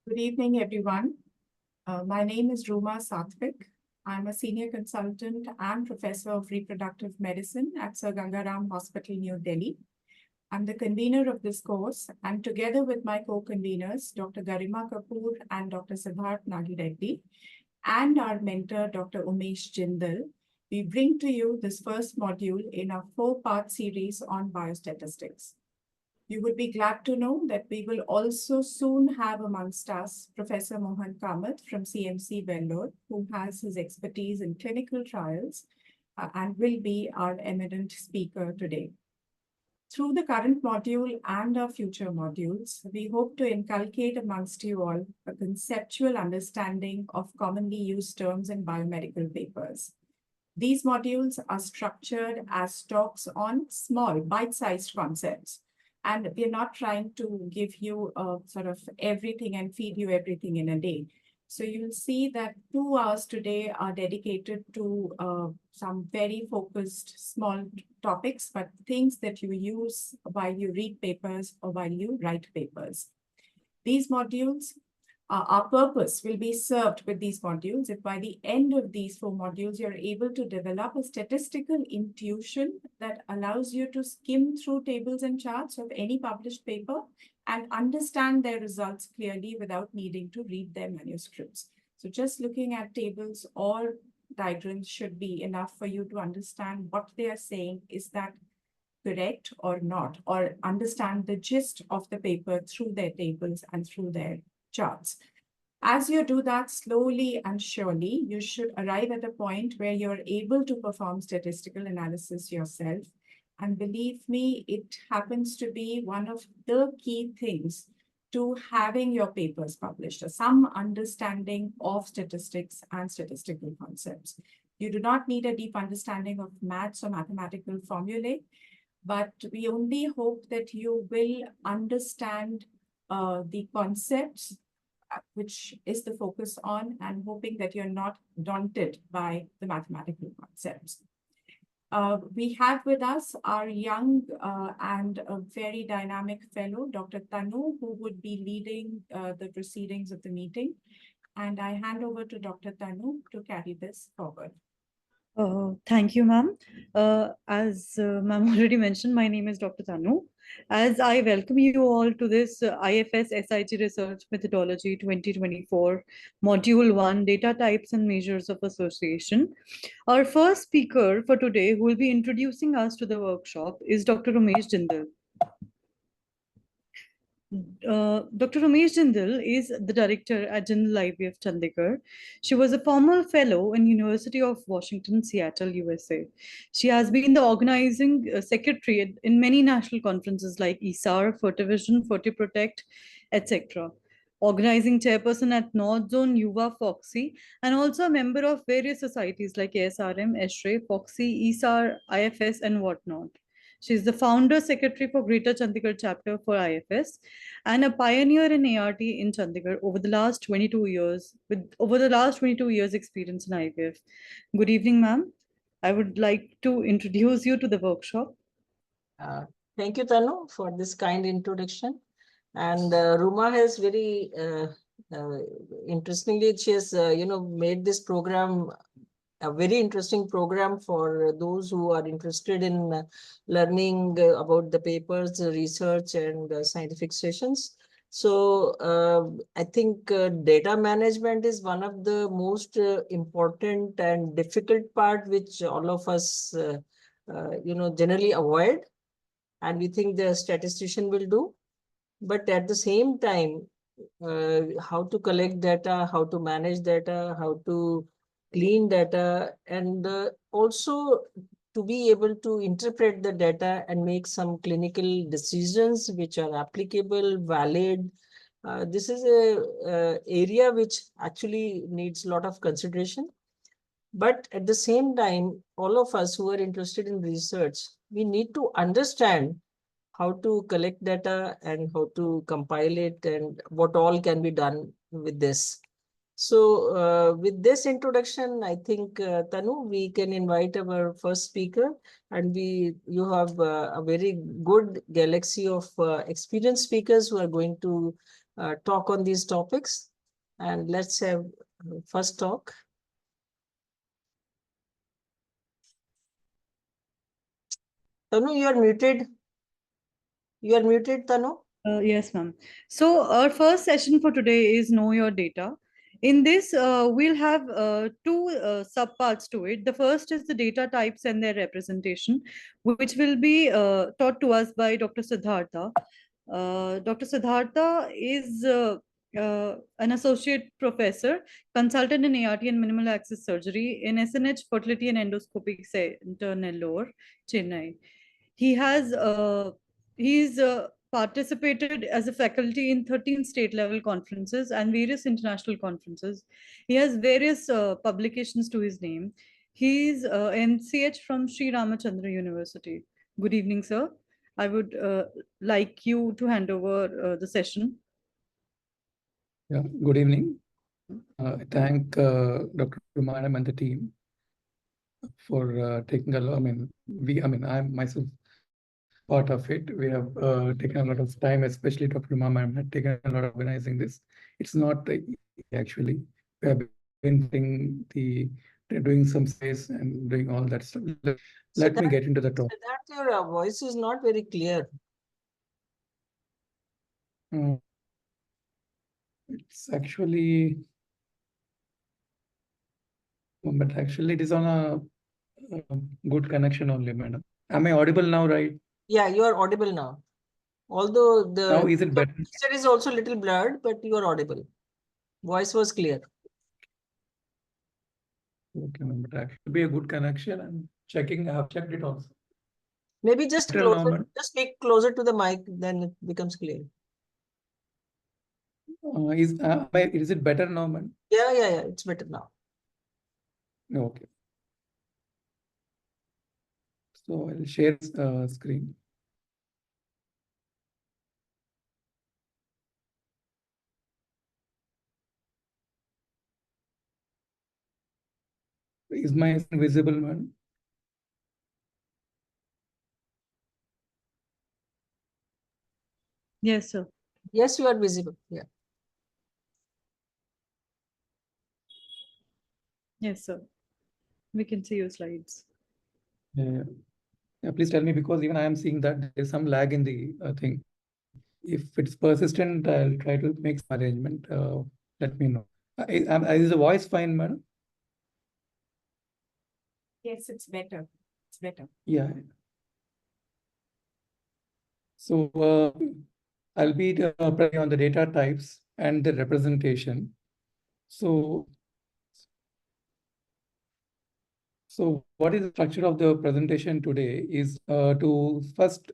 Good evening, everyone. My name is Ruma Satvik. I'm a senior consultant and professor of reproductive medicine at Sir Gangaram Hospital, New Delhi. I'm the convener of this course, and together with my co-conveners, Dr. Garima Kapoor and Dr. Siddharth Nagireddy, and our mentor, Dr. Umesh Jindal, we bring to you this first module in a four-part series on biostatistics. You would be glad to know that we will also soon have amongst us Professor Mohan Kamath from CMC Vellore, who has his expertise in clinical trials and will be our eminent speaker today. Through the current module and our future modules, we hope to inculcate amongst you all a conceptual understanding of commonly used terms in biomedical papers. These modules are structured as talks on small, bite-sized concepts. And we're not trying to give you sort of everything and feed you everything in a day. So you'll see that 2 hours today are dedicated to some very focused small topics, but things that you use while you read papers or while you write papers. These modules, our purpose will be served with these modules if by the end of these 4 modules, you're able to develop a statistical intuition that allows you to skim through tables and charts of any published paper and understand their results clearly without needing to read their manuscripts. So just looking at tables or diagrams should be enough for you to understand what they are saying. Is that correct or not? Or understand the gist of the paper through their tables and through their charts. As you do that slowly and surely, you should arrive at a point where you're able to perform statistical analysis yourself. And believe me, it happens to be one of the key things to having your papers published, some understanding of statistics and statistical concepts. You do not need a deep understanding of maths or mathematical formulae, but we only hope that you will understand the concepts, which is the focus on, and hoping that you're not daunted by the mathematical concepts. We have with us our young and a very dynamic fellow, Dr. Tanu, who would be leading the proceedings of the meeting. And I hand over to Dr. Tanu to carry this forward. Thank you, ma'am. As ma'am already mentioned, my name is Dr. Tanu. As I welcome you all to this IFS SIG Research Methodology 2024, Module 1, Data Types and Measures of Association. Our first speaker for today, who will be introducing us to the workshop, is Dr. Umesh Jindal. Dr. Ramesh Jindal is the director at Jindal IVF Chandigarh. She was a former fellow in University of Washington, Seattle, USA. She has been the organizing secretary in many national conferences like ISAR, Fertivision, Fertiprotect, etc. Organizing chairperson at North Zone Yuva Foxy, and also a member of various societies like ASRM, ESHRE, Foxy, ISAR, IFS, and whatnot. She is the founder secretary for Greater Chandigarh chapter for IFS and a pioneer in ART in Chandigarh over the last 22 years, with over the last 22 years experience in IVF. Good evening, ma'am. I would like to introduce you to the workshop. Thank you, Tanu, for this kind introduction. And Ruma has very interestingly, she has made this program a very interesting program for those who are interested in learning about the papers, research, and scientific sessions. So I think data management is one of the most important and difficult part which all of us, generally avoid, and we think the statistician will do. But at the same time, how to collect data, how to manage data, how to clean data, and also to be able to interpret the data and make some clinical decisions which are applicable, valid. This is a area which actually needs a lot of consideration. But at the same time, all of us who are interested in research, we need to understand how to collect data and how to compile it and what all can be done with this. So with this introduction, I think, Tanu, we can invite our first speaker, and you have a very good galaxy of experienced speakers who are going to talk on these topics. And let's have first talk. Tanu, you are muted. You are muted, Tanu. Yes, ma'am. So our first session for today is Know Your Data. In this, we'll have two subparts to it. The first is the data types and their representation, which will be taught to us by Dr. Siddhartha. Dr. Siddhartha is an associate professor, consultant in ART and minimal access surgery in SNH Fertility and Endoscopic Center, Nellore, Chennai. He has he's participated as a faculty in 13 state level conferences and various international conferences. He has various publications to his name. He's MCH from Sri Ramachandra University. Good evening, sir. I would like you to hand over the session. Yeah, good evening. I thank Dr. Madam and the team for taking a lot. I'm myself part of it. We have taken a lot of time, especially Dr. Madam had taken a lot of organizing this. It's not easy, actually. We have been doing some space and doing all that stuff. Let me get into the topic. That your voice is not very clear. It's actually, but actually it is on a good connection only, madam. Am I audible now, right? Yeah, you are audible now. Although the Now is it better? picture is also a little blurred, but you are audible. Voice was clear. Okay, no, but actually be a good connection. I'm checking. I have checked it also. Maybe just Better now, closer, madam. just speak closer to the mic, then it becomes clear. Is it better now, madam? Yeah, it's better now. Okay. So I'll share screen. Is my screen visible, madam? Yes, sir. Yes, you are visible. Yeah. Yes, sir. We can see your slides. Yeah. Please tell me, because even I am seeing that there's some lag in the thing. If it's persistent, I'll try to make some arrangement. Let me know. Is the voice fine, madam? Yes, it's better. It's better. Yeah. So I'll be present on the data types and the representation. So what is the structure of the presentation today is to first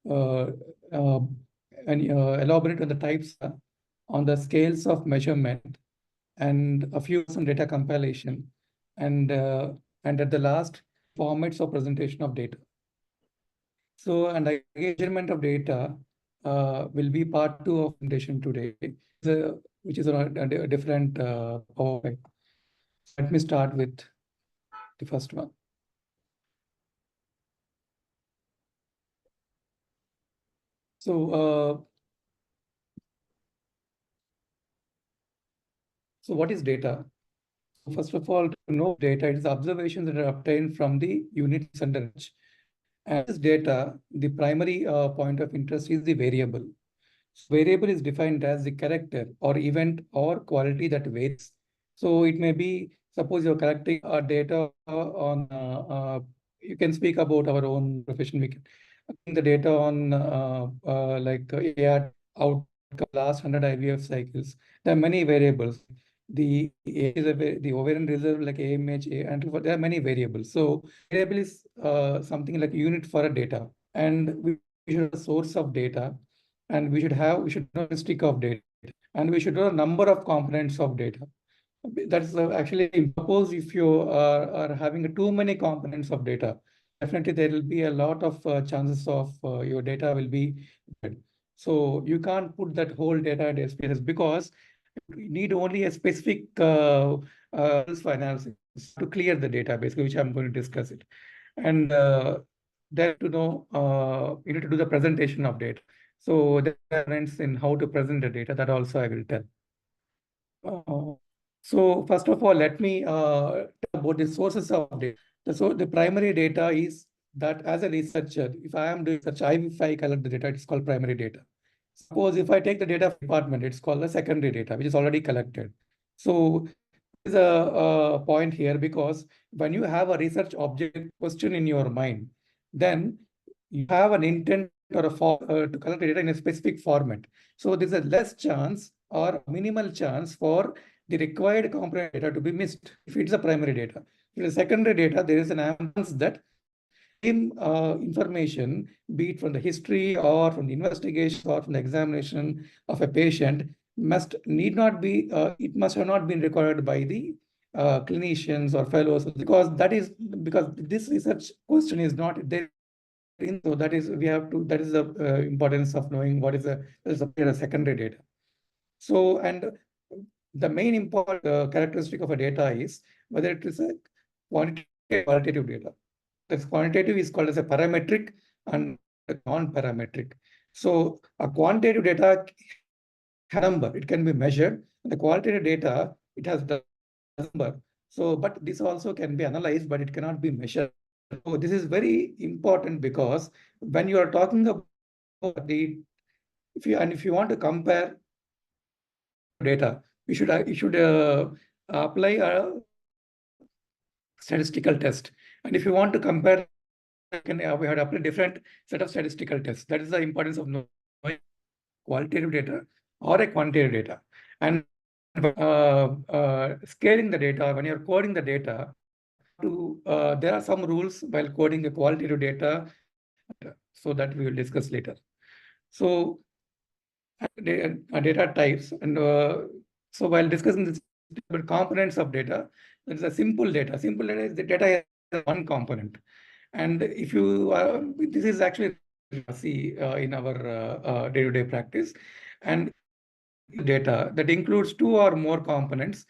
elaborate on the types, on the scales of measurement, and a few some data compilation, and at the last, formats of presentation of data. So, and the engagement of data will be part 2 of presentation today, which is a different PowerPoint. Let me start with the first one. So what is data? First of all, to know data, it is observations that are obtained from the units under which. And this data, the primary point of interest is the variable. So variable is defined as the character or event or quality that varies. So it may be, suppose you're collecting data on, you can speak about our own profession. We can the data on like AR out last 100 IVF cycles. There are many variables. The ovarian reserve like AMH, and there are many variables. So variable is something like a unit for a data, and we should have a source of data, and we should know a stick of data, and we should know a number of components of data. That's actually suppose if you are having too many components of data, definitely there will be a lot of chances of your data will be bad. So you can't put that whole data at SPSS because you need only a specific for analysis to clear the data, basically, which I'm going to discuss it. And then to know, you need to do the presentation of data. So there are difference in how to present the data, that also I will tell. So first of all, let me tell about the sources of data. So the primary data is that as a researcher, if I am doing research, if I collect the data, it's called primary data. Suppose if I take the data of department, it's called the secondary data, which is already collected. So there's a point here, because when you have a research object question in your mind, then you have an intent or to collect the data in a specific format. So there's a less chance or minimal chance for the required component data to be missed if it's a primary data. In the secondary data, there is an chance that same information, be it from the history or from the investigation or from the examination of a patient, need not be, it must have not been recorded by the clinicians or fellows, because this research question is not there. So that is, that is the importance of knowing what is a secondary data. So, and the main important characteristic of a data is whether it is a quantitative or qualitative data. This quantitative is called as a parametric and non-parametric. So a quantitative data has a number, it can be measured. The qualitative data, it has the number. So, but this also can be analyzed, but it cannot be measured. So this is very important, because when you are talking about if you want to compare data, you should apply a statistical test. And if you want to compare, we have to apply different set of statistical tests. That is the importance of knowing qualitative data or a quantitative data. And scaling the data, when you're coding the data, there are some rules while coding the qualitative data, so that we will discuss later. So data types, and so while discussing this components of data, there is a simple data. Simple data is the data is one component, and if you this is actually see in our day-to-day practice, and data that includes two or more components,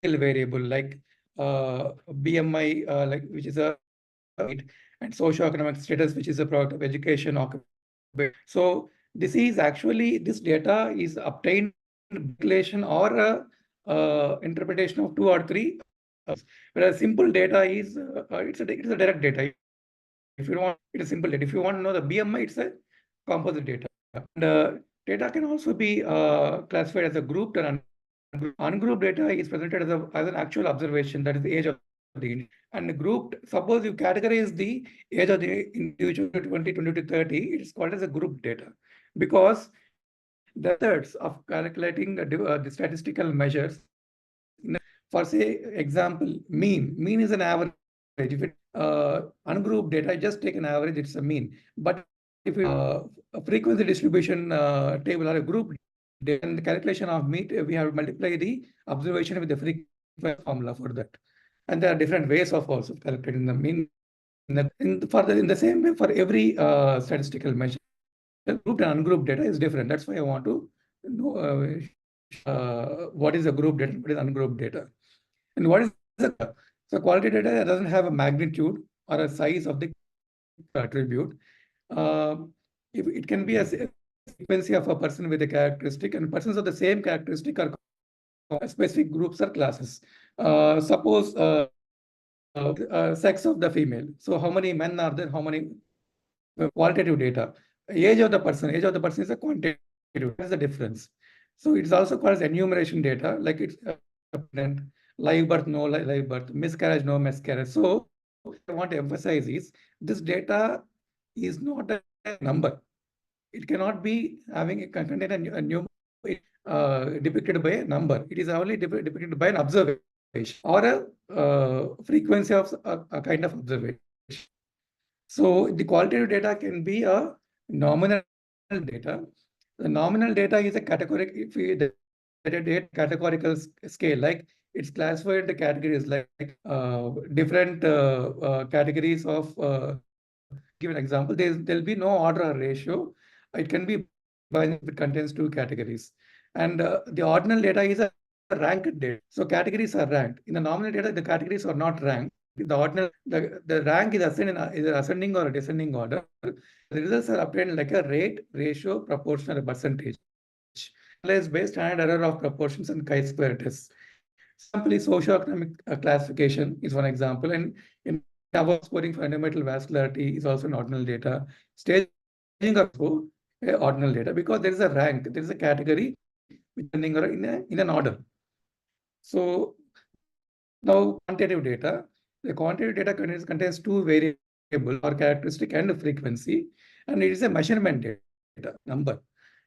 variable like BMI, like which is a and socioeconomic status, which is a product of education. So this data is obtained calculation or interpretation of two or three. Whereas simple data is it's a direct data. If you want, it is simple data. If you want to know the BMI, it's a composite data. And data can also be classified as a grouped and ungrouped data is presented as an actual observation, that is the age of the individual. And grouped, suppose you categorize the age of the individual 20, 20 to 30, it is called as a grouped data, because the methods of calculating the statistical measures, for say example, mean is an average. If it ungrouped data, just take an average, it's a mean. But if you a frequency distribution table or a group data, and the calculation of mean, we have multiply the observation with the frequency formula for that. And there are different ways of also calculating the mean. In the same way, for every statistical measure, grouped and ungrouped data is different. That's why I want to know what is a grouped data, what is ungrouped data, and what is the so quality data doesn't have a magnitude or a size of the attribute. If it can be a frequency of a person with a characteristic, and persons of the same characteristic are specific groups or classes. Suppose sex of the female. So how many men are there? How many qualitative data? Age of the person is a quantitative. That's the difference. So it's also called as enumeration data, like it's live birth, no live birth, miscarriage, no miscarriage. So what I want to emphasize is this data is not a number. It cannot be having a content a new depicted by a number. It is only depicted by an observation or a frequency of a kind of observation. So the qualitative data can be a nominal data. The nominal data is a categorical categorical scale, like it's classified into categories like different categories of give an example. There'll be no order or ratio. It can be if it contains two categories. And the ordinal data is a ranked data. So categories are ranked. In the nominal data, the categories are not ranked. the ordinal, the rank is assigned in either ascending or descending order. The results are obtained like a rate, ratio, proportion, or percentage. Analyzed by standard error of proportions and chi-square tests. Example is socioeconomic classification is one example, and in our scoring fundamental vascularity is also an ordinal data. Staging of ordinal data, because there is a rank, there is a category depending on in an order. So now quantitative data. The quantitative data contains two variables or characteristic and frequency, and it is a measurement data number.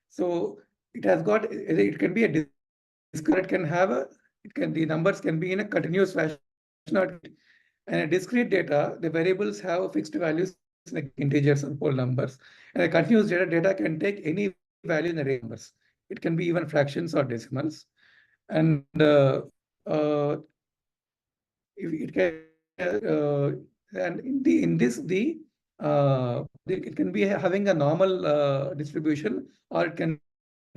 So it has got, it can be a discrete, it can have a, the numbers can be in a continuous fashion. And a discrete data, the variables have fixed values like integers and whole numbers. And a continuous data can take any value in the range numbers. It can be even fractions or decimals. And it can and in this it can be having a normal distribution, or it can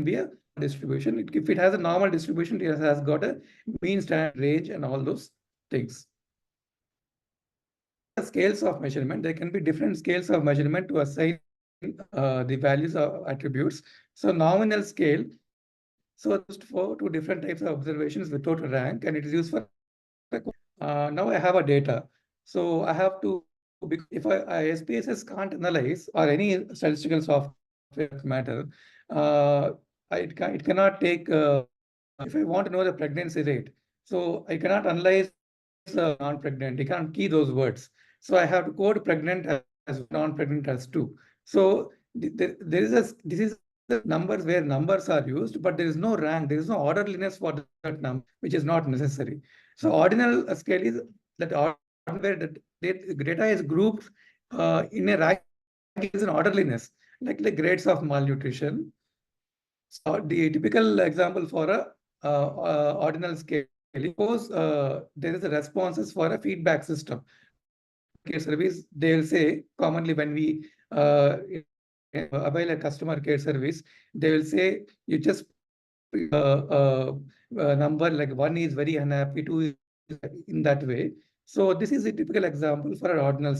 be a distribution. If it has a normal distribution, it has got a mean, standard, range, and all those things. Scales of measurement, there can be different scales of measurement to assign the values of attributes. So nominal scale, so used for two different types of observations without a rank, and it is used for now I have a data. So I have to, if SPSS can't analyze, or any statistical software matter, it cannot take, if I want to know the pregnancy rate, so I cannot analyze non-pregnant, I can't key those words. So I have to code pregnant as non-pregnant as 2. So this is the numbers where numbers are used, but there is no rank, there is no orderliness for that number, which is not necessary. So ordinal scale is that order where the data is grouped in a rank is an orderliness, like the grades of malnutrition. So the typical example for a ordinal scale, suppose there is a responses for a feedback system. Care service, they will say commonly when we avail a customer care service, they will say you just number like 1 is very unhappy, 2 is in that way. So this is a typical example for an ordinal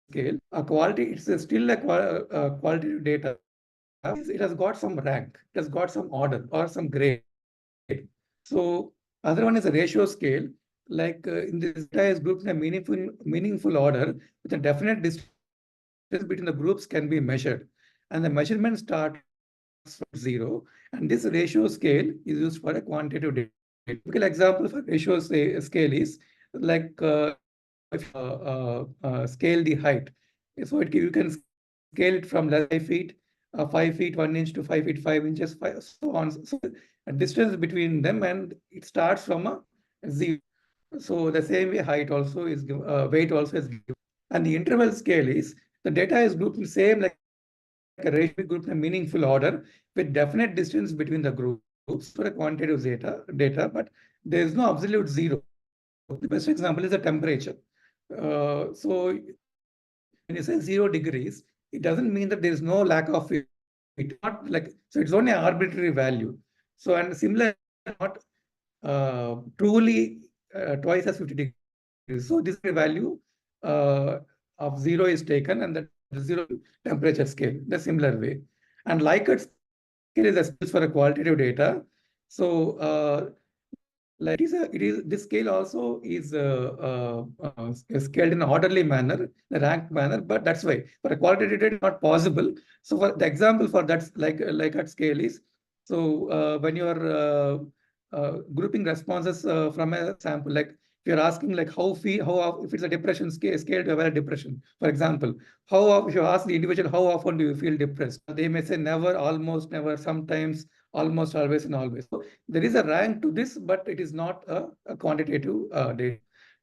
scale. A quality, it's still a qualitative data. It has got some rank, it has got some order or some grade. So other one is a ratio scale. Like in this data is grouped in a meaningful order with a definite distance between the groups can be measured, and the measurement starts from 0. And this ratio scale is used for a quantitative data. Typical example for ratio scale is like scale the height. So you can scale it from 5 feet, 5 feet 1 inch to 5 feet 5 inches, so on. So a distance between them, and it starts from a 0. So the same way height also is weight also is given. And the interval scale is the data is grouped in same like a ratio group in a meaningful order with definite distance between the groups for a quantitative data, but there is no absolute 0. The best example is the temperature. So when you say 0 degrees, it doesn't mean that there is no lack of it. Not like, so it's only an arbitrary value. So, and similar, not truly twice as 50 degrees. So this value of 0 is taken, and that 0 temperature scale the similar way. And Likert scale is a for a qualitative data. So like this scale also is scaled in an orderly manner, the ranked manner, but that's why for a qualitative data not possible. So for the example for that Likert scale is, so when you are grouping responses from a sample, like if you're asking like if it's a depression scale to evaluate depression, for example, if you ask the individual how often do you feel depressed, they may say never, almost never, sometimes, almost always, and always. So there is a rank to this, but it is not a quantitative data.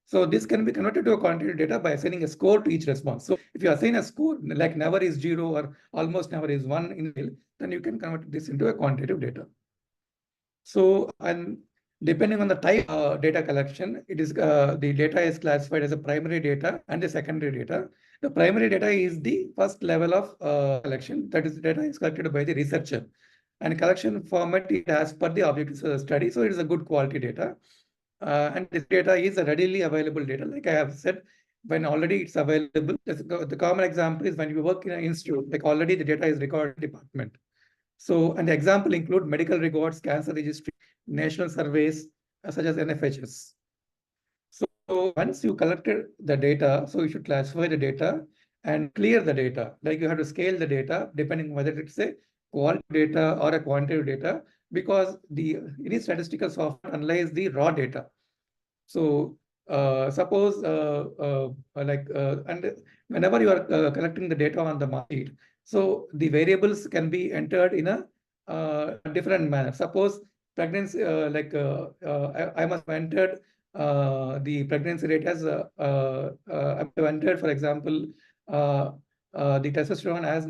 So this can be converted to a quantitative data by assigning a score to each response. So if you assign a score like never is 0 or almost never is 1 then you can convert this into a quantitative data. So, and depending on the type of data collection, it is the data is classified as a primary data and a secondary data. The primary data is the first level of collection. That is, data is collected by the researcher, and collection format is as per the objectives of the study. So it is a good quality data. And this data is a readily available data. Like I have said, when already it's available, the common example is when you work in an institute, like already the data is recorded in the department. So, and the example include medical records, cancer registry, national surveys, such as NFHS. So once you collected the data, so you should classify the data and clear the data. Like you have to scale the data depending whether it's a quality data or a quantitative data, because any statistical software analyze the raw data. So suppose and whenever you are collecting the data on the mark sheet, so the variables can be entered in a different manner. Suppose pregnancy, I must have entered the pregnancy rate as I have entered, for example, the testosterone as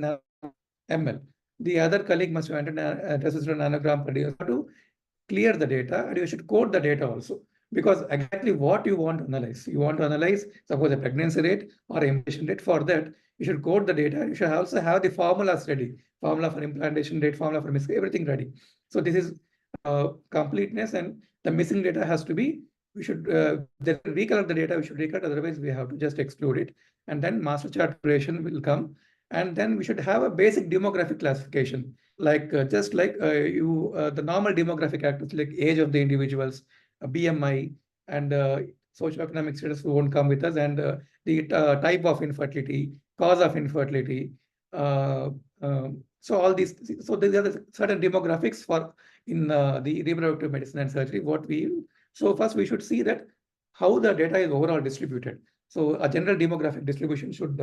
ml. The other colleague must have entered testosterone nanogram per day. To clear the data, and you should code the data also, because exactly what you want to analyze. You want to analyze, suppose, a pregnancy rate or implantation rate. For that, you should code the data. You should also have the formulas ready, formula for implantation rate, formula for missing, everything ready. So this is completeness, and the missing data has to be, we should recollect the data, we should recollect, otherwise we have to just exclude it. And then master chart creation will come. And then we should have a basic demographic classification, like just like the normal demographic factors like age of the individuals, BMI, and socioeconomic status won't come with us, and the type of infertility, cause of infertility. So all these, so there are certain demographics for in the reproductive medicine and surgery. So first we should see that how the data is overall distributed. So a general demographic distribution should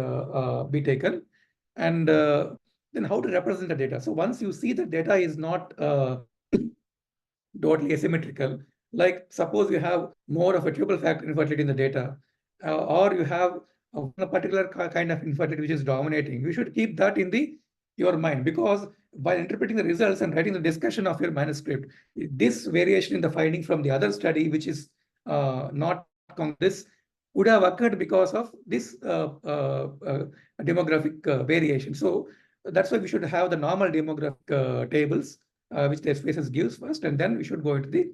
be taken, and then how to represent the data. So once you see the data is not totally asymmetrical, like suppose you have more of a tubal factor infertility in the data, or you have a particular kind of infertility which is dominating, you should keep that in your mind, because while interpreting the results and writing the discussion of your manuscript, this variation in the finding from the other study, which is not this, would have occurred because of this demographic variation. So that's why we should have the normal demographic tables, which the SPSS gives first, and then we should go into the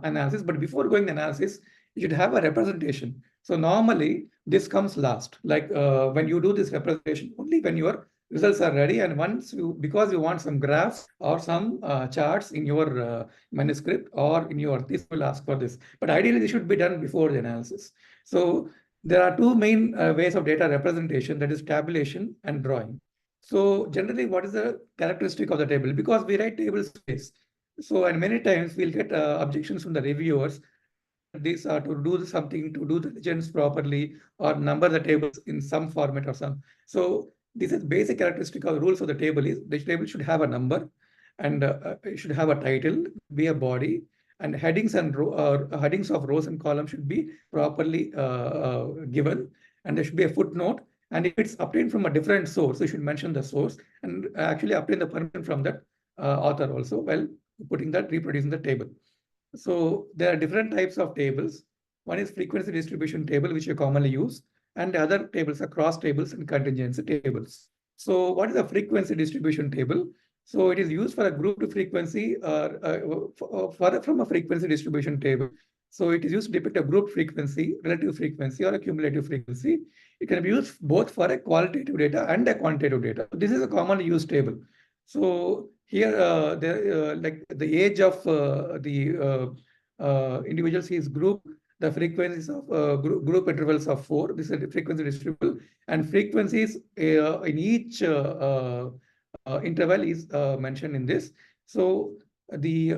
analysis. But before going to analysis, you should have a representation. So normally this comes last, like when you do this representation, only when your results are ready, and once because you want some graphs or some charts in your manuscript or in your, this will ask for this. But ideally this should be done before the analysis. So there are two main ways of data representation, that is tabulation and drawing. So generally, what is the characteristic of the table? Because we write tables twice. So, and many times we'll get objections from the reviewers. These are to do something, to do the legends properly, or number the tables in some format or some. So this is basic characteristic of the rules of the table is the table should have a number, and it should have a title, be a body, and headings and headings of rows and columns should be properly given, and there should be a footnote. And if it's obtained from a different source, you should mention the source and actually obtain the permission from that author also while reproducing the table. So there are different types of tables. One is frequency distribution table, which you commonly use, and the other tables are cross tables and contingency tables. So what is a frequency distribution table? So it is used for a group to frequency from a frequency distribution table. So it is used to depict a group frequency, relative frequency, or a cumulative frequency. It can be used both for a qualitative data and a quantitative data. This is a commonly used table. So here, like the age of the individuals is group, the frequencies of group intervals of 4. This is the frequency distributable, and frequencies in each interval is mentioned in this. So this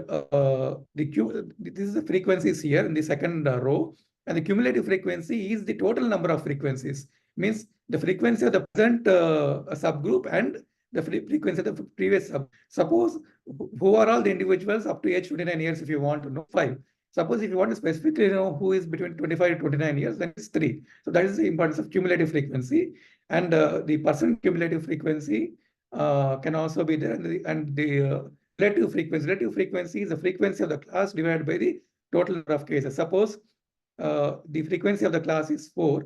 is the frequencies here in the second row, and the cumulative frequency is the total number of frequencies. Means the frequency of the present subgroup and the frequency of the previous sub. Suppose who are all the individuals up to age 29 years, if you want to know 5. Suppose if you want to specifically know who is between 25 to 29 years, then it's 3. So that is the importance of cumulative frequency. And the percent cumulative frequency can also be there. And the relative frequency. Relative frequency is the frequency of the class divided by the total number of cases. Suppose the frequency of the class is 4,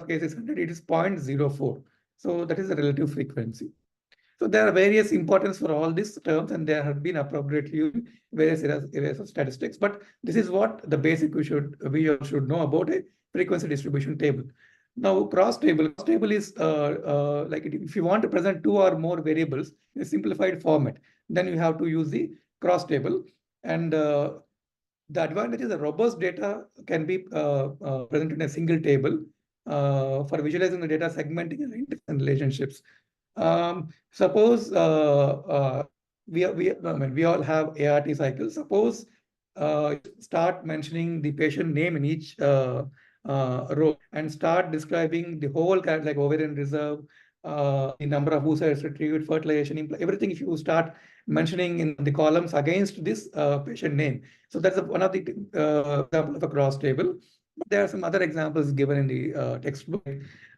cases 100, it is 0.04. So that is the relative frequency. So there are various importance for all these terms, and they have been appropriately used in various areas of statistics. But this is what the basic we all should know about a frequency distribution table. Now, cross table is like if you want to present two or more variables in a simplified format, then you have to use the cross table. And the advantage is that robust data can be presented in a single table for visualizing the data, segmenting and relationships. Suppose we all have ART cycles. Suppose start mentioning the patient name in each row and start describing the whole like ovarian reserve, the number of oocytes retrieved, fertilization, everything. If you start mentioning in the columns against this patient name, so that's one of the example of a cross table. But there are some other examples given in the textbook,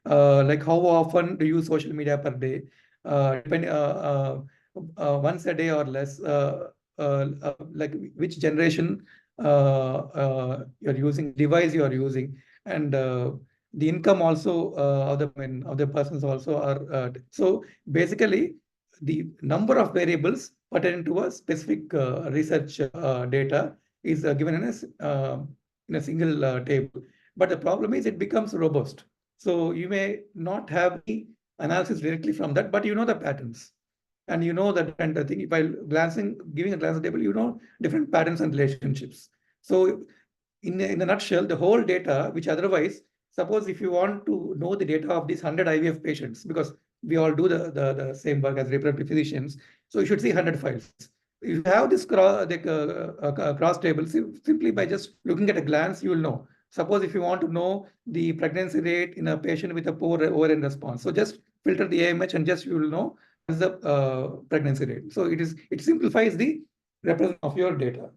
like how often do you use social media per day, once a day or less, like which generation you're using, device you are using, and the income also of the persons also are. So basically, the number of variables pertaining to a specific research data is given in a single table. But the problem is it becomes robust. So you may not have the analysis directly from that, but you know the patterns. And you know that different thing. While giving a glance at the table, you know different patterns and relationships. So in a nutshell, the whole data, which otherwise, suppose if you want to know the data of these 100 IVF patients, because we all do the same work as reproductive physicians, so you should see 100 files. If you have this cross table, simply by just looking at a glance, you will know. Suppose if you want to know the pregnancy rate in a patient with a poor ovarian response, so just filter the AMH and just you will know what is the pregnancy rate. So it simplifies the representation of your data.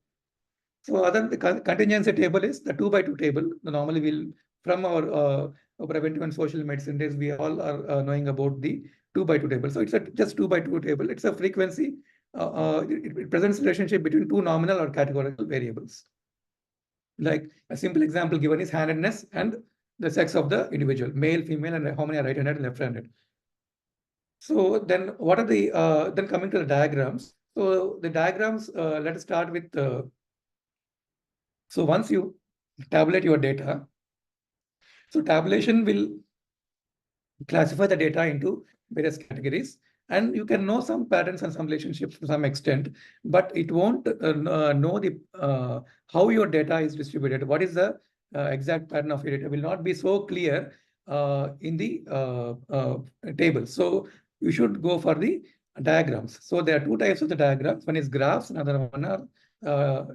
So the contingency table is the 2x2 table. Normally we'll, from our preventive and social medicine days, we all are knowing about the 2x2 table. So it's a just 2x2 table. It's a frequency. It presents relationship between two nominal or categorical variables. Like a simple example given is handedness and the sex of the individual, male, female, and how many are right-handed and left-handed. So then what are the, then coming to the diagrams. So the diagrams, let us start with, so once you tabulate your data, so tabulation will classify the data into various categories, and you can know some patterns and some relationships to some extent, but it won't know the how your data is distributed. What is the exact pattern of your data will not be so clear in the table. So you should go for the diagrams. So there are two types of the diagrams. One is graphs, another one are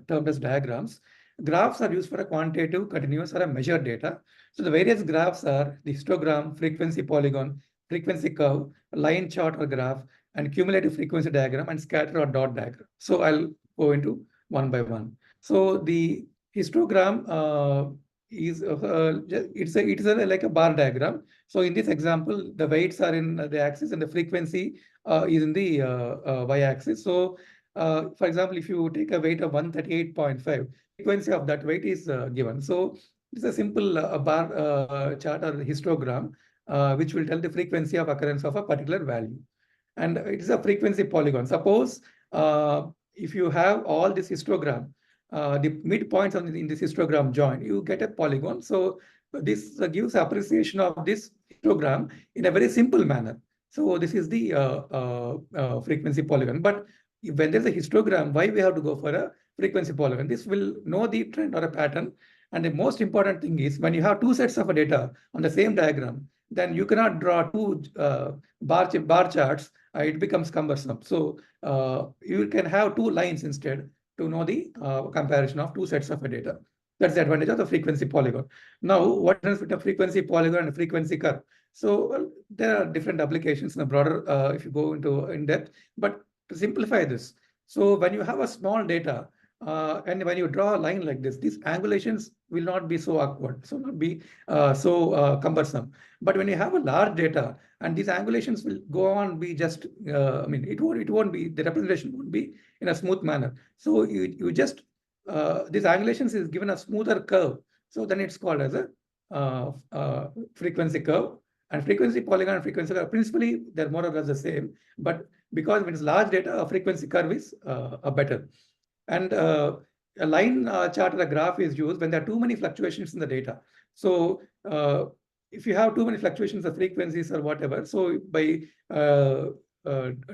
termed as diagrams. Graphs are used for a quantitative, continuous, or a measured data. So the various graphs are the histogram, frequency polygon, frequency curve, line chart or graph, and cumulative frequency diagram, and scatter or dot diagram. So I'll go into one by one. So the histogram is like a bar diagram. So in this example, the weights are in the axis and the frequency is in the y-axis. So for example, if you take a weight of 138.5, frequency of that weight is given. So it's a simple bar chart or histogram, which will tell the frequency of occurrence of a particular value. And it is a frequency polygon. Suppose if you have all this histogram, the midpoints in this histogram join, you get a polygon. So this gives appreciation of this histogram in a very simple manner. So this is the frequency polygon. But when there's a histogram, why we have to go for a frequency polygon? This will know the trend or a pattern. And the most important thing is when you have two sets of data on the same diagram, then you cannot draw two bar charts. It becomes cumbersome. So you can have two lines instead to know the comparison of two sets of data. That's the advantage of the frequency polygon. Now, what is the frequency polygon and frequency curve? So there are different applications in a broader, if you go into in depth, but to simplify this. So when you have a small data, and when you draw a line like this, these angulations will not be so awkward, so not be so cumbersome. But when you have a large data, and these angulations will go on be just, I mean, it won't be, the representation won't be in a smooth manner. So you just, this angulations is given a smoother curve. So then it's called as a frequency curve. And frequency polygon and frequency curve, principally, they're more or less the same. But because when it's large data, a frequency curve is better. And a line chart or a graph is used when there are too many fluctuations in the data. So if you have too many fluctuations of frequencies or whatever, so by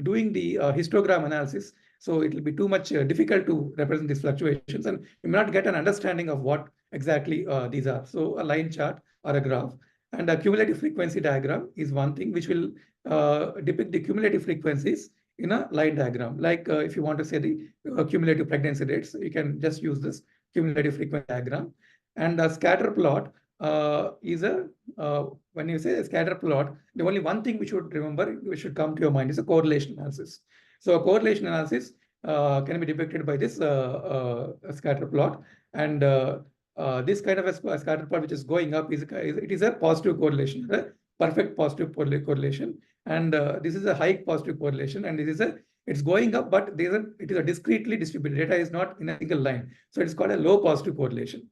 doing the histogram analysis, so it will be too much difficult to represent these fluctuations, and you may not get an understanding of what exactly these are. So a line chart or a graph. And a cumulative frequency diagram is one thing which will depict the cumulative frequencies in a line diagram. Like if you want to say the cumulative pregnancy rates, you can just use this cumulative frequency diagram. And a scatter plot is a, when you say a scatter plot, the only one thing we should remember, we should come to your mind, is a correlation analysis. So a correlation analysis can be depicted by this scatter plot. And this kind of a scatter plot which is going up it is a positive correlation, a perfect positive correlation. And this is a high positive correlation, and it's going up, but it is a discretely distributed. Data is not in a single line, so it's called a low positive correlation.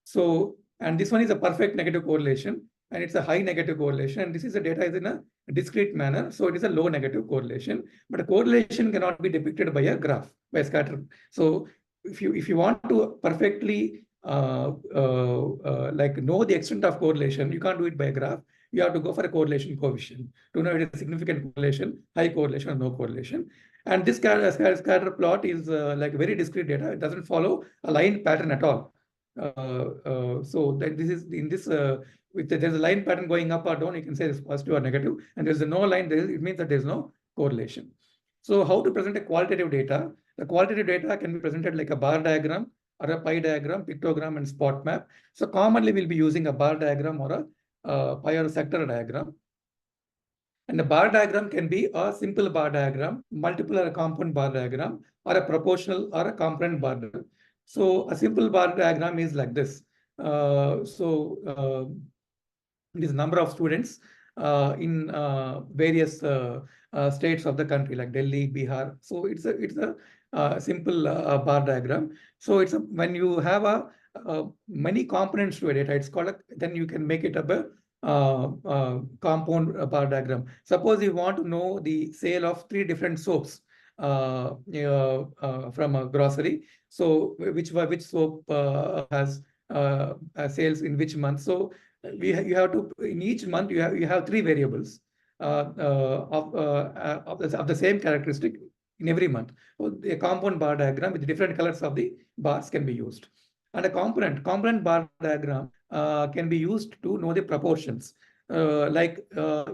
So, and this one is a perfect negative correlation, and it's a high negative correlation. And this is the data is in a discrete manner, so it is a low negative correlation. But a correlation cannot be depicted by a graph, by a scatter. So if you want to perfectly like know the extent of correlation, you can't do it by a graph. You have to go for a correlation coefficient to know it is a significant correlation, high correlation, or no correlation. And this scatter plot is like very discrete data. It doesn't follow a line pattern at all. So that this is in this if there's a line pattern going up or down, you can say it's positive or negative, and there's no line there, it means that there's no correlation. So how to present a qualitative data? The qualitative data can be presented like a bar diagram or a pie diagram, pictogram, and spot map. So commonly we'll be using a bar diagram or a pie or a sector diagram. And the bar diagram can be a simple bar diagram, multiple or a compound bar diagram, or a proportional or a component bar diagram. So a simple bar diagram is like this. It is number of students in various states of the country, like Delhi, Bihar. So it's a simple bar diagram. So when you have many components to a data, it's called then you can make it up a compound bar diagram. Suppose you want to know the sale of 3 different soaps from a grocery. So which soap has sales in which month? So you have to, in each month you have 3 variables of the same characteristic in every month. So a compound bar diagram with different colors of the bars can be used. And a component bar diagram can be used to know the proportions. Like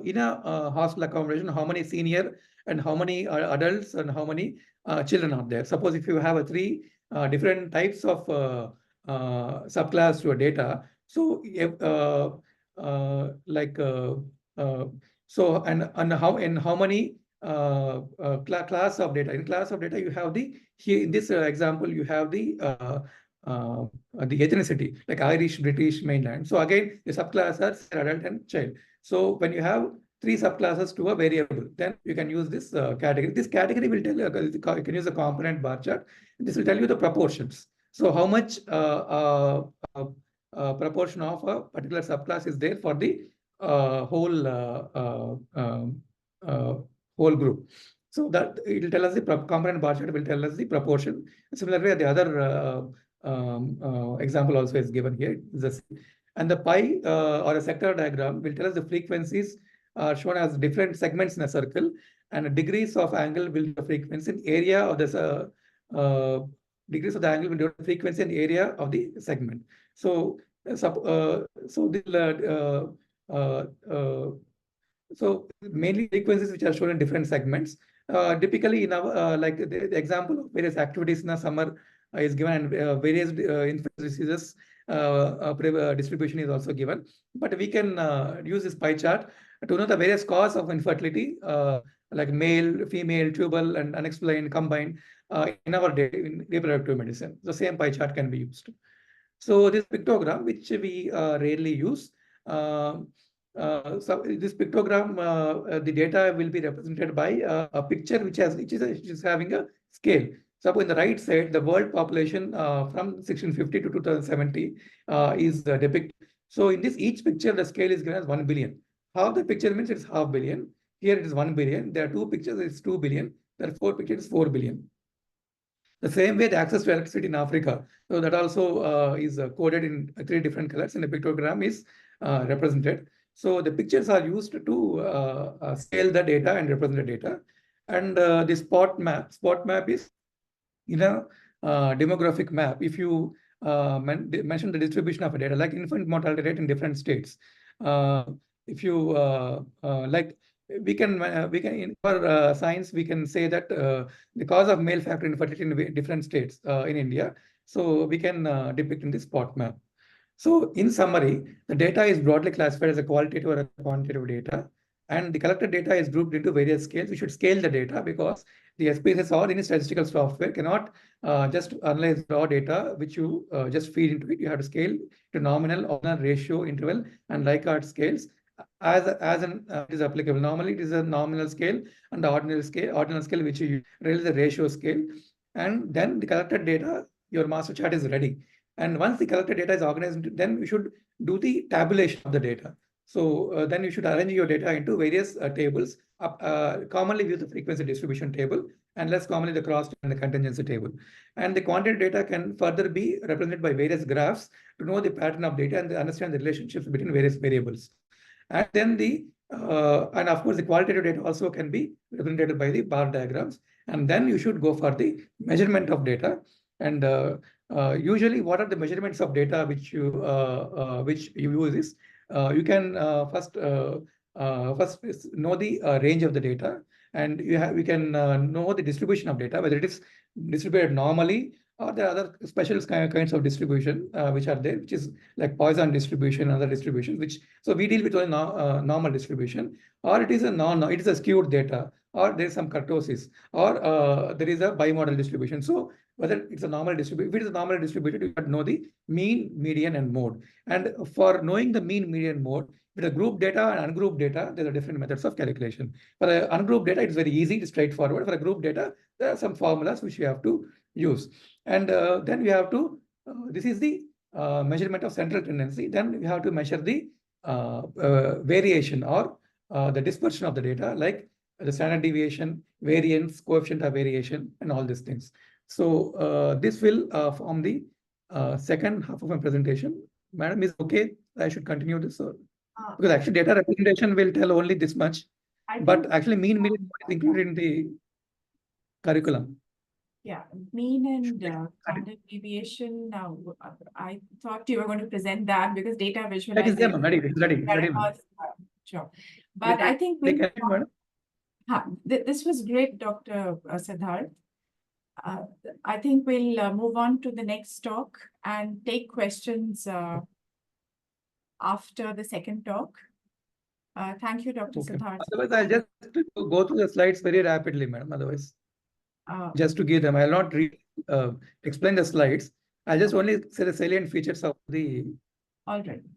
in a hostel accommodation, how many senior and how many adults and how many children are there. Suppose if you have 3 different types of subclass to a data. So so and how many class of data? In class of data, you have here in this example, you have the ethnicity, like Irish, British, mainland. So again, the subclasses are adult and child. So when you have 3 subclasses to a variable, then you can use this category. This category will tell you, you can use a component bar chart. This will tell you the proportions. So how much proportion of a particular subclass is there for the whole group. So that it will tell us the component bar chart will tell us the proportion. Similarly, the other example also is given here. And the pie or a sector diagram will tell us the frequencies are shown as different segments in a circle, and degrees of angle will be the frequency in area of this degrees of the angle will be the frequency and area of the segment. So so mainly frequencies which are shown in different segments. Typically in our like the example of various activities in a summer is given, and various infectious diseases distribution is also given. But we can use this pie chart to know the various causes of infertility, like male, female, tubal, and unexplained combined in our in reproductive medicine. The same pie chart can be used. So this pictogram, which we rarely use, so this pictogram, the data will be represented by a picture which is having a scale. Suppose in the right side, the world population from 1650 to 2070 is depicted. So in this each picture, the scale is given as 1 billion. half the picture means it's 500 million. Here it is 1 billion. There are 2 pictures, it's 2 billion. There are 4 pictures, 4 billion. The same way, the access to electricity in Africa. So that also is coded in 3 different colors, and a pictogram is represented. So the pictures are used to scale the data and represent the data. And the spot map is, demographic map. If you mention the distribution of data, like infant mortality rate in different states. If you like, we can in our science, we can say that the cause of male factor infertility in different states in India. So we can depict in the spot map. So in summary, the data is broadly classified as a qualitative or a quantitative data. And the collected data is grouped into various scales. We should scale the data because the SPSS or any statistical software cannot just analyze raw data, which you just feed into it. You have to scale to nominal, ordinal, ratio, interval, and Likert scales as it is applicable. Normally, it is a nominal scale and the ordinal scale, which you realize the ratio scale. And then the collected data, your master chart is ready. And once the collected data is organized, then you should do the tabulation of the data. So then you should arrange your data into various tables. Commonly we use the frequency distribution table, and less commonly the cross and the contingency table. And the quantitative data can further be represented by various graphs to know the pattern of data and understand the relationships between various variables. And then and of course the qualitative data also can be represented by the bar diagrams. And then you should go for the measurement of data. And usually, what are the measurements of data which you use is you can first know the range of the data, and we can know the distribution of data, whether it is distributed normally or there are other special kinds of distribution which are there, which is like Poisson distribution, other distributions. So we deal with only normal distribution, or it is a skewed data, or there is some kurtosis, or there is a bimodal distribution. So whether it's a normal distribution, if it is a normal distributed, you have to know the mean, median, and mode. And for knowing the mean, median, mode, with a group data and ungrouped data, there are different methods of calculation. For a ungrouped data, it's very easy, it's straightforward. For a group data, there are some formulas which you have to use. And then we have to, this is the measurement of central tendency. Then we have to measure the variation or the dispersion of the data, like the standard deviation, variance, coefficient of variation, and all these things. So this will form the second half of my presentation. Madam, is okay? I should continue this? Because actually data representation will tell only this much. But actually mean, median is included in the curriculum. Yeah, mean and standard deviation. Now, I thought you were going to present that because data visualization. That is there, ma'am. Ready. Sure. But I think this was great, Dr. Siddharth. I think we'll move on to the next talk and take questions after the second talk. Thank you, Dr. Siddharth. Otherwise, I'll just go through the slides very rapidly, madam. Otherwise, just to give them, I'll not explain the slides. I'll just only say the salient features of the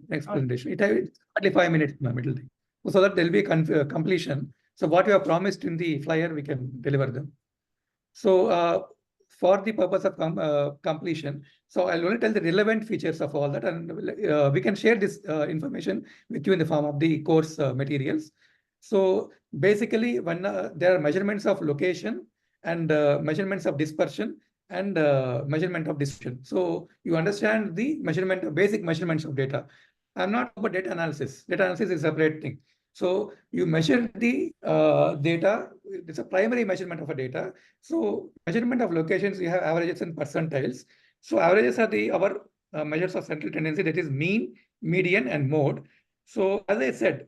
next presentation. It will hardly 5 minutes, ma'am. It'll take. So that there'll be completion. So what you have promised in the flyer, we can deliver them. So for the purpose of completion, so I'll only tell the relevant features of all that, and we can share this information with you in the form of the course materials. So basically, when there are measurements of location and measurements of dispersion and measurement of distribution. So you understand the basic measurements of data. I'm not about data analysis. Data analysis is a separate thing. So you measure the data. It's a primary measurement of a data. So measurement of locations, you have averages and percentiles. So averages are our measures of central tendency, that is mean, median, and mode. So as I said,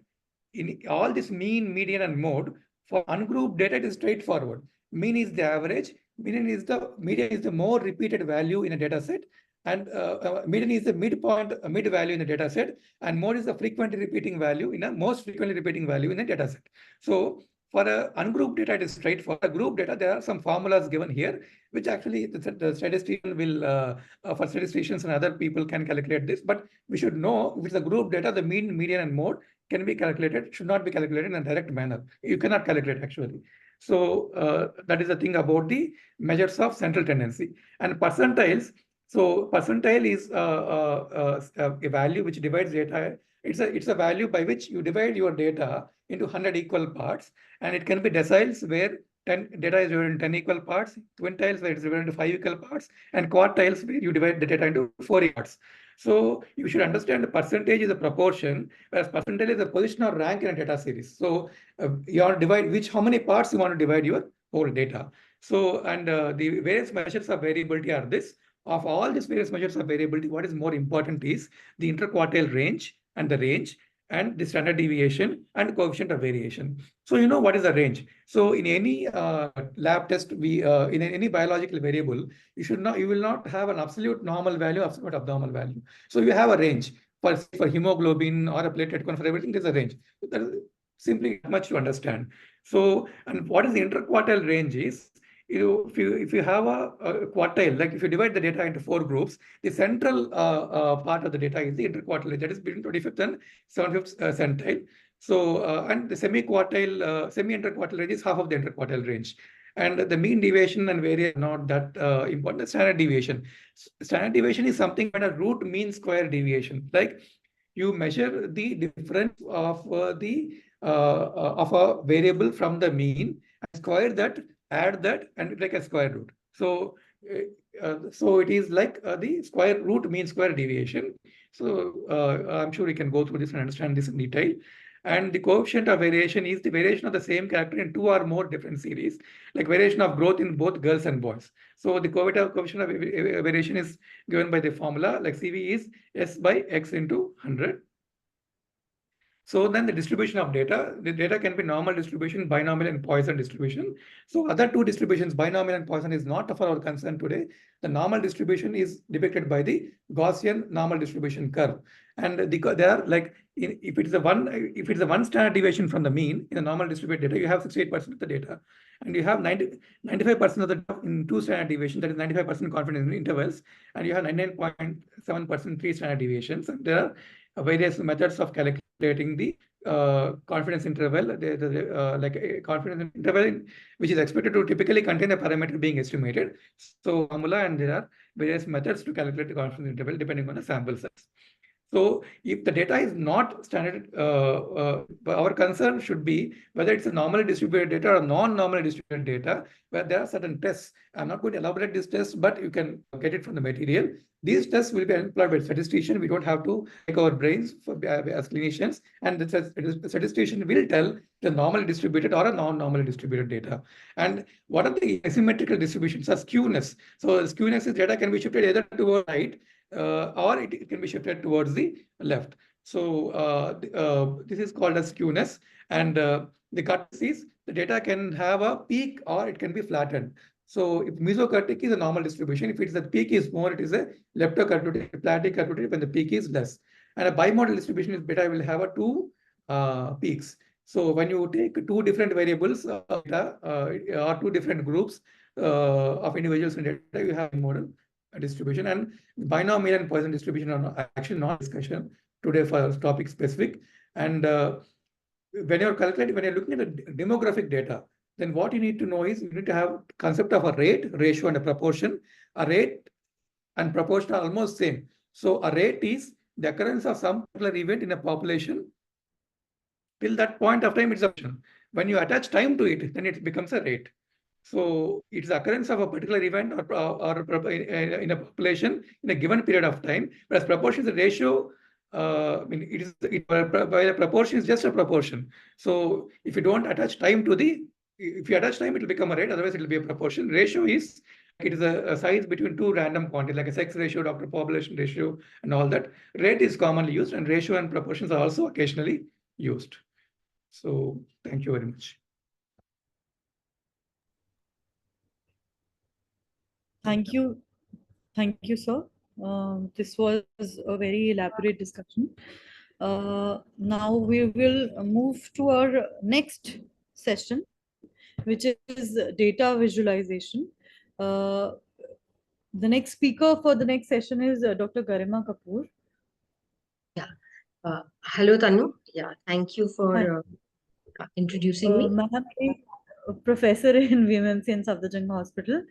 in all this mean, median, and mode, for ungrouped data, it is straightforward. Mean is the average. Median is the more repeated value in a data set. And median is the mid value in the data set, and mode is the frequently repeating value in a most frequently repeating value in a data set. So for a ungrouped data, it is straightforward. For group data, there are some formulas given here, which actually the statistician will, for statisticians and other people can calculate this. But we should know if it's a group data, the mean, median, and mode can be calculated, should not be calculated in a direct manner. You cannot calculate actually. So that is the thing about the measures of central tendency. And percentiles. So percentile is a value which divides data It's a value by which you divide your data into 100 equal parts, and it can be deciles where 10 data is divided into 10 equal parts, quintiles where it's divided into 5 equal parts, and quartiles where you divide the data into 4 parts. So you should understand the percentage is a proportion, whereas percentage is a position or rank in a data series. So you want to divide how many parts you want to divide your whole data. So, and the various measures of variability are this. Of all these various measures of variability, what is more important is the interquartile range and the range and the standard deviation and coefficient of variation. So you know what is the range. So in any lab test, in any biological variable, you will not have an absolute normal value, absolute abnormal value. So you have a range for hemoglobin or a platelet count, for everything. There's a range. So that is simply much to understand. So, and what is the interquartile range is, if you have a quartile, like if you divide the data into 4 groups, the central part of the data is the interquartile, that is between 25th and 75th centile. So, and the semi-interquartile range is half of the interquartile range. And the mean deviation and variation are not that important. The standard deviation. Standard deviation is something when a root mean square deviation. Like you measure the difference of of a variable from the mean, and square that, add that, and like a square root. So so it is like the square root mean square deviation. So I'm sure you can go through this and understand this in detail. And the coefficient of variation is the variation of the same character in 2 or more different series, like variation of growth in both girls and boys. So the coefficient of variation is given by the formula, like CV is S by X into 100. So then the distribution of data, the data can be normal distribution, binomial and Poisson distribution. So other two distributions, binomial and Poisson, is not for our concern today. The normal distribution is depicted by the Gaussian normal distribution curve. And they are like, if it's a one standard deviation from the mean in a normal distributed data, you have 68% of the data. And you have 95% of the data in 2 standard deviations, that is 95% confidence intervals, and you have 99.7% 3 standard deviations. And there are various methods of calculating the confidence interval, like a confidence interval which is expected to typically contain a parameter being estimated. So formula, and there are various methods to calculate the confidence interval depending on the sample size. So if the data is not standard, our concern should be whether it's a normally distributed data or non-normally distributed data, where there are certain tests. I'm not going to elaborate this test, but you can get it from the material. These tests will be employed by statistician. We don't have to make our brains as clinicians, and the statistician will tell the normally distributed or a non-normally distributed data. And what are the asymmetrical distributions? Are skewness. So skewness is data can be shifted either to the right, or it can be shifted towards the left. So this is called as skewness. And the cut is the data can have a peak or it can be flattened. So if mesokurtic is a normal distribution, if it's the peak is more, it is a leptokurtic, platykurtic when the peak is less. And a bimodal distribution is beta will have a 2 peaks. So when you take 2 different variables data, or 2 different groups of individuals in data, you have bimodal distribution. And binomial and Poisson distribution are actually not discussion today for topic specific. And when you're looking at the demographic data, then what you need to know is you need to have concept of a rate, ratio, and a proportion. A rate and proportion are almost same. So a rate is the occurrence of some particular event in a population. Till that point of time, it's a function. When you attach time to it, then it becomes a rate. So it's the occurrence of a particular event or in a population in a given period of time, whereas proportion is a ratio. I mean, by a proportion is just a proportion. So if you don't attach time to if you attach time, it will become a rate. Otherwise, it will be a proportion. Ratio is it is a size between 2 random quantities, like a sex ratio, doctor population ratio, and all that. Rate is commonly used, and ratio and proportions are also occasionally used. So thank you very much. Thank you. Thank you, sir. This was a very elaborate discussion. Now we will move to our next session, which is data visualization. The next speaker for the next session is Dr. Garima Kapoor. Yeah. Hello, Tanu. Yeah, thank you for introducing me. Ma'am is a professor in VMMC in Safdarjung Hospital.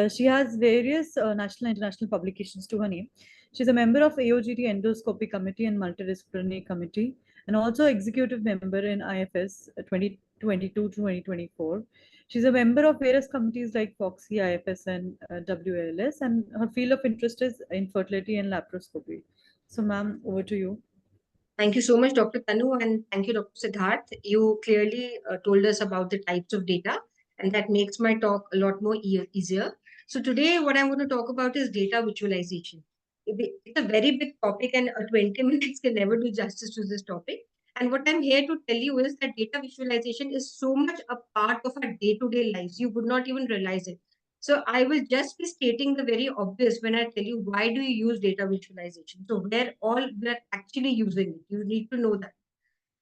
She has various national and international publications to her name. She's a member of AOGT Endoscopy Committee and Multidisciplinary Committee, and also executive member in IFS 2022 to 2024. She's a member of various committees like FOXY, IFS, and WALS, and her field of interest is infertility and laparoscopy. So, ma'am, over to you. Thank you so much, Dr. Tanu, and thank you, Dr. Siddharth. You clearly told us about the types of data, and that makes my talk a lot more easier. So today, what I'm going to talk about is data visualization. It's a very big topic, and 20 minutes can never do justice to this topic. And what I'm here to tell you is that data visualization is so much a part of our day-to-day lives. You would not even realize it. So I will just be stating the very obvious when I tell you why do you use data visualization. So where all we're actually using it, you need to know that.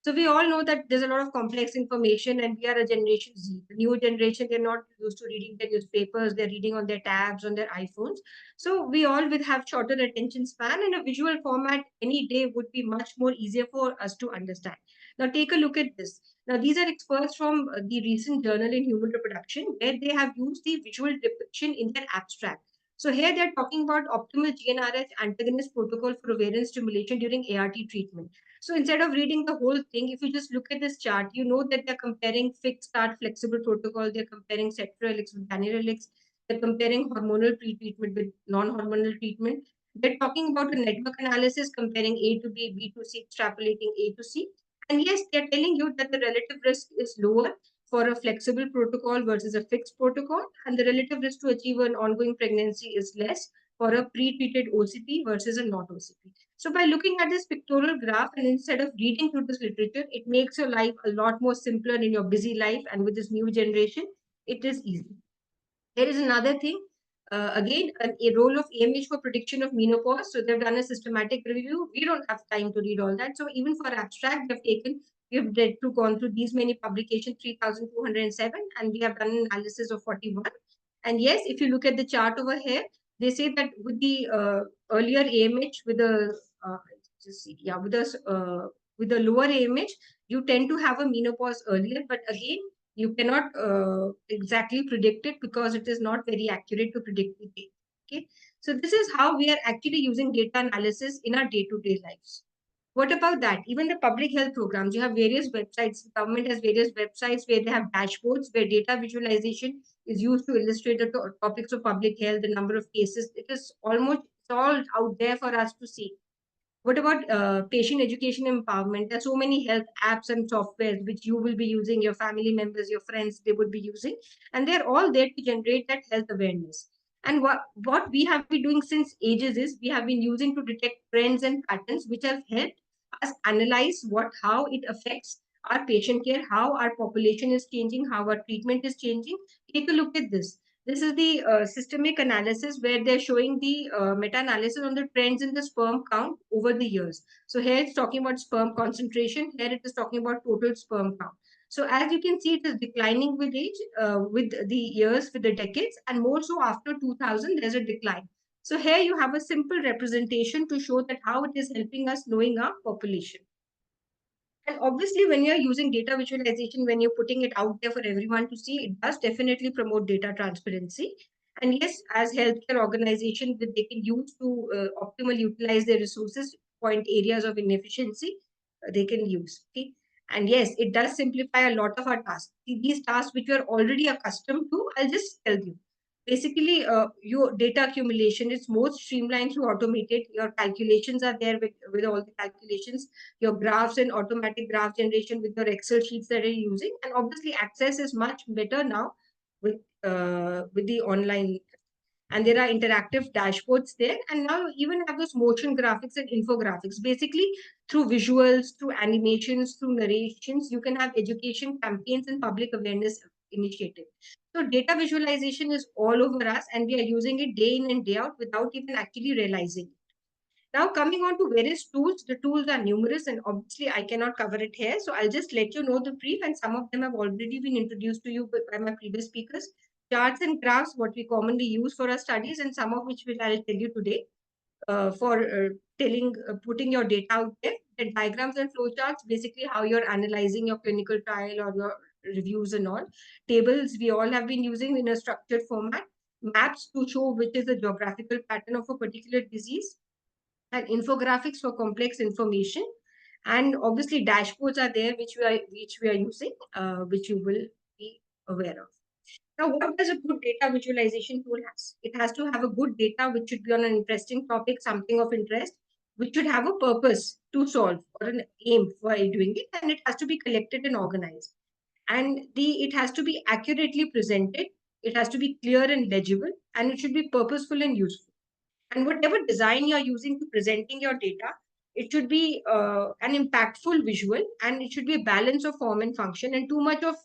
So we all know that there's a lot of complex information and we are a generation Z. The new generation, they're not used to reading their newspapers, they're reading on their tabs, on their iPhones. So we all will have shorter attention span, and a visual format any day would be much more easier for us to understand. Now take a look at this. Now these are experts from the recent journal in human reproduction where they have used the visual depiction in their abstract. So here they're talking about optimal GnRH antagonist protocol for ovarian stimulation during ART treatment. So instead of reading the whole thing, if you just look at this chart, you know that they're comparing fixed start flexible protocol, they're comparing cetrorelix with danirelix, they're comparing hormonal pre-treatment with non-hormonal treatment. They're talking about a network analysis comparing A to B, B to C, extrapolating A to C. And yes, they're telling you that the relative risk is lower for a flexible protocol versus a fixed protocol, and the relative risk to achieve an ongoing pregnancy is less for a pre-treated OCP versus a not OCP. So by looking at this pictorial graph and instead of reading through this literature, it makes your life a lot more simpler in your busy life. And with this new generation, it is easy. There is another thing. Again, a role of AMH for prediction of menopause. So they've done a systematic review. We don't have time to read all that. So even for abstract, we've gone through these many publications, 3,207, and we have done an analysis of 41. And yes, if you look at the chart over here, they say that with the earlier AMH, with the with the lower AMH, you tend to have a menopause earlier. But again, you cannot exactly predict it because it is not very accurate to predict the date. Okay, so this is how we are actually using data analysis in our day-to-day lives. What about that? Even the public health programs, you have various websites. The government has various websites where they have dashboards where data visualization is used to illustrate the topics of public health, the number of cases. It is almost all out there for us to see. What about patient education empowerment? There are so many health apps and softwares which you will be using, your family members, your friends, they would be using, and they're all there to generate that health awareness. And what we have been doing since ages is we have been using to detect trends and patterns which have helped us analyze how it affects our patient care, how our population is changing, how our treatment is changing. Take a look at this. This is the systemic analysis where they're showing the meta-analysis on the trends in the sperm count over the years. So here it's talking about sperm concentration. Here it is talking about total sperm count. So as you can see, it is declining with age, with the years, with the decades, and more so after 2000, there's a decline. So here you have a simple representation to show that how it is helping us knowing our population. And obviously, when you're using data visualization, when you're putting it out there for everyone to see, it does definitely promote data transparency. And yes, as healthcare organizations, that they can use to optimally utilize their resources, point areas of inefficiency, they can use. Okay? And yes, it does simplify a lot of our tasks. These tasks which we're already accustomed to, I'll just tell you. Basically, your data accumulation is more streamlined through automated. Your calculations are there with all the calculations, your graphs and automatic graph generation with your Excel sheets that you're using. And obviously, access is much better now with the online. And there are interactive dashboards there. And now you even have those motion graphics and infographics. Basically, through visuals, through animations, through narrations, you can have education campaigns and public awareness initiatives. So data visualization is all over us, and we are using it day in and day out without even actually realizing it. Now coming on to various tools, the tools are numerous and obviously I cannot cover it here. So I'll just let you know the brief, and some of them have already been introduced to you by my previous speakers. Charts and graphs, what we commonly use for our studies, and some of which I'll tell you today for putting your data out there. The diagrams and flowcharts, basically how you're analyzing your clinical trial or your reviews and all. Tables, we all have been using in a structured format. Maps to show which is the geographical pattern of a particular disease. and infographics for complex information. And obviously dashboards are there, which we are using, which you will be aware of. Now, what does a good data visualization tool has? It has to have a good data which should be on an interesting topic, something of interest, which should have a purpose to solve or an aim for doing it, and it has to be collected and organized. And it has to be accurately presented, it has to be clear and legible, and it should be purposeful and useful. And whatever design you're using to presenting your data, it should be an impactful visual, and it should be a balance of form and function, and too much of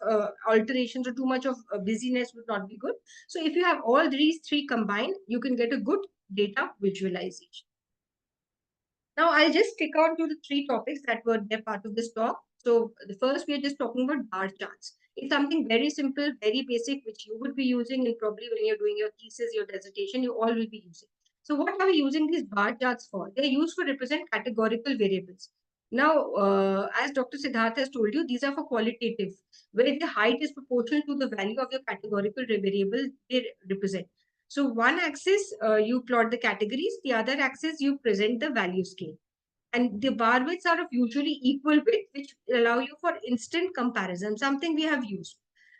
alterations or too much of busyness would not be good. So if you have all these three combined, you can get a good data visualization. Now I'll just stick on to the three topics that were there part of this talk. So the first, we are just talking about bar charts. It's something very simple, very basic, which you would be using, and probably when you're doing your thesis, your dissertation, you all will be using. So what are we using these bar charts for? They're used to represent categorical variables. Now, as Dr. Siddharth has told you, these are for qualitative, where the height is proportional to the value of the categorical variable they represent. So one axis, you plot the categories, the other axis, you present the value scale. And the bar widths are of usually equal width, which allow you for instant comparison, something we have used.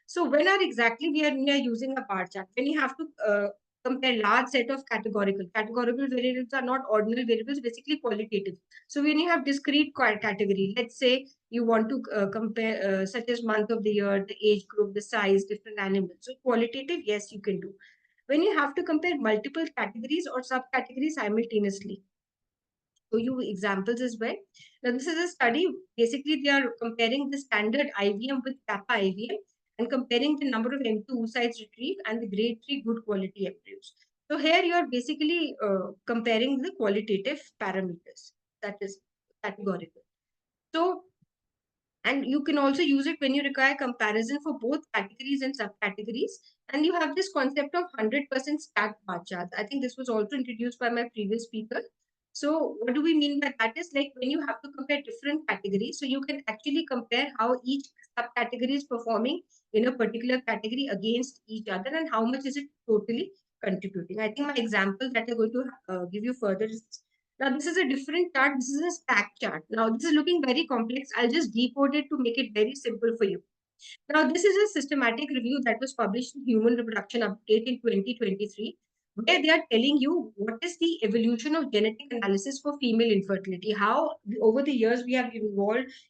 So when are exactly we are using a bar chart? When you have to compare large set of categorical variables are not ordinal variables, basically qualitative. So when you have discrete category, let's say you want to compare such as month of the year, the age group, the size, different animals. So qualitative, yes, you can do. When you have to compare multiple categories or subcategories simultaneously, show you examples as well. Now, this is a study. Basically, they are comparing the standard IVM with Kappa IVM and comparing the number of M2 oocytes retrieved and the grade 3 good quality embryos. So here you are basically comparing the qualitative parameters, that is categorical. So, and you can also use it when you require comparison for both categories and subcategories. And you have this concept of 100% stacked bar charts. I think this was also introduced by my previous speaker. So what do we mean by that is like when you have to compare different categories, so you can actually compare how each subcategory is performing in a particular category against each other and how much is it totally contributing. I think my example that I'm going to give you further is, now this is a different chart. This is a stack chart. Now this is looking very complex. I'll just decode it to make it very simple for you. Now this is a systematic review that was published in Human Reproduction Update in 2023, where they are telling you what is the evolution of genetic analysis for female infertility, how over the years we have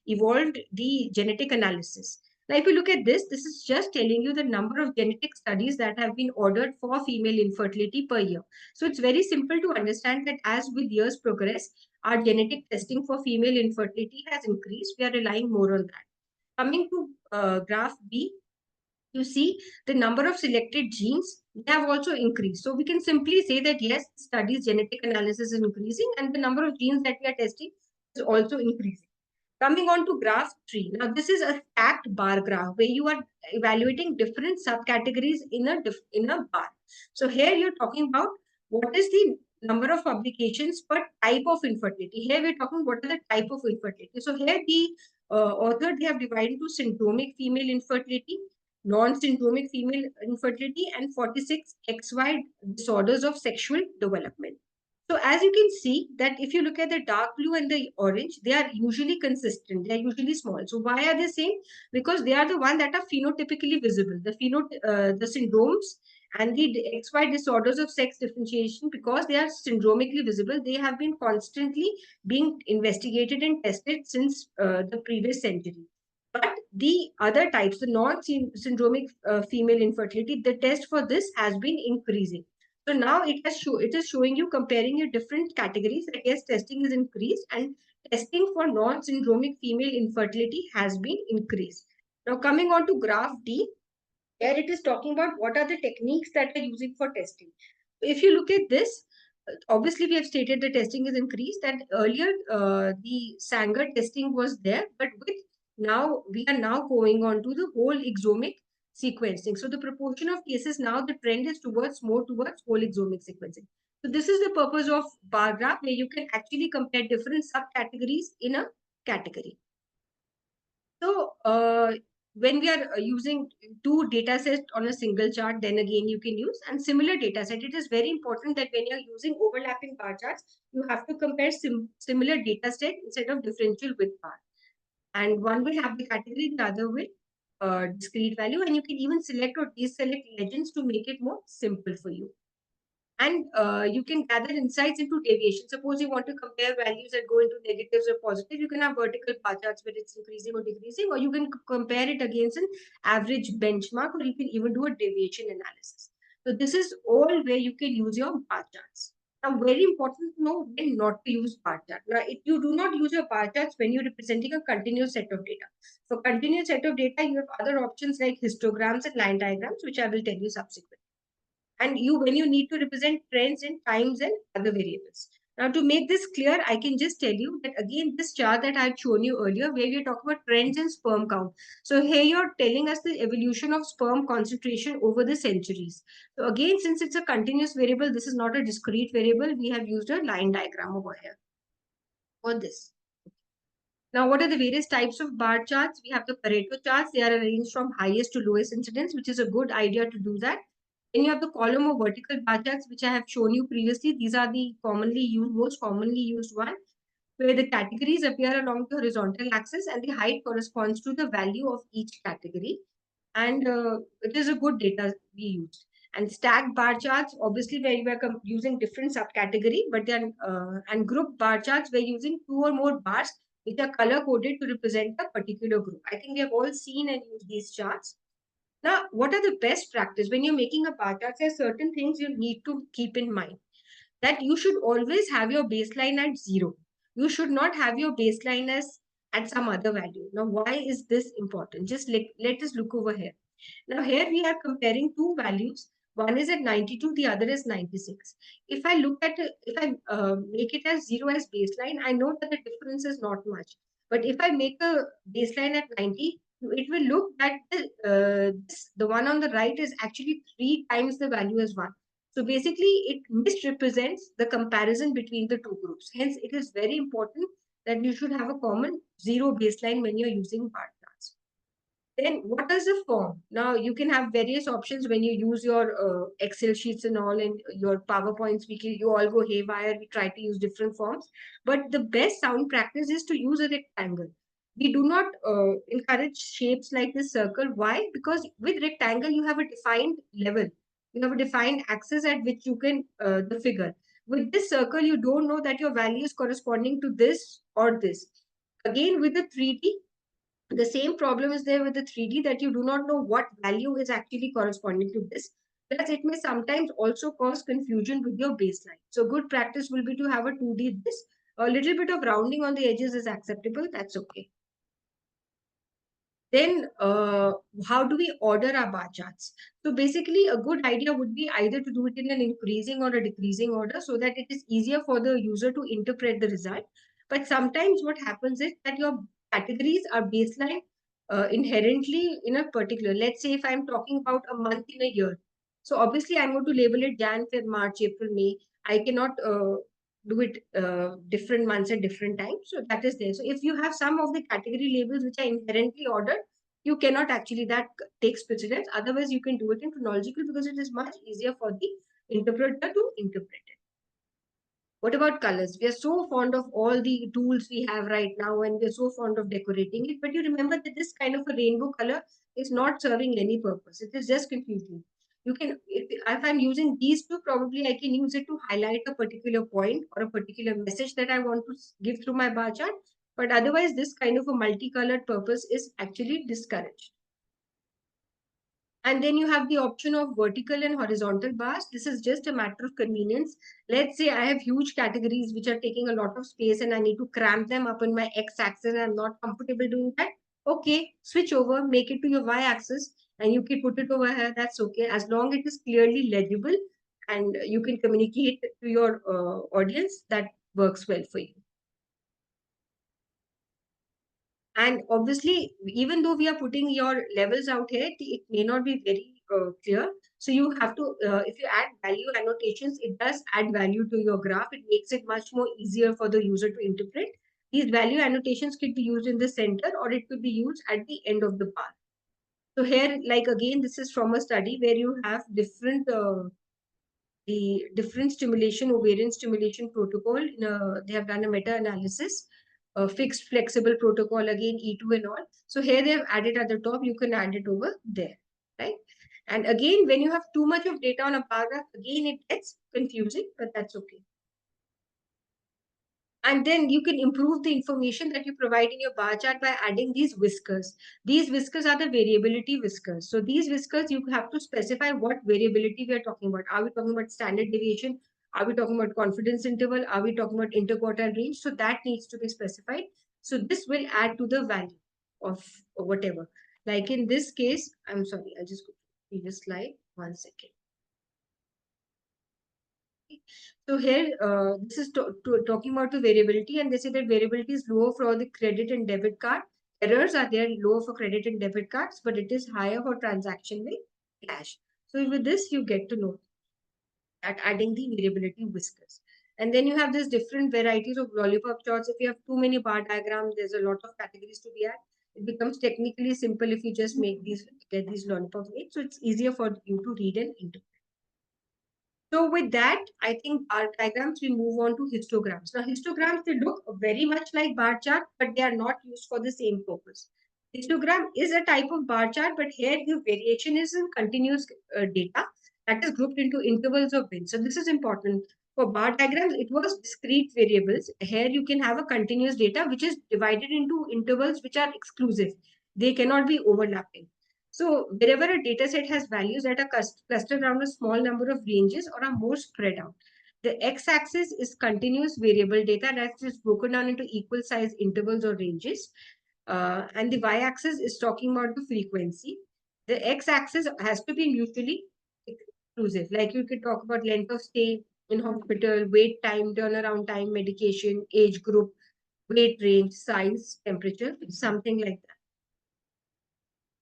evolved the genetic analysis. Now, if you look at this, this is just telling you the number of genetic studies that have been ordered for female infertility per year. So it's very simple to understand that as with years progress, our genetic testing for female infertility has increased. We are relying more on that. Coming to graph B, you see the number of selected genes, they have also increased. So we can simply say that yes, studies genetic analysis is increasing and the number of genes that we are testing is also increasing. Coming on to graph 3. Now, this is a stacked bar graph where you are evaluating different subcategories in a bar. So here you're talking about what is the number of publications per type of infertility. Here we're talking what are the type of infertility. So here the author, they have divided into syndromic female infertility, non-syndromic female infertility, and 46 XY disorders of sexual development. So as you can see that if you look at the dark blue and the orange, they are usually consistent. They are usually small. So why are they same? Because they are the one that are phenotypically visible. The syndromes and the XY disorders of sex differentiation, because they are syndromically visible, they have been constantly being investigated and tested since the previous century. But the other types, the non-syndromic female infertility, the test for this has been increasing. So now it is showing you comparing your different categories. I guess testing is increased and testing for non-syndromic female infertility has been increased. Now coming on to graph D, where it is talking about what are the techniques that are using for testing. If you look at this, obviously we have stated the testing is increased, and earlier the Sanger testing was there, but with now we are now going on to the whole exomic sequencing. So the proportion of cases now, the trend is more towards whole exomic sequencing. So this is the purpose of bar graph, where you can actually compare different subcategories in a category. So when we are using two data sets on a single chart, then again you can use and similar data set. It is very important that when you're using overlapping bar charts, you have to compare similar data set instead of differential width bar. And one will have the category, the other will discrete value, and you can even select or deselect legends to make it more simple for you. And you can gather insights into deviation. Suppose you want to compare values that go into negatives or positive, you can have vertical bar charts where it's increasing or decreasing, or you can compare it against an average benchmark, or you can even do a deviation analysis. So this is all where you can use your bar charts. Now, very important to know when not to use bar chart. Now, if you do not use your bar charts when you're representing a continuous set of data. For continuous set of data, you have other options like histograms and line diagrams, which I will tell you subsequently. And when you need to represent trends in times and other variables. Now, to make this clear, I can just tell you that again, this chart that I had shown you earlier, where we are talking about trends in sperm count. So here you're telling us the evolution of sperm concentration over the centuries. So again, since it's a continuous variable, this is not a discrete variable. We have used a line diagram over here for this. Now, what are the various types of bar charts? We have the Pareto charts. They are arranged from highest to lowest incidence, which is a good idea to do that. Then you have the column of vertical bar charts, which I have shown you previously. These are the most commonly used one, where the categories appear along the horizontal axis and the height corresponds to the value of each category. And it is a good data we used. And stacked bar charts, obviously, where you are using different subcategory, but then and group bar charts, we're using two or more bars which are color coded to represent a particular group. I think we have all seen and used these charts. Now, what are the best practice? When you're making a bar chart, there are certain things you need to keep in mind. That you should always have your baseline at 0. You should not have your baseline as at some other value. Now, why is this important? Just let us look over here. Now, here we are comparing two values. One is at 92, the other is 96. If I look at it, if I make it as 0 as baseline, I know that the difference is not much. But if I make a baseline at 90, it will look that the one on the right is actually 3 times the value as 1. So basically, it misrepresents the comparison between the two groups. Hence, it is very important that you should have a common 0 baseline when you're using bar charts. Then what is the form? Now, you can have various options when you use your Excel sheets and all, and your PowerPoints. You all go haywire. We try to use different forms. But the best sound practice is to use a rectangle. We do not encourage shapes like this circle. Why? Because with rectangle, you have a defined level. You have a defined axis at which you can the figure. With this circle, you don't know that your value is corresponding to this or this. Again, with the 3D, the same problem is there with the 3D, that you do not know what value is actually corresponding to this. Plus, it may sometimes also cause confusion with your baseline. So good practice will be to have a 2D this. A little bit of rounding on the edges is acceptable. That's okay. Then how do we order our bar charts? So basically, a good idea would be either to do it in an increasing or a decreasing order so that it is easier for the user to interpret the result. But sometimes what happens is that your categories are baseline inherently in a particular. Let's say if I'm talking about a month in a year. So obviously, I'm going to label it Jan, Feb, March, April, May. I cannot do it different months at different times. So that is there. So if you have some of the category labels which are inherently ordered, you cannot actually, that takes precedence. Otherwise, you can do it in chronological because it is much easier for the interpreter to interpret it. What about colors? We are so fond of all the tools we have right now, and we're so fond of decorating it. But you remember that this kind of a rainbow color is not serving any purpose. It is just confusing. You can, if I'm using these two, probably I can use it to highlight a particular point or a particular message that I want to give through my bar chart. But otherwise, this kind of a multicolored purpose is actually discouraged. And then you have the option of vertical and horizontal bars. This is just a matter of convenience. Let's say I have huge categories which are taking a lot of space and I need to cramp them up in my x-axis and I'm not comfortable doing that. Okay, switch over, make it to your y-axis and you can put it over here. That's okay. As long as it is clearly legible and you can communicate to your audience, that works well for you. And obviously, even though we are putting your levels out here, it may not be very clear. So you have to, if you add value annotations, it does add value to your graph. It makes it much more easier for the user to interpret. These value annotations could be used in the center or it could be used at the end of the bar. So here, like again, this is from a study where you have different the different stimulation, ovarian stimulation protocol. They have done a meta-analysis, a fixed flexible protocol again, E2 and all. So here they have added at the top, you can add it over there, right? And again, when you have too much of data on a bar graph, again, it gets confusing, but that's okay. And then you can improve the information that you provide in your bar chart by adding these whiskers. These whiskers are the variability whiskers. So these whiskers, you have to specify what variability we are talking about. Are we talking about standard deviation? Are we talking about confidence interval? Are we talking about interquartile range? So that needs to be specified. So this will add to the value of whatever. Like in this case, I'm sorry, I'll just go to the previous slide. 1 second. So here, this is talking about the variability, and they say that variability is lower for the credit and debit card. Errors are there lower for credit and debit cards, but it is higher for transaction with cash. So with this, you get to know that adding the variability whiskers. And then you have this different varieties of lollipop charts. If you have too many bar diagrams, there's a lot of categories to be added. It becomes technically simple if you just make these, get these lollipops made. So it's easier for you to read and interpret. So with that, I think bar diagrams, we move on to histograms. Now histograms, they look very much like bar chart, but they are not used for the same purpose. Histogram is a type of bar chart, but here the variation is in continuous data that is grouped into intervals of bins. So this is important. For bar diagrams, it was discrete variables. Here you can have a continuous data which is divided into intervals which are exclusive. They cannot be overlapping. So wherever a data set has values that are clustered around a small number of ranges or are more spread out. The x-axis is continuous variable data that is broken down into equal size intervals or ranges. And the y-axis is talking about the frequency. The x-axis has to be mutually exclusive. Like you could talk about length of stay in hospital, wait time, turnaround time, medication, age group, weight range, size, temperature, something like that.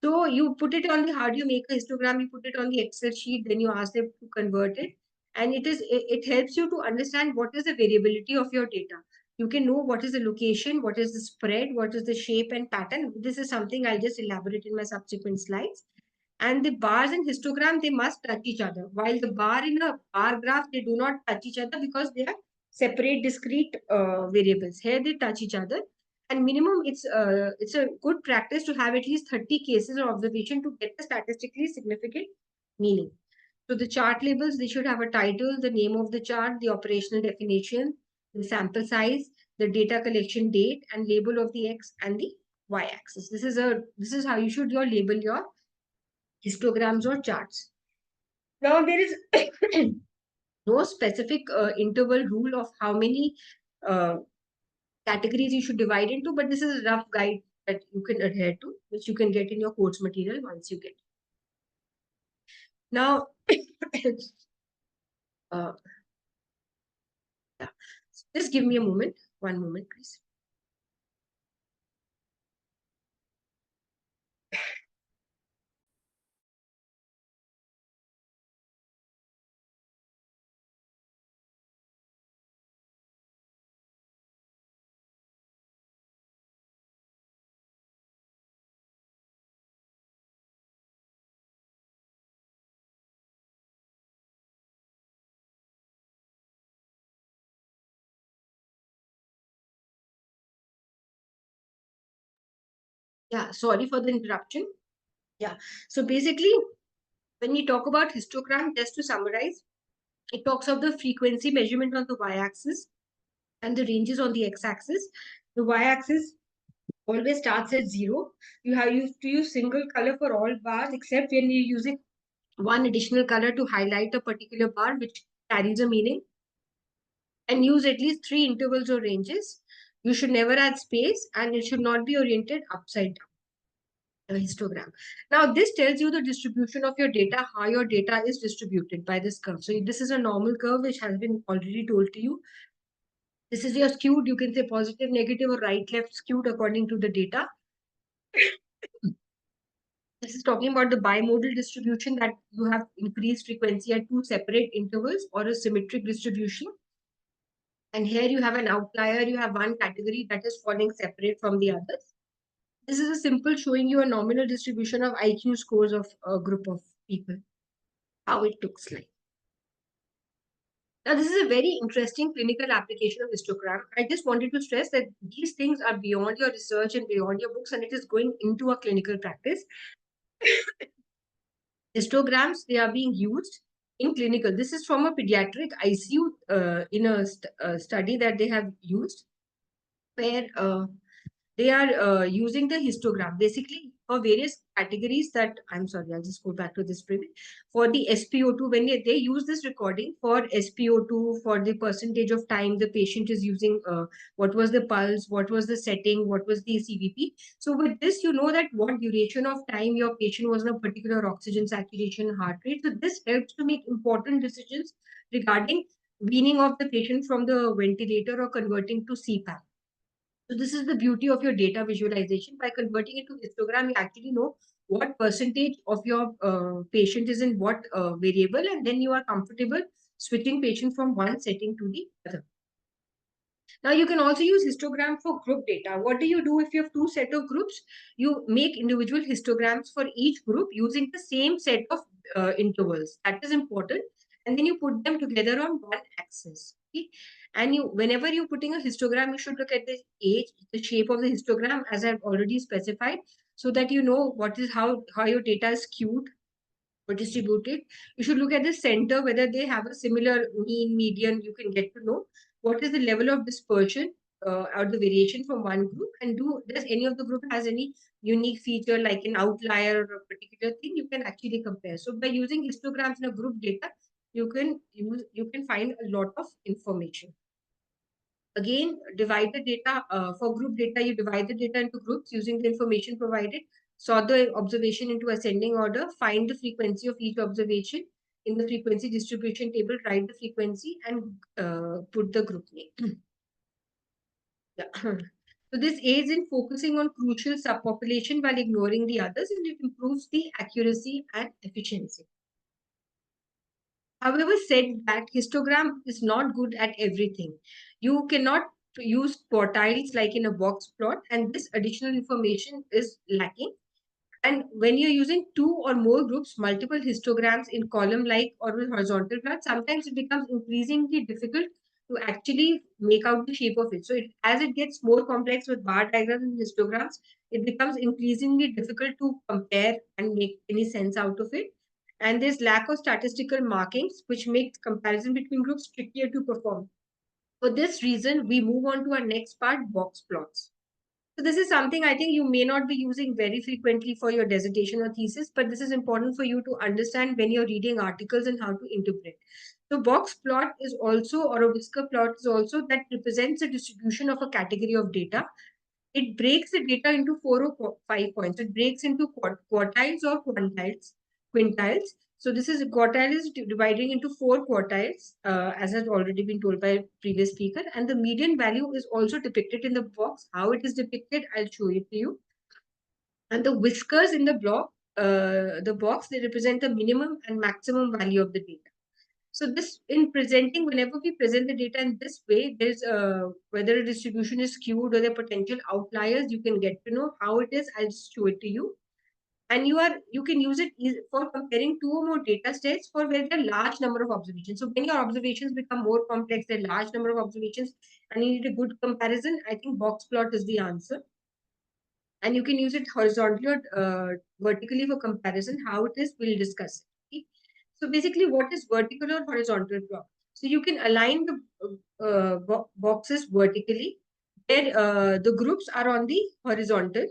So you put it on the, how do you make a histogram? You put it on the Excel sheet, then you ask them to convert it. And it helps you to understand what is the variability of your data. You can know what is the location, what is the spread, what is the shape and pattern. This is something I'll just elaborate in my subsequent slides. And the bars in histogram, they must touch each other. While the bar in a bar graph, they do not touch each other because they are separate discrete variables. Here they touch each other. And minimum, it's a good practice to have at least 30 cases of observation to get the statistically significant meaning. So the chart labels, they should have a title, the name of the chart, the operational definition, the sample size, the data collection date, and label of the X and the Y axis. This is how you should label your histograms or charts. Now there is no specific interval rule of how many categories you should divide into, but this is a rough guide that you can adhere to, which you can get in your course material once you get it. Now, yeah. Just give me a moment. 1 moment, please. Yeah, sorry for the interruption. Yeah, so basically, when we talk about histogram, just to summarize, it talks of the frequency measurement on the y-axis and the ranges on the x-axis. The y-axis always starts at 0. You have to use single color for all bars except when you're using one additional color to highlight a particular bar which carries a meaning, and use at least 3 intervals or ranges. You should never add space and it should not be oriented upside down. A histogram. Now this tells you the distribution of your data, how your data is distributed by this curve. So this is a normal curve which has been already told to you. This is your skewed, you can say positive, negative, or right, left skewed according to the data. This is talking about the bimodal distribution, that you have increased frequency at 2 separate intervals, or a symmetric distribution. And here you have an outlier, you have one category that is falling separate from the others. This is a simple showing you a nominal distribution of IQ scores of a group of people, how it looks like. Now, this is a very interesting clinical application of histogram. I just wanted to stress that these things are beyond your research and beyond your books, and it is going into a clinical practice. Histograms, they are being used in clinical. This is from a pediatric ICU in a study that they have used, where they are using the histogram basically for various categories that, I'm sorry, I'll just go back to this preview. For the SpO2, when they use this recording for SpO2, for the percentage of time the patient is using, what was the pulse, what was the setting, what was the CVP. So with this, you know that what duration of time your patient was in a particular oxygen saturation, heart rate. So this helps to make important decisions regarding weaning off the patient from the ventilator or converting to CPAP. So this is the beauty of your data visualization. By converting it to histogram, you actually know what percentage of your patient is in what variable, and then you are comfortable switching patient from one setting to the other. Now you can also use histogram for group data. What do you do if you have two set of groups? You make individual histograms for each group using the same set of intervals. That is important. And then you put them together on one axis. Okay? And whenever you're putting a histogram, you should look at the age, the shape of the histogram, as I've already specified, so that you know what is how your data is skewed or distributed. You should look at the center, whether they have a similar mean, median. You can get to know what is the level of dispersion or the variation from one group, and does any of the group has any unique feature like an outlier or a particular thing. You can actually compare. So by using histograms in a group data, you can find a lot of information. Again, divide the data for group data. You divide the data into groups using the information provided. Sort the observation into ascending order. Find the frequency of each observation in the frequency distribution table. Write the frequency and put the group name. Yeah. So this aids in focusing on crucial subpopulation while ignoring the others, and it improves the accuracy and efficiency. However, said that histogram is not good at everything. You cannot use quartiles like in a box plot, and this additional information is lacking. And when you're using two or more groups, multiple histograms in column-like or with horizontal plots, sometimes it becomes increasingly difficult to actually make out the shape of it. So as it gets more complex with bar diagrams and histograms, it becomes increasingly difficult to compare and make any sense out of it. And there's lack of statistical markings, which makes comparison between groups trickier to perform. For this reason, we move on to our next part, box plots. So this is something I think you may not be using very frequently for your dissertation or thesis, but this is important for you to understand when you're reading articles and how to interpret. So box plot is also, or a whisker plot is also, that represents a distribution of a category of data. It breaks the data into 4 or 5 points. It breaks into quartiles or quintiles. So this is quartile is dividing into 4 quartiles, as has already been told by previous speaker. And the median value is also depicted in the box. How it is depicted, I'll show it to you. And the whiskers in the box, they represent the minimum and maximum value of the data. So this, in presenting, whenever we present the data in this way, there's whether a distribution is skewed or there are potential outliers, you can get to know how it is. I'll just show it to you. And you can use it for comparing two or more data sets for where there are large number of observations. So when your observations become more complex, there are large number of observations, and you need a good comparison, I think box plot is the answer. And you can use it horizontally or vertically for comparison. How it is, we'll discuss it. Okay? So basically, what is vertical or horizontal plot? So you can align the boxes vertically, where the groups are on the horizontal.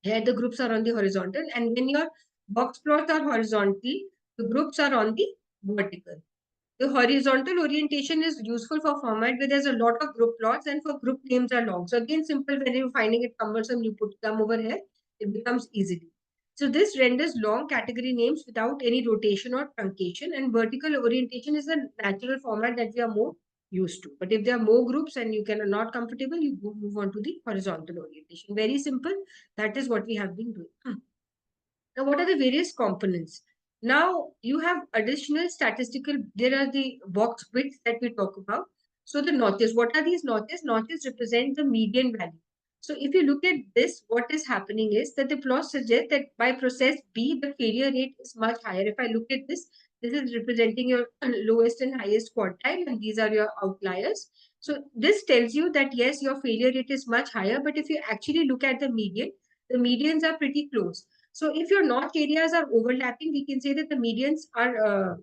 Here the groups are on the horizontal, and when your box plots are horizontal, the groups are on the vertical. The horizontal orientation is useful for format where there's a lot of group plots and for group names are long. So again, simple, when you're finding it cumbersome, you put them over here, it becomes easily. So this renders long category names without any rotation or truncation, and vertical orientation is a natural format that we are more used to. But if there are more groups and you are not comfortable, you move on to the horizontal orientation. Very simple. That is what we have been doing. Now, what are the various components? Now, you have additional statistical, there are the box widths that we talk about. So the notches, what are these notches? Notches represent the median value. So if you look at this, what is happening is that the plot suggests that by process B, the failure rate is much higher. If I look at this, this is representing your lowest and highest quartile, and these are your outliers. So this tells you that yes, your failure rate is much higher, but if you actually look at the median, the medians are pretty close. So if your notch areas are overlapping, we can say that the medians are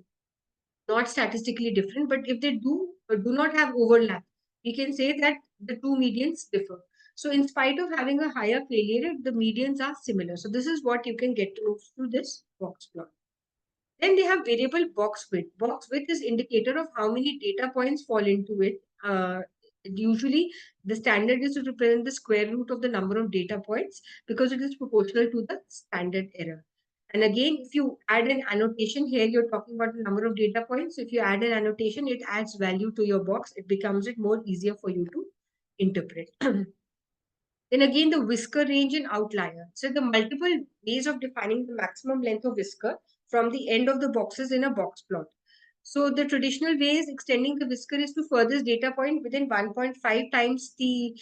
not statistically different, but if they do not have overlap, we can say that the two medians differ. So in spite of having a higher failure rate, the medians are similar. So this is what you can get to know through this box plot. Then they have variable box width. Box width is indicator of how many data points fall into it. Usually the standard is to represent the square root of the number of data points because it is proportional to the standard error. And again, if you add an annotation here, you're talking about the number of data points. If you add an annotation, it adds value to your box. It becomes it more easier for you to interpret. Then again, the whisker range and outlier. So the multiple ways of defining the maximum length of whisker from the end of the boxes in a box plot. So the traditional way is extending the whisker is to furthest data point within 1.5 times the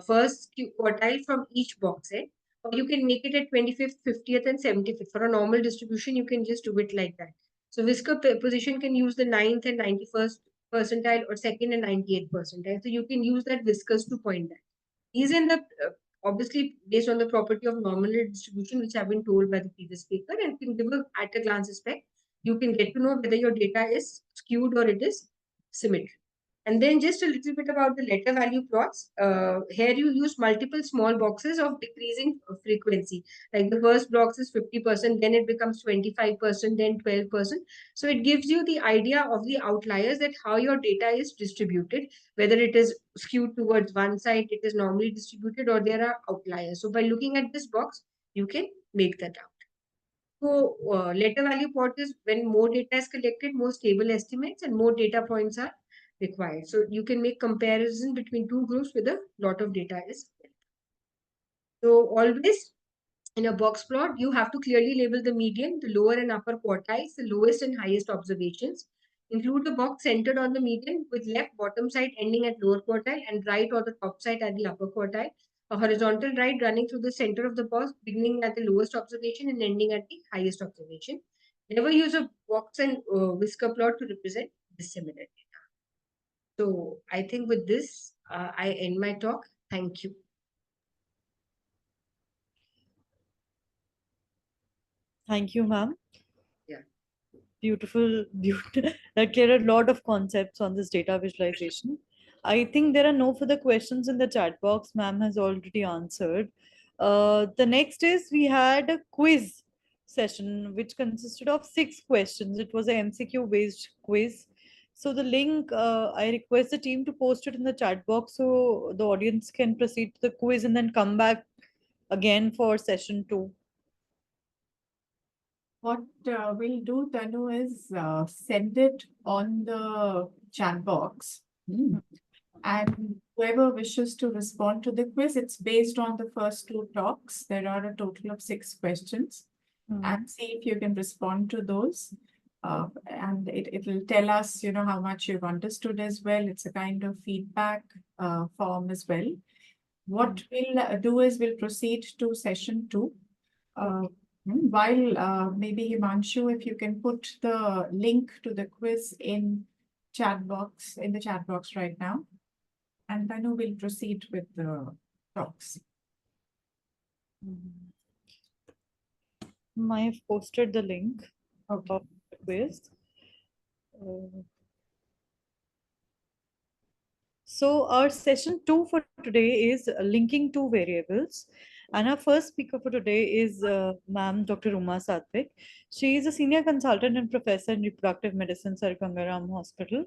first quartile from each box end. Or you can make it at 25th, 50th, and 75th. For a normal distribution, you can just do it like that. So whisker position can use the 9th and 91st percentile or 2nd and 98th percentile. So you can use that whiskers to point that. These in the obviously based on the property of nominal distribution, which have been told by the previous speaker, and can give a at a glance aspect. You can get to know whether your data is skewed or it is symmetric. And then just a little bit about the letter value plots. Here you use multiple small boxes of decreasing frequency. Like the first box is 50%, then it becomes 25%, then 12%. So it gives you the idea of the outliers, that how your data is distributed, whether it is skewed towards one side, it is normally distributed, or there are outliers. So by looking at this box, you can make that out. So letter value plot is when more data is collected, more stable estimates and more data points are required. So you can make comparison between two groups with a lot of data is. So always in a box plot, you have to clearly label the median, the lower and upper quartiles, the lowest and highest observations. Include a box centered on the median with left bottom side ending at lower quartile and right or the top side at the upper quartile. A horizontal right running through the center of the box, beginning at the lowest observation and ending at the highest observation. Never use a box and whisker plot to represent dissimilar data. So I think with this, I end my talk. Thank you. Thank you, ma'am. Yeah. Beautiful. That cleared a lot of concepts on this data visualization. I think there are no further questions in the chat box. Ma'am has already answered. The next is we had a quiz session which consisted of 6 questions. It was a MCQ based quiz. So the link, I request the team to post it in the chat box so the audience can proceed to the quiz and then come back again for session 2. What we'll do, Tanu, is send it on the chat box. And whoever wishes to respond to the quiz, it's based on the first 2 talks. There are a total of 6 questions. And see if you can respond to those. And it'll tell us, how much you've understood as well. It's a kind of feedback form as well. What we'll do is we'll proceed to session 2. While maybe Himanshu, if you can put the link to the quiz in the chat box right now. And then we'll proceed with the talks. I've posted the link of the quiz. So our session 2 for today is linking two variables. And our first speaker for today is ma'am Dr. Uma Satvik. She is a senior consultant and professor in reproductive medicine at Gangaram Hospital,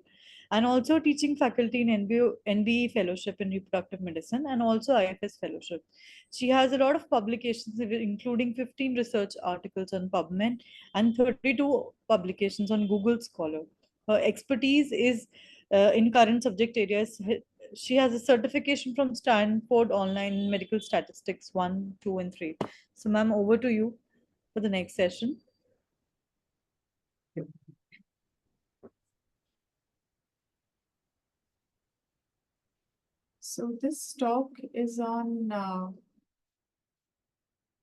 and also teaching faculty in NBE fellowship in reproductive medicine and also IFS fellowship. She has a lot of publications, including 15 research articles on PubMed and 32 publications on Google Scholar. Her expertise is in current subject areas. She has a certification from Stanford Online Medical Statistics 1, 2, and 3. So, ma'am, over to you for the next session. So this talk is on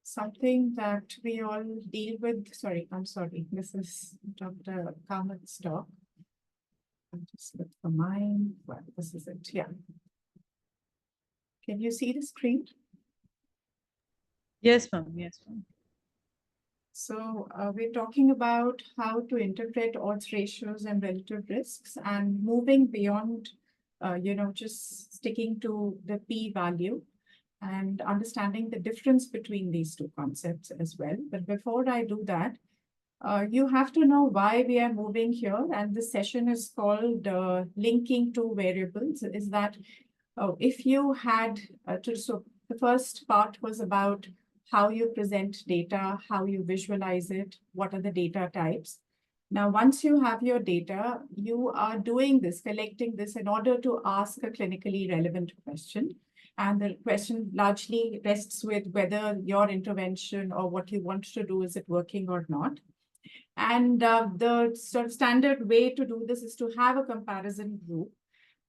something that we all deal with. Sorry, I'm sorry. This is Dr. Kamat's talk. I'll just look for mine. Well, this is it. Yeah. Can you see the screen? Yes, ma'am. Yes, ma'am. So we're talking about how to interpret odds ratios and relative risks, and moving beyond, just sticking to the p value and understanding the difference between these two concepts as well. But before I do that, you have to know why we are moving here. And this session is called linking two variables. Is that if you had so the first part was about how you present data, how you visualize it, what are the data types. Now, once you have your data, you are doing this, collecting this in order to ask a clinically relevant question. And the question largely rests with whether your intervention or what you want to do, is it working or not. And the sort of standard way to do this is to have a comparison group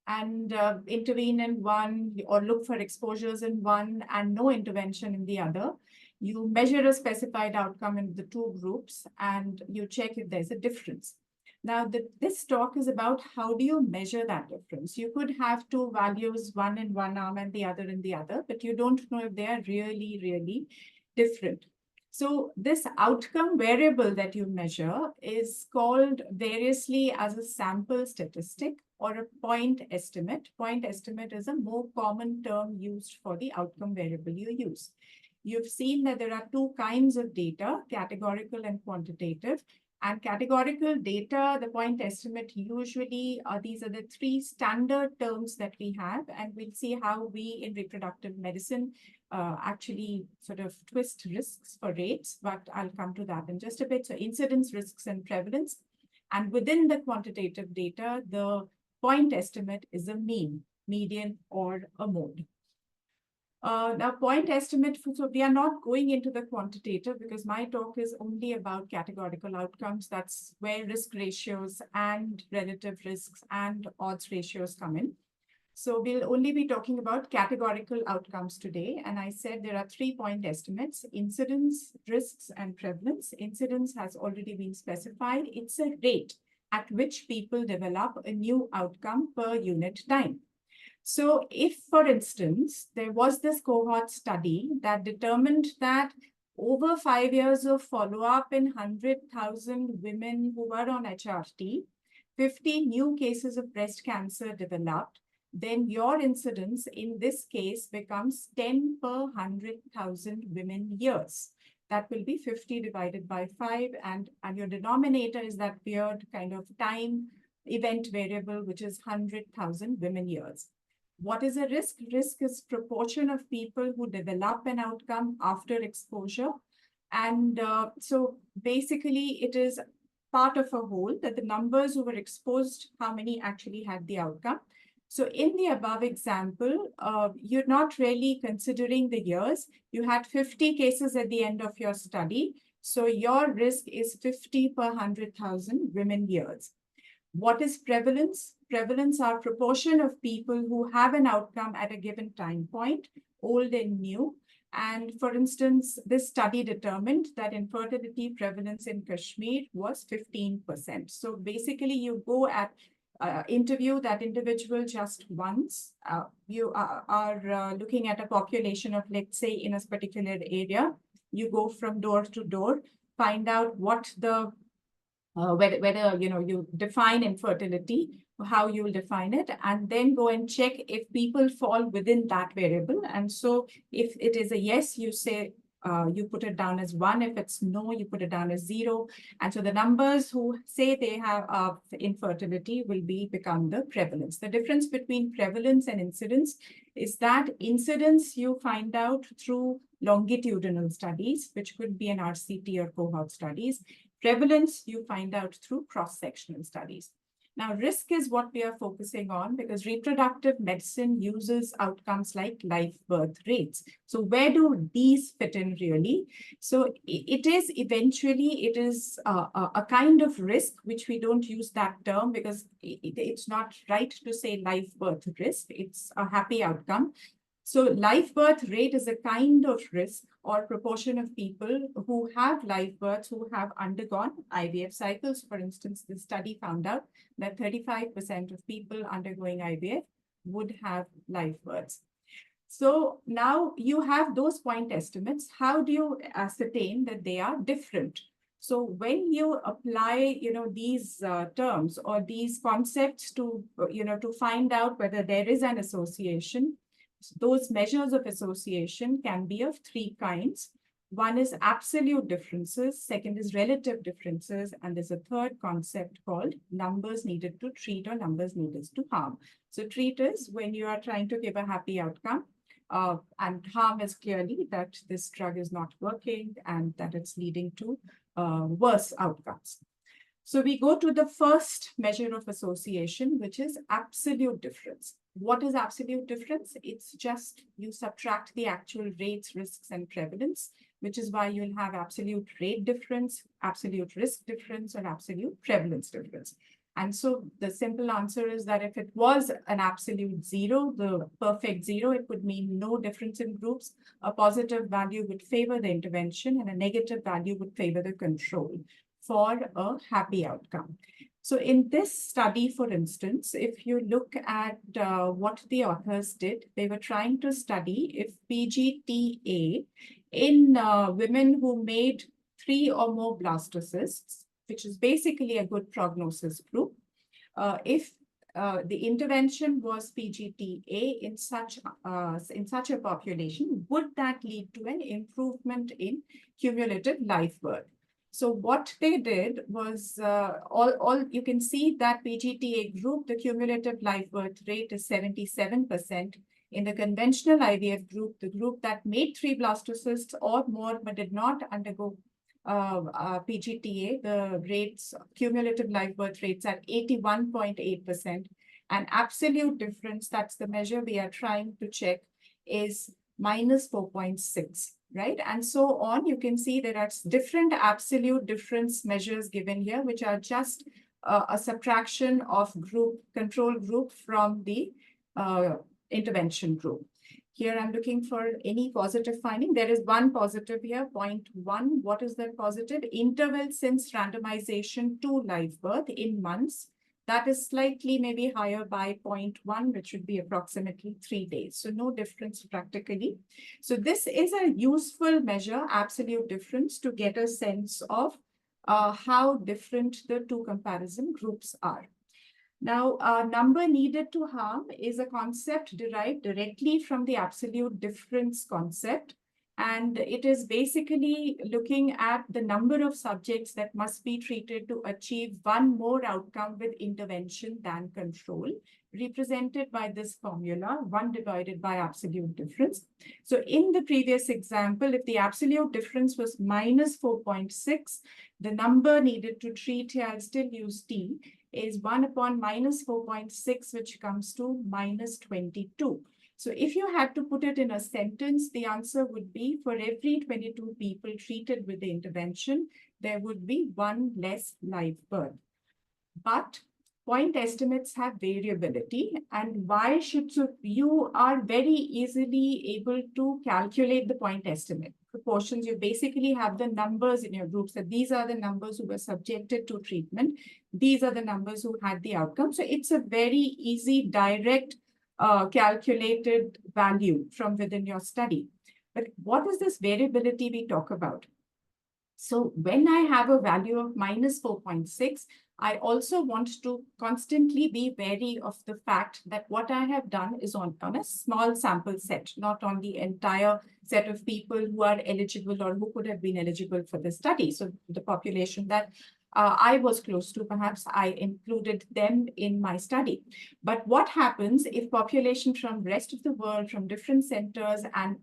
and intervene in one or look for exposures in one and no intervention in the other. You measure a specified outcome in the two groups and you check if there's a difference. Now, this talk is about how do you measure that difference? You could have two values, one in one arm and the other in the other, but you don't know if they are really, really different. So this outcome variable that you measure is called variously as a sample statistic or a point estimate. Point estimate is a more common term used for the outcome variable you use. You've seen that there are two kinds of data, categorical and quantitative. And categorical data, the point estimate usually, these are the three standard terms that we have. And we'll see how we in reproductive medicine actually sort of twist risks for rates, but I'll come to that in just a bit. So incidence, risks, and prevalence. And within the quantitative data, the point estimate is a mean, median, or a mode. Now, point estimate, so we are not going into the quantitative because my talk is only about categorical outcomes. That's where risk ratios and relative risks and odds ratios come in. So we'll only be talking about categorical outcomes today. And I said there are 3 point estimates: incidence, risks, and prevalence. Incidence has already been specified. It's a rate at which people develop a new outcome per unit time. So if, for instance, there was this cohort study that determined that over 5 years of follow-up in 100,000 women who were on HRT, 50 new cases of breast cancer developed, then your incidence in this case becomes 10 per 100,000 women years. That will be 50 divided by 5, and your denominator is that weird kind of time event variable, which is 100,000 women years. What is a risk? Risk is proportion of people who develop an outcome after exposure. And so basically it is part of a whole, that the numbers who were exposed, how many actually had the outcome. So in the above example, you're not really considering the years. You had 50 cases at the end of your study. So your risk is 50 per 100,000 women years. What is prevalence? Prevalence are proportion of people who have an outcome at a given time point, old and new. And for instance, this study determined that infertility prevalence in Kashmir was 15%. So basically you go at interview that individual just once. You are looking at a population of, let's say, in a particular area. You go from door to door, find out what the whether you define infertility, how you will define it, and then go and check if people fall within that variable. And so if it is a yes, you say you put it down as 1. If it's no, you put it down as 0. And so the numbers who say they have infertility will become the prevalence. The difference between prevalence and incidence is that incidence you find out through longitudinal studies, which could be an RCT or cohort studies. Prevalence you find out through cross-sectional studies. Now, risk is what we are focusing on because reproductive medicine uses outcomes like live birth rates. So where do these fit in really? So it is a kind of risk, which we don't use that term because it's not right to say live birth risk. It's a happy outcome. So live birth rate is a kind of risk or proportion of people who have live births who have undergone IVF cycles. For instance, the study found out that 35% of people undergoing IVF would have live births. So now you have those point estimates. How do you ascertain that they are different? So when you apply, these terms or these concepts to, to find out whether there is an association, those measures of association can be of three kinds. One is absolute differences, second is relative differences, and there's a third concept called numbers needed to treat or numbers needed to harm. So treat is when you are trying to give a happy outcome, and harm is clearly that this drug is not working and that it's leading to worse outcomes. So we go to the first measure of association, which is absolute difference. What is absolute difference? It's just you subtract the actual rates, risks, and prevalence, which is why you'll have absolute rate difference, absolute risk difference, or absolute prevalence difference. And so the simple answer is that if it was an absolute zero, the perfect zero, it would mean no difference in groups. A positive value would favor the intervention and a negative value would favor the control for a happy outcome. So in this study, for instance, if you look at what the authors did, they were trying to study if PGTA in women who made 3 or more blastocysts, which is basically a good prognosis group, if the intervention was PGTA in such a population, would that lead to an improvement in cumulative live birth? So what they did was all you can see that PGTA group, the cumulative live birth rate is 77%. In the conventional IVF group, the group that made 3 blastocysts or more but did not undergo PGTA, the rates, cumulative live birth rates at 81.8%. And absolute difference, that's the measure we are trying to check, is minus 4.6. Right? And so on, you can see there are different absolute difference measures given here, which are just a subtraction of control group from the intervention group. Here I'm looking for any positive finding. There is one positive here, 0.1. What is that positive? Interval since randomization to live birth in months. That is slightly maybe higher by 0.1, which would be approximately 3 days. So no difference practically. So this is a useful measure, absolute difference, to get a sense of how different the two comparison groups are. Now, number needed to harm is a concept derived directly from the absolute difference concept. And it is basically looking at the number of subjects that must be treated to achieve one more outcome with intervention than control, represented by this formula, 1 divided by absolute difference. So in the previous example, if the absolute difference was minus 4.6, the number needed to treat here, I'll still use T, is 1 upon minus 4.6, which comes to minus 22. So if you had to put it in a sentence, the answer would be for every 22 people treated with the intervention, there would be 1 less live birth. But point estimates have variability, and why should so you are very easily able to calculate the point estimate proportions. You basically have the numbers in your groups, that these are the numbers who were subjected to treatment, these are the numbers who had the outcome. So it's a very easy, direct calculated value from within your study. But what is this variability we talk about? So when I have a value of minus 4.6, I also want to constantly be wary of the fact that what I have done is on a small sample set, not on the entire set of people who are eligible or who could have been eligible for the study. So the population that I was close to, perhaps I included them in my study. But what happens if population from rest of the world, from different centers and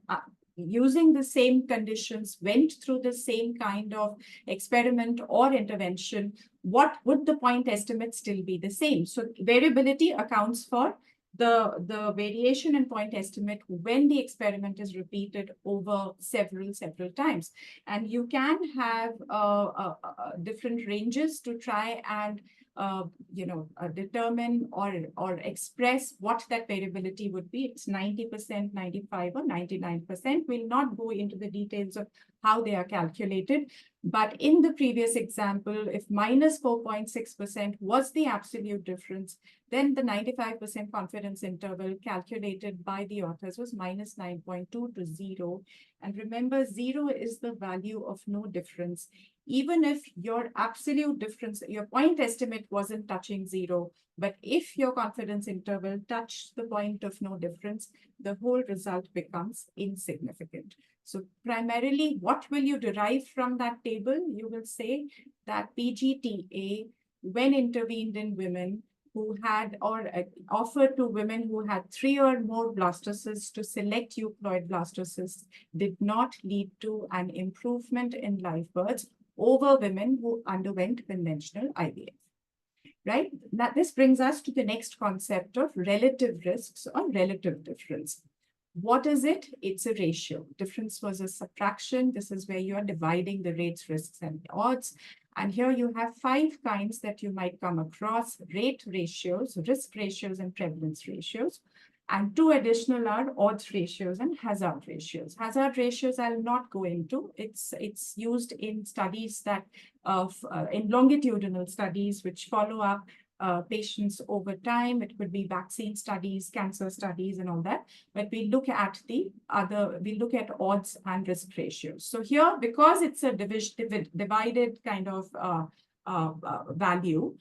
using the same conditions, went through the same kind of experiment or intervention? what would the point estimate still be the same? So variability accounts for the variation in point estimate when the experiment is repeated over several times. And you can have different ranges to try and determine or express what that variability would be. It's 90%, 95 or 99%. We'll not go into the details of how they are calculated. But in the previous example, if minus 4.6% was the absolute difference, then the 95% confidence interval calculated by the authors was minus 9.2 to 0. And remember, 0 is the value of no difference. Even if your absolute difference, your point estimate wasn't touching 0, but if your confidence interval touched the point of no difference, the whole result becomes insignificant. So primarily, what will you derive from that table? You will say that PGTA, when intervened in women who had or offered to women who had 3 or more blastocysts to select euploid blastocysts, did not lead to an improvement in live births over women who underwent conventional IVF. Right? Now, this brings us to the next concept of relative risks or relative difference. What is it? It's a ratio. Difference was a subtraction. This is where you are dividing the rates, risks, and the odds. And here you have 5 kinds that you might come across: rate ratios, risk ratios, and prevalence ratios. And 2 additional are odds ratios and hazard ratios. Hazard ratios I'll not go into. It's used in studies that in longitudinal studies which follow up patients over time. It could be vaccine studies, cancer studies, and all that. But we look at odds and risk ratios. So here, because it's a divided kind of value,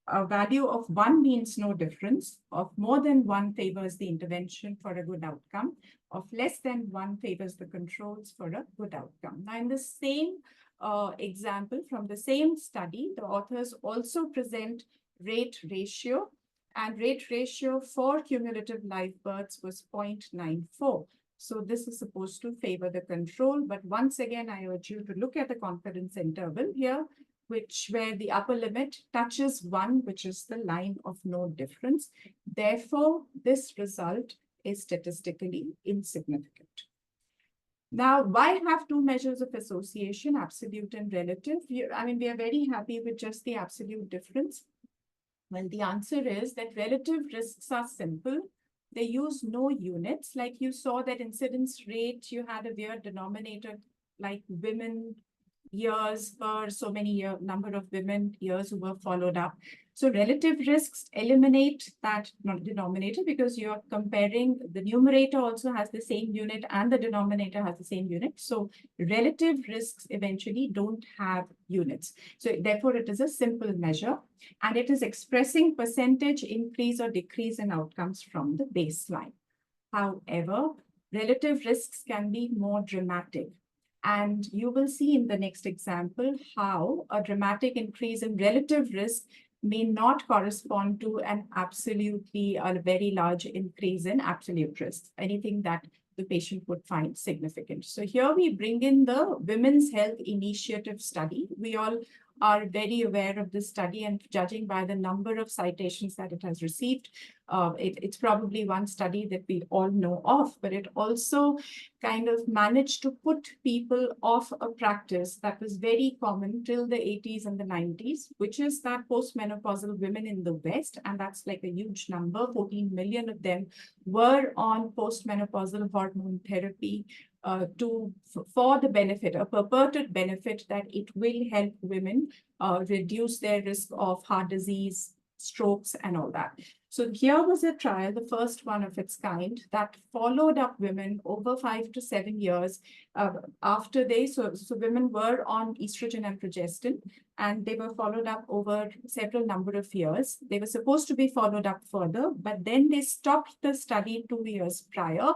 a value of 1 means no difference, of more than 1 favors the intervention for a good outcome, of less than 1 favors the controls for a good outcome. Now, in the same example from the same study, the authors also present rate ratio, and rate ratio for cumulative live births was 0.94. So this is supposed to favor the control. But once again, I urge you to look at the confidence interval here, where the upper limit touches 1, which is the line of no difference. Therefore, this result is statistically insignificant. Now, why have 2 measures of association, absolute and relative? We are very happy with just the absolute difference. Well, the answer is that relative risks are simple. They use no units. Like you saw that incidence rate, you had a weird denominator like women years per so many number of women years who were followed up. So relative risks eliminate that denominator because you're comparing, the numerator also has the same unit and the denominator has the same unit. So relative risks eventually don't have units. So therefore it is a simple measure, and it is expressing percentage increase or decrease in outcomes from the baseline. However, relative risks can be more dramatic. And you will see in the next example how a dramatic increase in relative risk may not correspond to an absolutely a very large increase in absolute risk, anything that the patient would find significant. So here we bring in the Women's Health Initiative study. We all are very aware of this study, and judging by the number of citations that it has received, it's probably one study that we all know of, but it also kind of managed to put people off a practice that was very common till the 80s and the 90s, which is that postmenopausal women in the West, and that's like a huge number, 14 million of them were on postmenopausal hormone therapy for the benefit, a purported benefit that it will help women reduce their risk of heart disease, strokes, and all that. So here was a trial, the first one of its kind, that followed up women over 5 to 7 years after so women were on estrogen and progestin, and they were followed up over several number of years. They were supposed to be followed up further, but then they stopped the study 2 years prior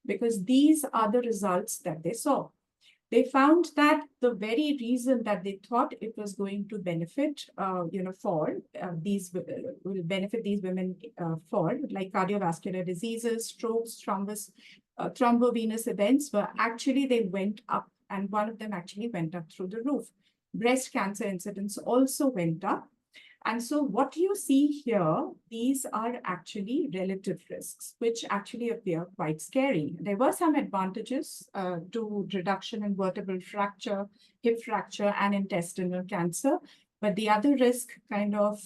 because these are the results that they saw. They found that the very reason that they thought it was going to benefit, will benefit these women for, like cardiovascular diseases, strokes, thrombovenous events, were actually they went up, and one of them actually went up through the roof. Breast cancer incidence also went up. And so what you see here, these are actually relative risks, which actually appear quite scary. There were some advantages to reduction in vertebral fracture, hip fracture, and intestinal cancer. But the other risk kind of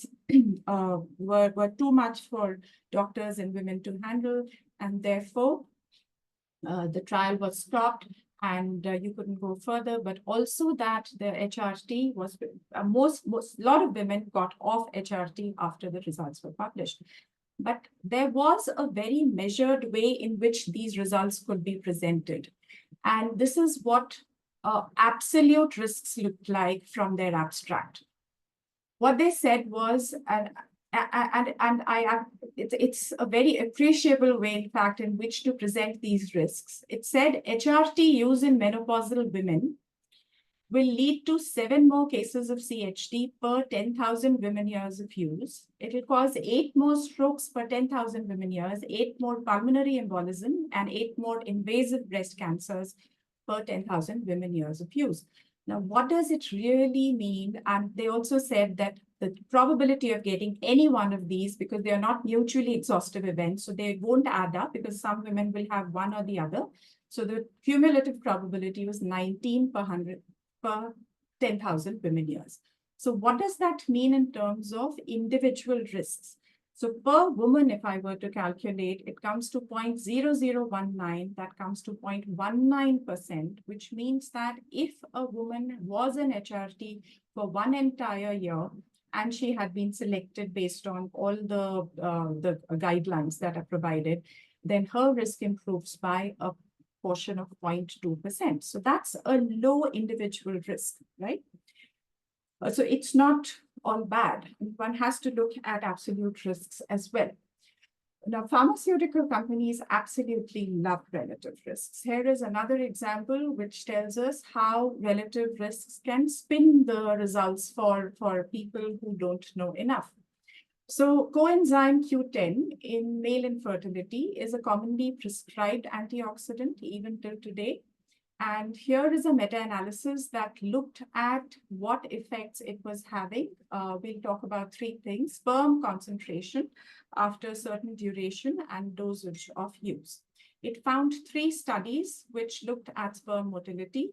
were too much for doctors and women to handle. And therefore, the trial was stopped and you couldn't go further, but also that the HRT was, lot of women got off HRT after the results were published. But there was a very measured way in which these results could be presented. And this is what absolute risks looked like from their abstract. What they said was, it's a very appreciable way, in fact, in which to present these risks. It said HRT use in menopausal women will lead to 7 more cases of CHD per 10,000 women years of use. It will cause 8 more strokes per 10,000 women years, 8 more pulmonary embolism, and 8 more invasive breast cancers per 10,000 women years of use. Now, what does it really mean? And they also said that the probability of getting any one of these, because they are not mutually exhaustive events, so they won't add up because some women will have one or the other. So the cumulative probability was 19 per 10,000 women years. So what does that mean in terms of individual risks? So per woman, if I were to calculate, it comes to 0.0019, that comes to 0.19%, which means that if a woman was an HRT for one entire year, and she had been selected based on all the guidelines that are provided, then her risk improves by a portion of 0.2%. So that's a low individual risk, right? So it's not all bad. One has to look at absolute risks as well. Now, pharmaceutical companies absolutely love relative risks. Here is another example which tells us how relative risks can spin the results for people who don't know enough. So coenzyme Q10 in male infertility is a commonly prescribed antioxidant even till today. And here is a meta-analysis that looked at what effects it was having. We'll talk about 3 things: sperm concentration after a certain duration and dosage of use. It found 3 studies which looked at sperm motility,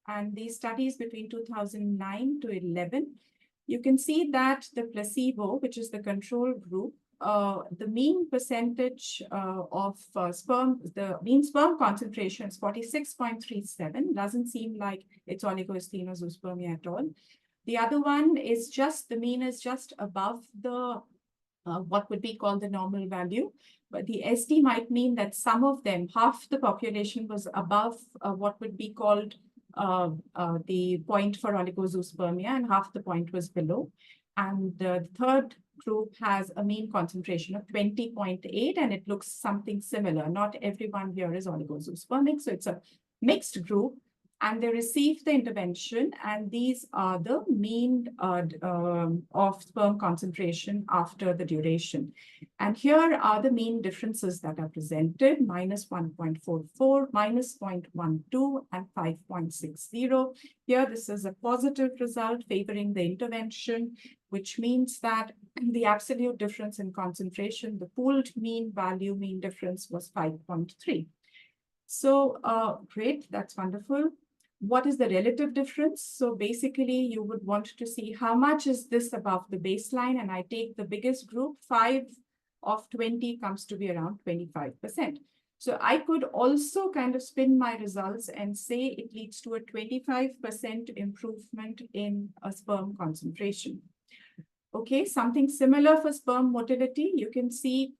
and these studies between 2009 to 11. You can see that the placebo, which is the control group, the mean percentage of sperm, the mean sperm concentration is 46.37. Doesn't seem like it's oligoasthenospermia at all. The other one is just, the mean is just above the, what would be called the normal value. But the SD might mean that some of them, half the population was above what would be called the point for oligozoospermia, and half the point was below. And the third group has a mean concentration of 20.8, and it looks something similar. Not everyone here is oligozoospermic, so it's a mixed group, and they received the intervention, and these are the mean of sperm concentration after the duration. And here are the mean differences that are presented: minus 1.44, minus 0.12, and 5.60. Here, this is a positive result favoring the intervention, which means that the absolute difference in concentration, the pooled mean value mean difference was 5.3. So great, that's wonderful. What is the relative difference? So basically, you would want to see how much is this above the baseline, and I take the biggest group, 5 of 20 comes to be around 25%. So I could also kind of spin my results and say it leads to a 25% improvement in a sperm concentration. Okay, something similar for sperm motility. You can see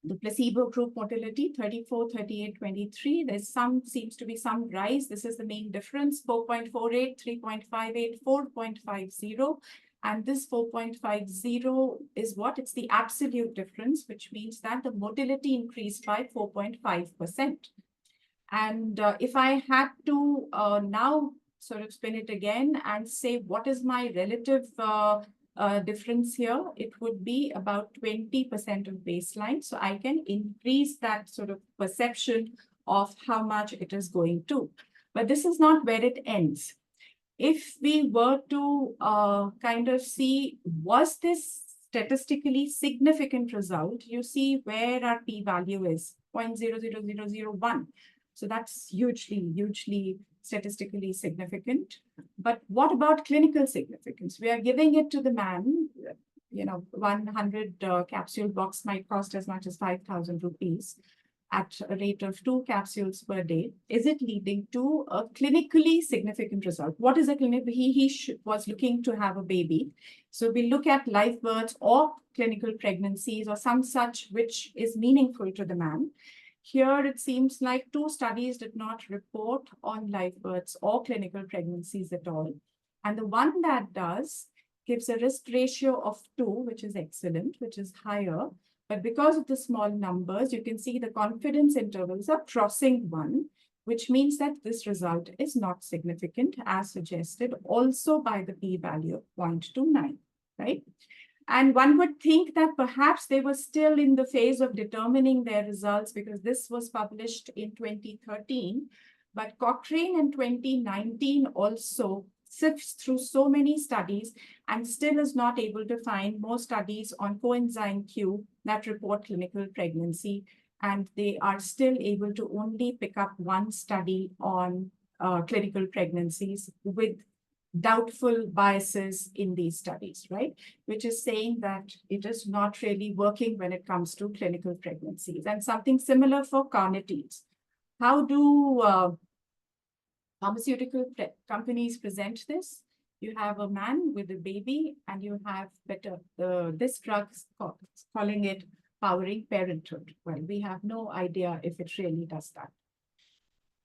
the placebo group motility, 34, 38, 23. There's seems to be some rise. This is the main difference: 4.48, 3.58, 4.50. And this 4.50 is what? It's the absolute difference, which means that the motility increased by 4.5%. And if I had to now sort of spin it again and say, what is my relative difference here, it would be about 20% of baseline. So I can increase that sort of perception of how much it is going to. But this is not where it ends. if we were to kind of see, was this statistically significant result, you see where our p-value is, 0.00001. So that's hugely statistically significant. But what about clinical significance? We are giving it to the man, 100 capsule box might cost as much as 5,000 rupees at a rate of 2 capsules per day. Is it leading to a clinically significant result? What is a clinic? He was looking to have a baby. So we look at live births or clinical pregnancies or some such which is meaningful to the man. Here, it seems like 2 studies did not report on live births or clinical pregnancies at all. And the one that does gives a risk ratio of 2, which is excellent, which is higher. But because of the small numbers, you can see the confidence intervals are crossing 1, which means that this result is not significant as suggested also by the p-value of 0.29, right? And one would think that perhaps they were still in the phase of determining their results because this was published in 2013. But Cochrane in 2019 also sifts through so many studies and still is not able to find more studies on coenzyme Q that report clinical pregnancy. And they are still able to only pick up 1 study on clinical pregnancies with doubtful biases in these studies, right? Which is saying that it is not really working when it comes to clinical pregnancies. And something similar for carnitines. How do pharmaceutical companies present this? You have a man with a baby and you have this drug calling it powering parenthood. Well, we have no idea if it really does that.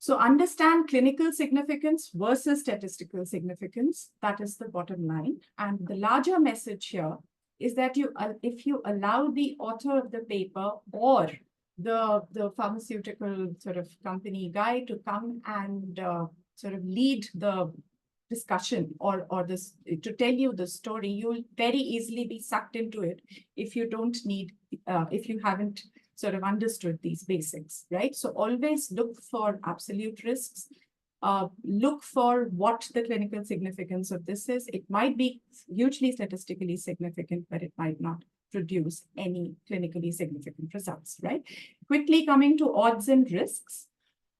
So understand clinical significance versus statistical significance. That is the bottom line. And the larger message here is that if you allow the author of the paper or the pharmaceutical sort of company guy to come and sort of lead the discussion or this to tell you the story, you'll very easily be sucked into it if you if you haven't sort of understood these basics, right? So always look for absolute risks. Look for what the clinical significance of this is. It might be hugely statistically significant, but it might not produce any clinically significant results, right? Quickly coming to odds and risks.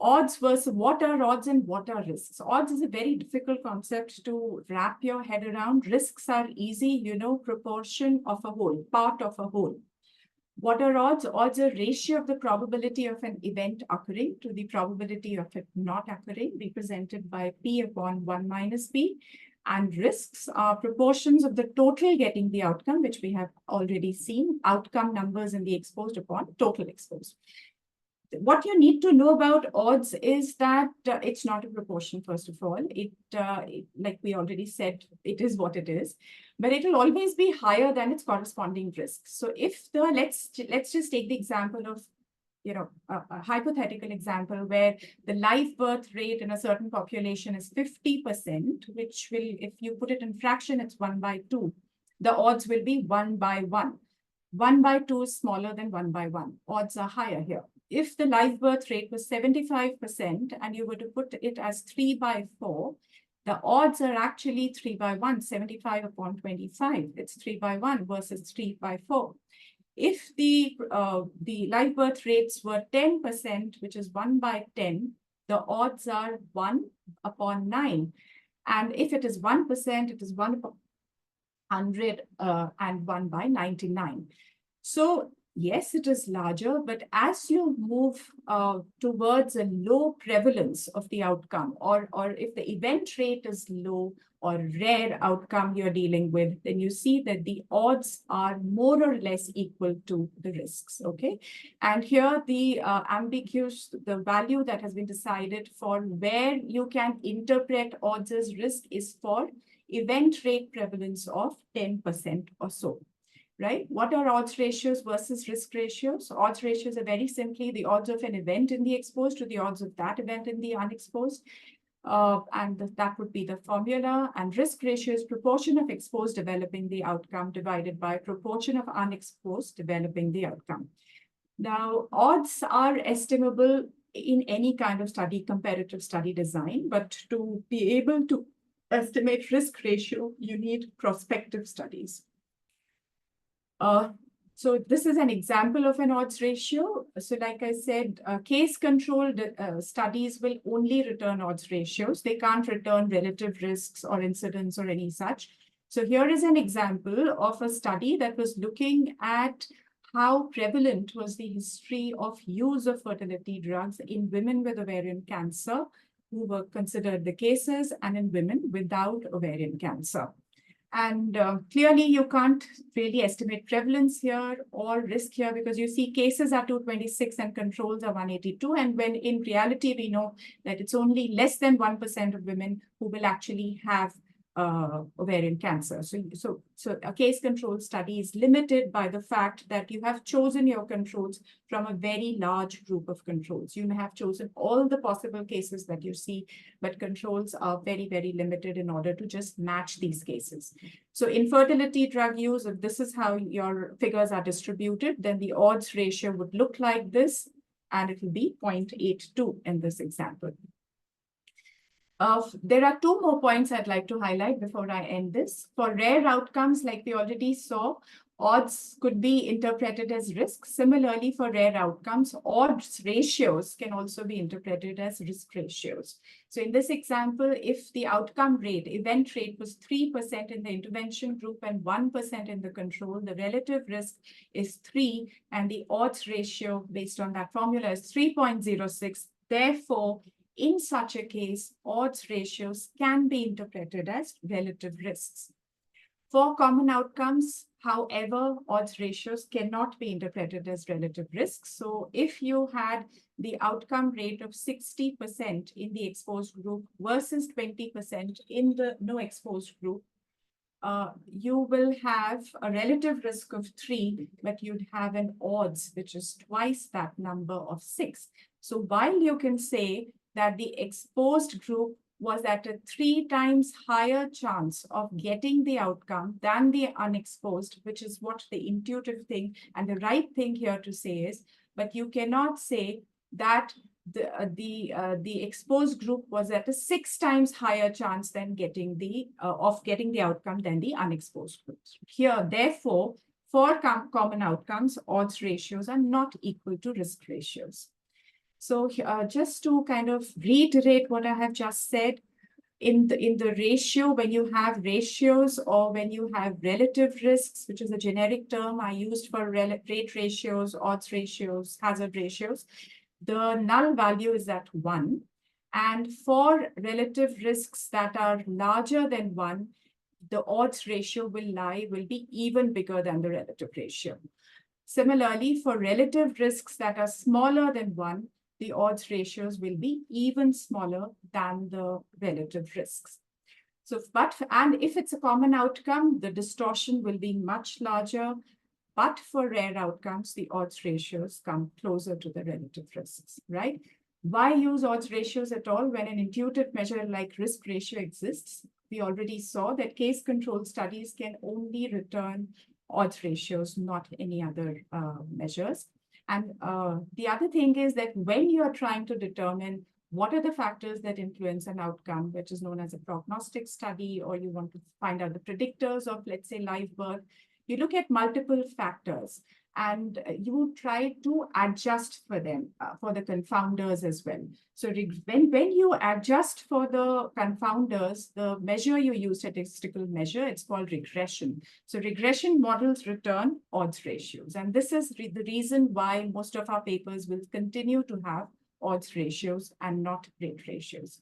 Odds versus what are odds and what are risks? Odds is a very difficult concept to wrap your head around. Risks are easy, proportion of a whole, part of a whole. What are odds? Odds are ratio of the probability of an event occurring to the probability of it not occurring, represented by P upon 1 minus P. And risks are proportions of the total getting the outcome, which we have already seen, outcome numbers in the exposed upon total exposed. What you need to know about odds is that it's not a proportion, first of all. Like we already said, it is what it is, but it will always be higher than its corresponding risk. So if let's just take the example of, a hypothetical example where the live birth rate in a certain population is 50%, which will, if you put it in fraction, it's 1/2. The odds will be 1/1. 1/2 is smaller than 1/1. Odds are higher here. If the live birth rate was 75% and you were to put it as 3/4, the odds are actually 3/1, 75 upon 25. It's 3/1 versus 3/4. If the live birth rates were 10%, which is 1/10, the odds are 1 upon 9. And if it is 1%, it is 1 upon 100 and 1/99. So yes, it is larger, but as you move towards a low prevalence of the outcome, or if the event rate is low or rare outcome you're dealing with, then you see that the odds are more or less equal to the risks, okay? And here the the value that has been decided for where you can interpret odds as risk is for event rate prevalence of 10% or so. Right? What are odds ratios versus risk ratios? Odds ratios are very simply the odds of an event in the exposed to the odds of that event in the unexposed. And that would be the formula. And risk ratio is proportion of exposed developing the outcome divided by proportion of unexposed developing the outcome. Now, odds are estimable in any kind of study, comparative study design, but to be able to estimate risk ratio, you need prospective studies. So this is an example of an odds ratio. So like I said, case-controlled studies will only return odds ratios. They can't return relative risks or incidence or any such. So here is an example of a study that was looking at how prevalent was the history of use of fertility drugs in women with ovarian cancer, who were considered the cases, and in women without ovarian cancer. And clearly, you can't really estimate prevalence here or risk here, because you see cases are 226 and controls are 182. And when in reality, we know that it's only less than 1% of women who will actually have ovarian cancer. So a case control study is limited by the fact that you have chosen your controls from a very large group of controls. You may have chosen all the possible cases that you see, but controls are very, very limited in order to just match these cases. So infertility drug use, if this is how your figures are distributed, then the odds ratio would look like this, and it will be 0.82 in this example. There are two more points I'd like to highlight before I end this. For rare outcomes, like we already saw, odds could be interpreted as risk. Similarly, for rare outcomes, odds ratios can also be interpreted as risk ratios. So in this example, if the outcome rate, event rate was 3% in the intervention group and 1% in the control, the relative risk is 3, and the odds ratio based on that formula is 3.06. Therefore, in such a case, odds ratios can be interpreted as relative risks. For common outcomes, however, odds ratios cannot be interpreted as relative risks. So if you had the outcome rate of 60% in the exposed group versus 20% in the no exposed group, you will have a relative risk of 3, but you'd have an odds, which is twice that number of 6. So while you can say that the exposed group was at a 3 times higher chance of getting the outcome than the unexposed, which is what the intuitive thing and the right thing here to say is, but you cannot say that the exposed group was at a 6 times higher chance than getting the outcome than the unexposed group. Here, therefore, for common outcomes, odds ratios are not equal to risk ratios. So just to kind of reiterate what I have just said, in the ratio, when you have ratios or when you have relative risks, which is a generic term I used for rate ratios, odds ratios, hazard ratios, the null value is at 1. And for relative risks that are larger than 1, the odds ratio will be even bigger than the relative ratio. Similarly, for relative risks that are smaller than 1, the odds ratios will be even smaller than the relative risks. So, and if it's a common outcome, the distortion will be much larger. But for rare outcomes, the odds ratios come closer to the relative risks, right? Why use odds ratios at all when an intuitive measure like risk ratio exists? We already saw that case control studies can only return odds ratios, not any other measures. And the other thing is that when you are trying to determine what are the factors that influence an outcome, which is known as a prognostic study, or you want to find out the predictors of, let's say, live birth, you look at multiple factors and you try to adjust for them, for the confounders as well. So when you adjust for the confounders, the measure you use, statistical measure, it's called regression. So regression models return odds ratios. And this is the reason why most of our papers will continue to have odds ratios and not rate ratios.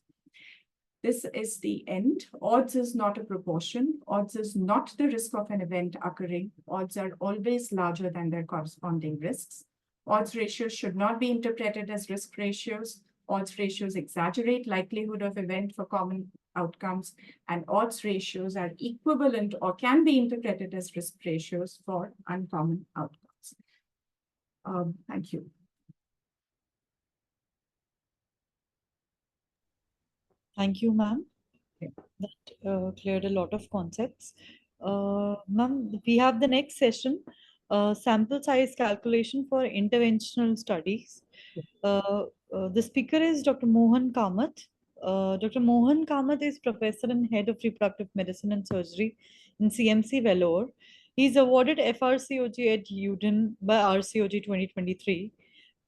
This is the end. Odds is not a proportion. Odds is not the risk of an event occurring. Odds are always larger than their corresponding risks. Odds ratios should not be interpreted as risk ratios. Odds ratios exaggerate likelihood of event for common outcomes, and odds ratios are equivalent or can be interpreted as risk ratios for uncommon outcomes. Thank you. Thank you, ma'am. Okay. That cleared a lot of concepts. Ma'am, we have the next session, sample size calculation for interventional studies. The speaker is Dr. Mohan Kamath. Dr. Mohan Kamath is professor and head of reproductive medicine and surgery in CMC Vellore. He's awarded FRCOG at UDEN by RCOG 2023.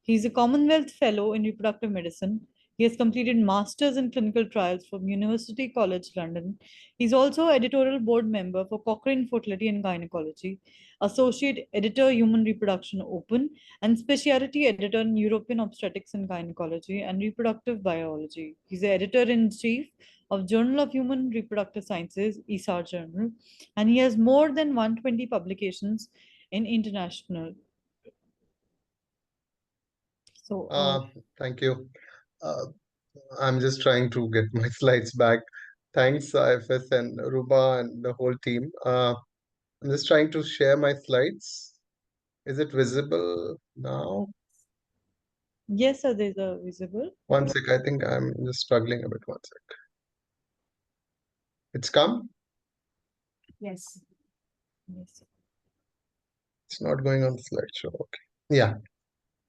He's a Commonwealth Fellow in Reproductive Medicine. He has completed Masters in Clinical Trials from University College London. He's also editorial board member for Cochrane Fertility and Gynecology, Associate Editor Human Reproduction Open, and Specialty Editor in European Obstetrics and Gynecology and Reproductive Biology. He's the Editor-in-Chief of Journal of Human Reproductive Sciences, ESAR Journal, and he has more than 120 publications in international. So, Thank you. I'm just trying to get my slides back. Thanks, IFS and Ruba and the whole team. I'm just trying to share my slides. Is it visible now? yes, sir, these are visible. One sec, I think I'm just struggling a bit. One sec. It's come? Yes. Yes. It's not going on the slideshow. Okay. Yeah.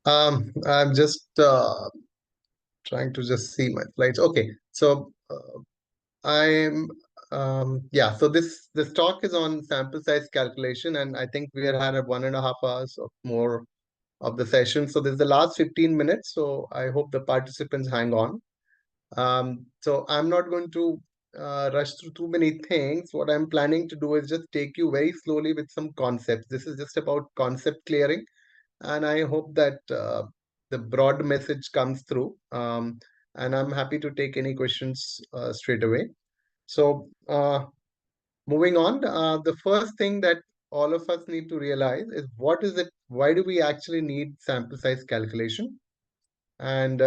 I'm just trying to just see my slides. Okay. So I'm yeah, so this talk is on sample size calculation, and I think we had had a 1.5 hours or more of the session. So this is the last 15 minutes. So I hope the participants hang on. So I'm not going to rush through too many things. What I'm planning to do is just take you very slowly with some concepts. This is just about concept clearing, and I hope that the broad message comes through. And I'm happy to take any questions straight away. So moving on, the first thing that all of us need to realize is what is it? Why do we actually need sample size calculation? And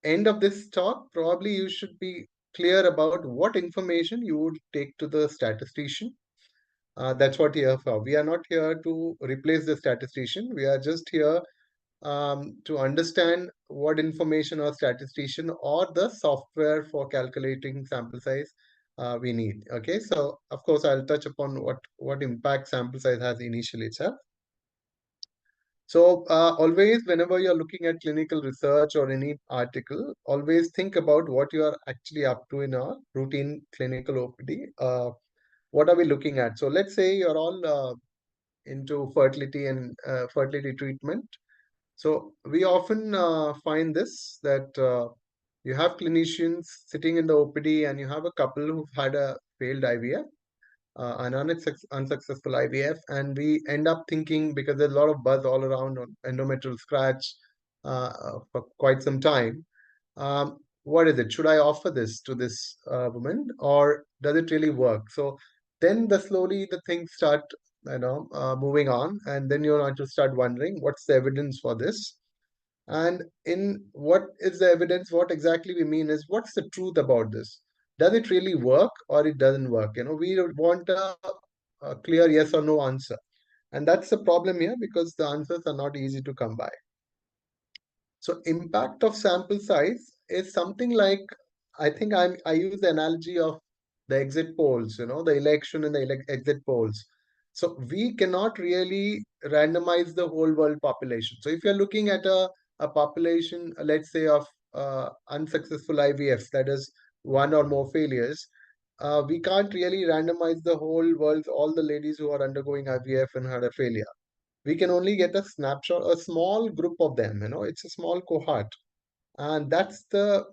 end of this talk, probably you should be clear about what information you would take to the statistician. That's what we are for. We are not here to replace the statistician. We are just here to understand what information our statistician or the software for calculating sample size we need. Okay, so of course I'll touch upon what impact sample size has initially itself. So always, whenever you're looking at clinical research or any article, always think about what you are actually up to in a routine clinical OPD. What are we looking at? So let's say you're all into fertility and fertility treatment. So we often find this that you have clinicians sitting in the OPD and you have a couple who've had a failed IVF, an unsuccessful IVF, and we end up thinking, because there's a lot of buzz all around on endometrial scratch for quite some time, what is it? Should I offer this to this woman, or does it really work? So then slowly the things start, moving on, and then you're going to start wondering what's the evidence for this. And in what is the evidence, what exactly we mean is what's the truth about this? Does it really work or it doesn't work? We want a clear yes or no answer. And that's the problem here, because the answers are not easy to come by. So impact of sample size is something like, I think I use the analogy of the exit polls, the election and the exit polls. So we cannot really randomize the whole world population. So if you're looking at a population, let's say, of unsuccessful IVFs, that is one or more failures, we can't really randomize the whole world, all the ladies who are undergoing IVF and had a failure. We can only get a snapshot, a small group of them, it's a small cohort. And that's the,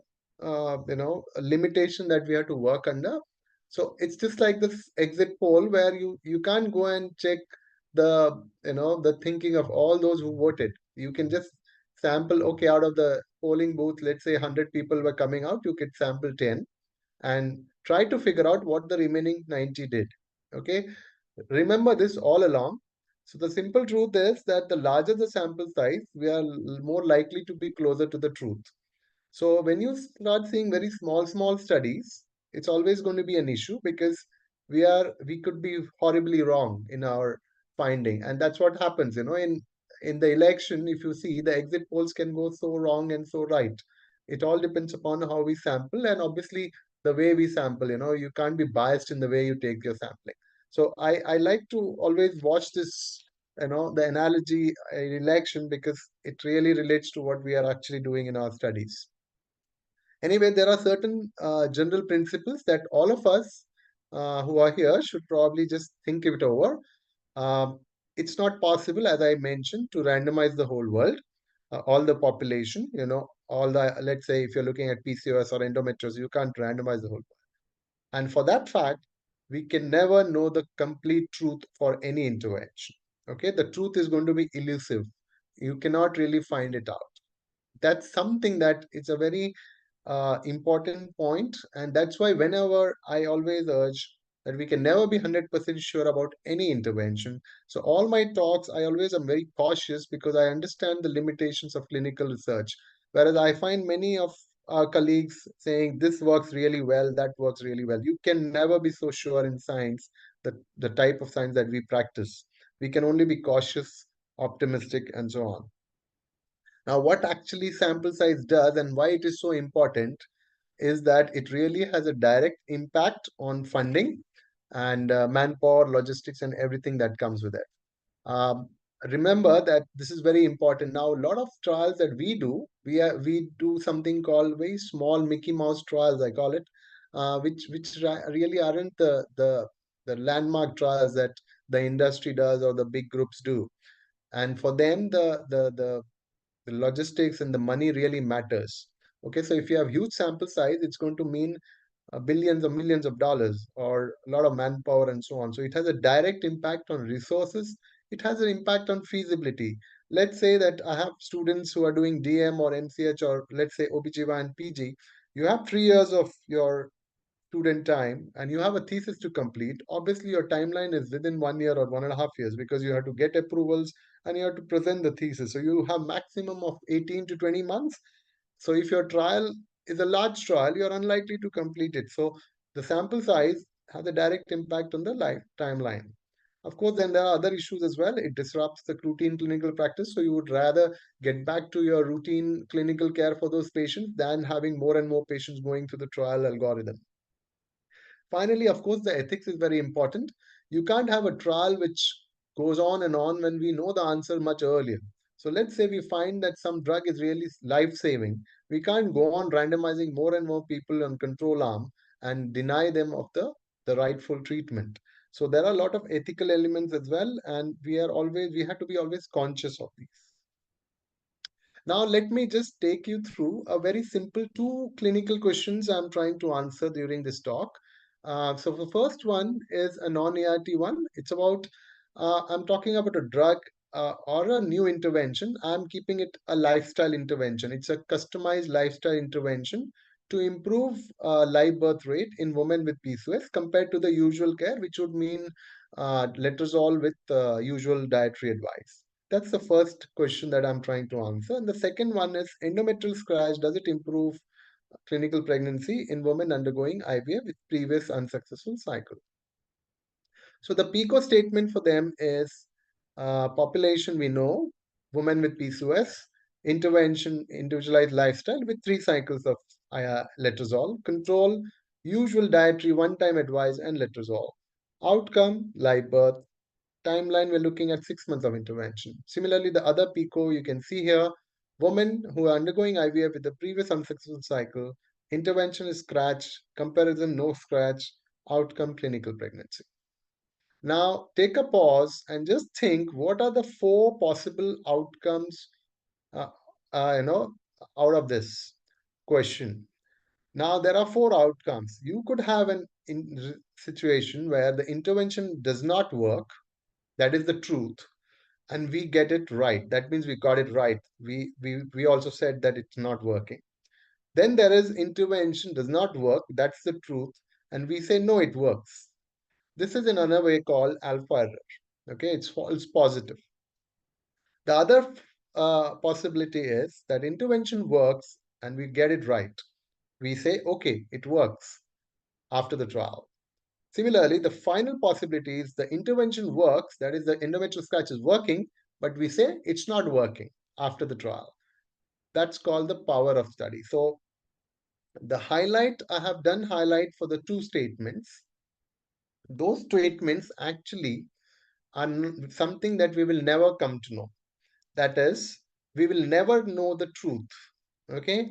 limitation that we have to work under. So it's just like this exit poll where you can't go and check the, the thinking of all those who voted. You can just sample, okay, out of the polling booth, let's say 100 people were coming out, you could sample 10 and try to figure out what the remaining 90 did. Okay, remember this all along. So the simple truth is that the larger the sample size, we are more likely to be closer to the truth. So when you start seeing very small studies, it's always going to be an issue, because we could be horribly wrong in our finding. And that's what happens, in the election. If you see, the exit polls can go so wrong and so right. It all depends upon how we sample, and obviously the way we sample, you can't be biased in the way you take your sampling. So I like to always watch this, the analogy in election, because it really relates to what we are actually doing in our studies. Anyway, there are certain general principles that all of us who are here should probably just think it over. Um, it's not possible, as I mentioned, to randomize the whole world, all the population, all the, let's say, if you're looking at PCOS or endometriosis, you can't randomize the whole world. And for that fact, we can never know the complete truth for any intervention. Okay, the truth is going to be elusive. You cannot really find it out. That's something that it's a very important point, and that's why whenever I always urge that we can never be 100% sure about any intervention. So all my talks, I always am very cautious because I understand the limitations of clinical research. Whereas I find many of our colleagues saying this works really well, that works really well. You can never be so sure in science, that the type of science that we practice. We can only be cautious, optimistic, and so on. Now, what actually sample size does and why it is so important is that it really has a direct impact on funding and manpower, logistics, and everything that comes with it. Um, Remember that this is very important. Now, a lot of trials that we do something called very small Mickey Mouse trials, I call it, which really aren't the landmark trials that the industry does or the big groups do. And for them, the logistics and the money really matters. Okay, so if you have huge sample size, it's going to mean billions or millions of dollars or a lot of manpower and so on. So it has a direct impact on resources. It has an impact on feasibility. Let's say that I have students who are doing DM or MCH or let's say OBGYN and PG. You have 3 years of your student time and you have a thesis to complete. Obviously, your timeline is within 1 year or 1.5 years because you have to get approvals and you have to present the thesis. So you have maximum of 18 to 20 months. So if your trial is a large trial, you're unlikely to complete it. So the sample size has a direct impact on the life timeline. Of course, then there are other issues as well. It disrupts the routine clinical practice. So you would rather get back to your routine clinical care for those patients than having more and more patients going through the trial algorithm. Finally, of course, the ethics is very important. You can't have a trial which goes on when we know the answer much earlier. So let's say we find that some drug is really life-saving. We can't go on randomizing more and more people on control arm and deny them of the rightful treatment. So there are a lot of ethical elements as well, and we have to be always conscious of these. Now, let me just take you through a very simple 2 clinical questions I'm trying to answer during this talk. So the first one is a non-ART one. It's about, I'm talking about a drug or a new intervention. I'm keeping it a lifestyle intervention. It's a customized lifestyle intervention to improve live birth rate in women with PCOS compared to the usual care, which would mean letrozole with usual dietary advice. That's the first question that I'm trying to answer. And the second one is endometrial scratch. Does it improve clinical pregnancy in women undergoing IVF with previous unsuccessful cycle? So the PICO statement for them is population we know, women with PCOS, intervention, individualized lifestyle with 3 cycles of letrozole, control, usual dietary one-time advice and letrozole. Outcome, live birth. Timeline, we're looking at 6 months of intervention. Similarly, the other PICO you can see here, women who are undergoing IVF with the previous unsuccessful cycle, intervention is scratch, comparison no scratch, outcome clinical pregnancy. Now take a pause and just think what are the 4 possible outcomes uh, out of this question. Now there are 4 outcomes. You could have an situation where the intervention does not work. That is the truth. And we get it right. That means we got it right. We also said that it's not working. Then there is intervention does not work. That's the truth. And we say, no, it works. This is in another way called alpha error. Okay, it's false positive. The other possibility is that intervention works and we get it right. We say, okay, it works after the trial. Similarly, the final possibility is the intervention works, that is, the endometrial scratch is working, but we say it's not working after the trial. That's called the power of study. So the highlight, I have done highlight for the 2 statements. Those statements actually are something that we will never come to know. That is, we will never know the truth. Okay.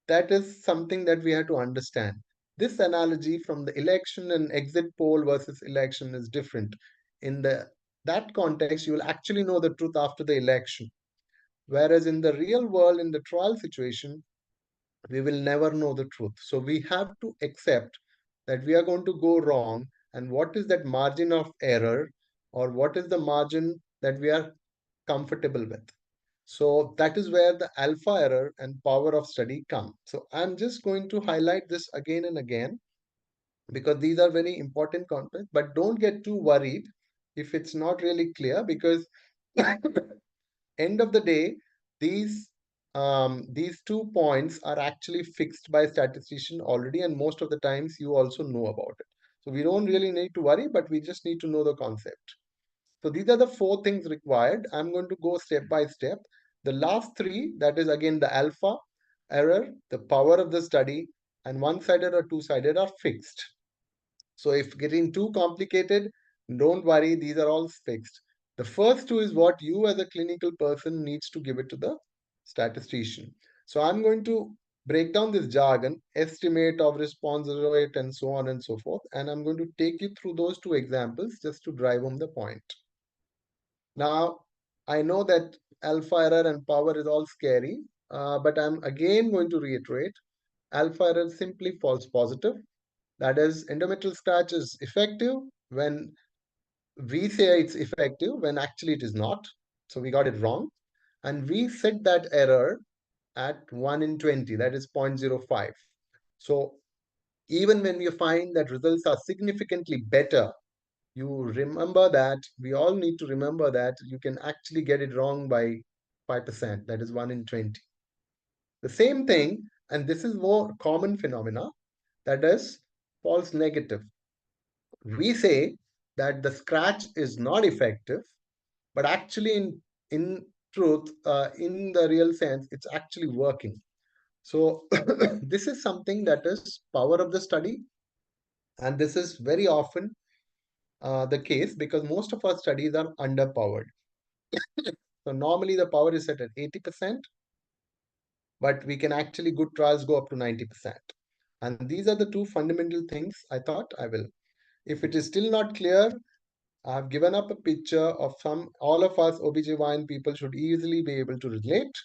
that is something that we have to understand. This analogy from the election and exit poll versus election is different. In that context, you will actually know the truth after the election. Whereas in the real world, in the trial situation, we will never know the truth. So we have to accept that we are going to go wrong, and what is that margin of error, or what is the margin that we are comfortable with. So that is where the alpha error and power of study come. So I'm just going to highlight this again and again because these are very important concepts, but don't get too worried if it's not really clear, because end of the day, these these 2 points are actually fixed by statistician already, and most of the times you also know about it. So we don't really need to worry, but we just need to know the concept. So these are the 4 things required. I'm going to go step by step. The last 3, that is again the alpha error, the power of the study, and one-sided or two-sided are fixed. So if getting too complicated, don't worry, these are all fixed. The first 2 is what you as a clinical person needs to give it to the statistician. So I'm going to break down this jargon, estimate of response rate, and so on and so forth. And I'm going to take you through those 2 examples just to drive home the point. Now, I know that alpha error and power is all scary, but I'm again going to reiterate, alpha error simply false positive. That is, endometrial scratch is effective when we say it's effective, when actually it is not. So we got it wrong. And we set that error at 1 in 20, that is 0.05. So even when we find that results are significantly better, you remember that we all need to remember that you can actually get it wrong by 5%, that is 1 in 20. The same thing, and this is more common phenomena, that is false negative. We say that the scratch is not effective, but actually in truth, in the real sense, it's actually working. So this is something that is power of the study, and this is very often the case because most of our studies are underpowered. So normally the power is set at 80%, but we can actually good trials go up to 90%. And these are the 2 fundamental things I thought I will. If it is still not clear, I've given up a picture of all of us OBGYN people should easily be able to relate.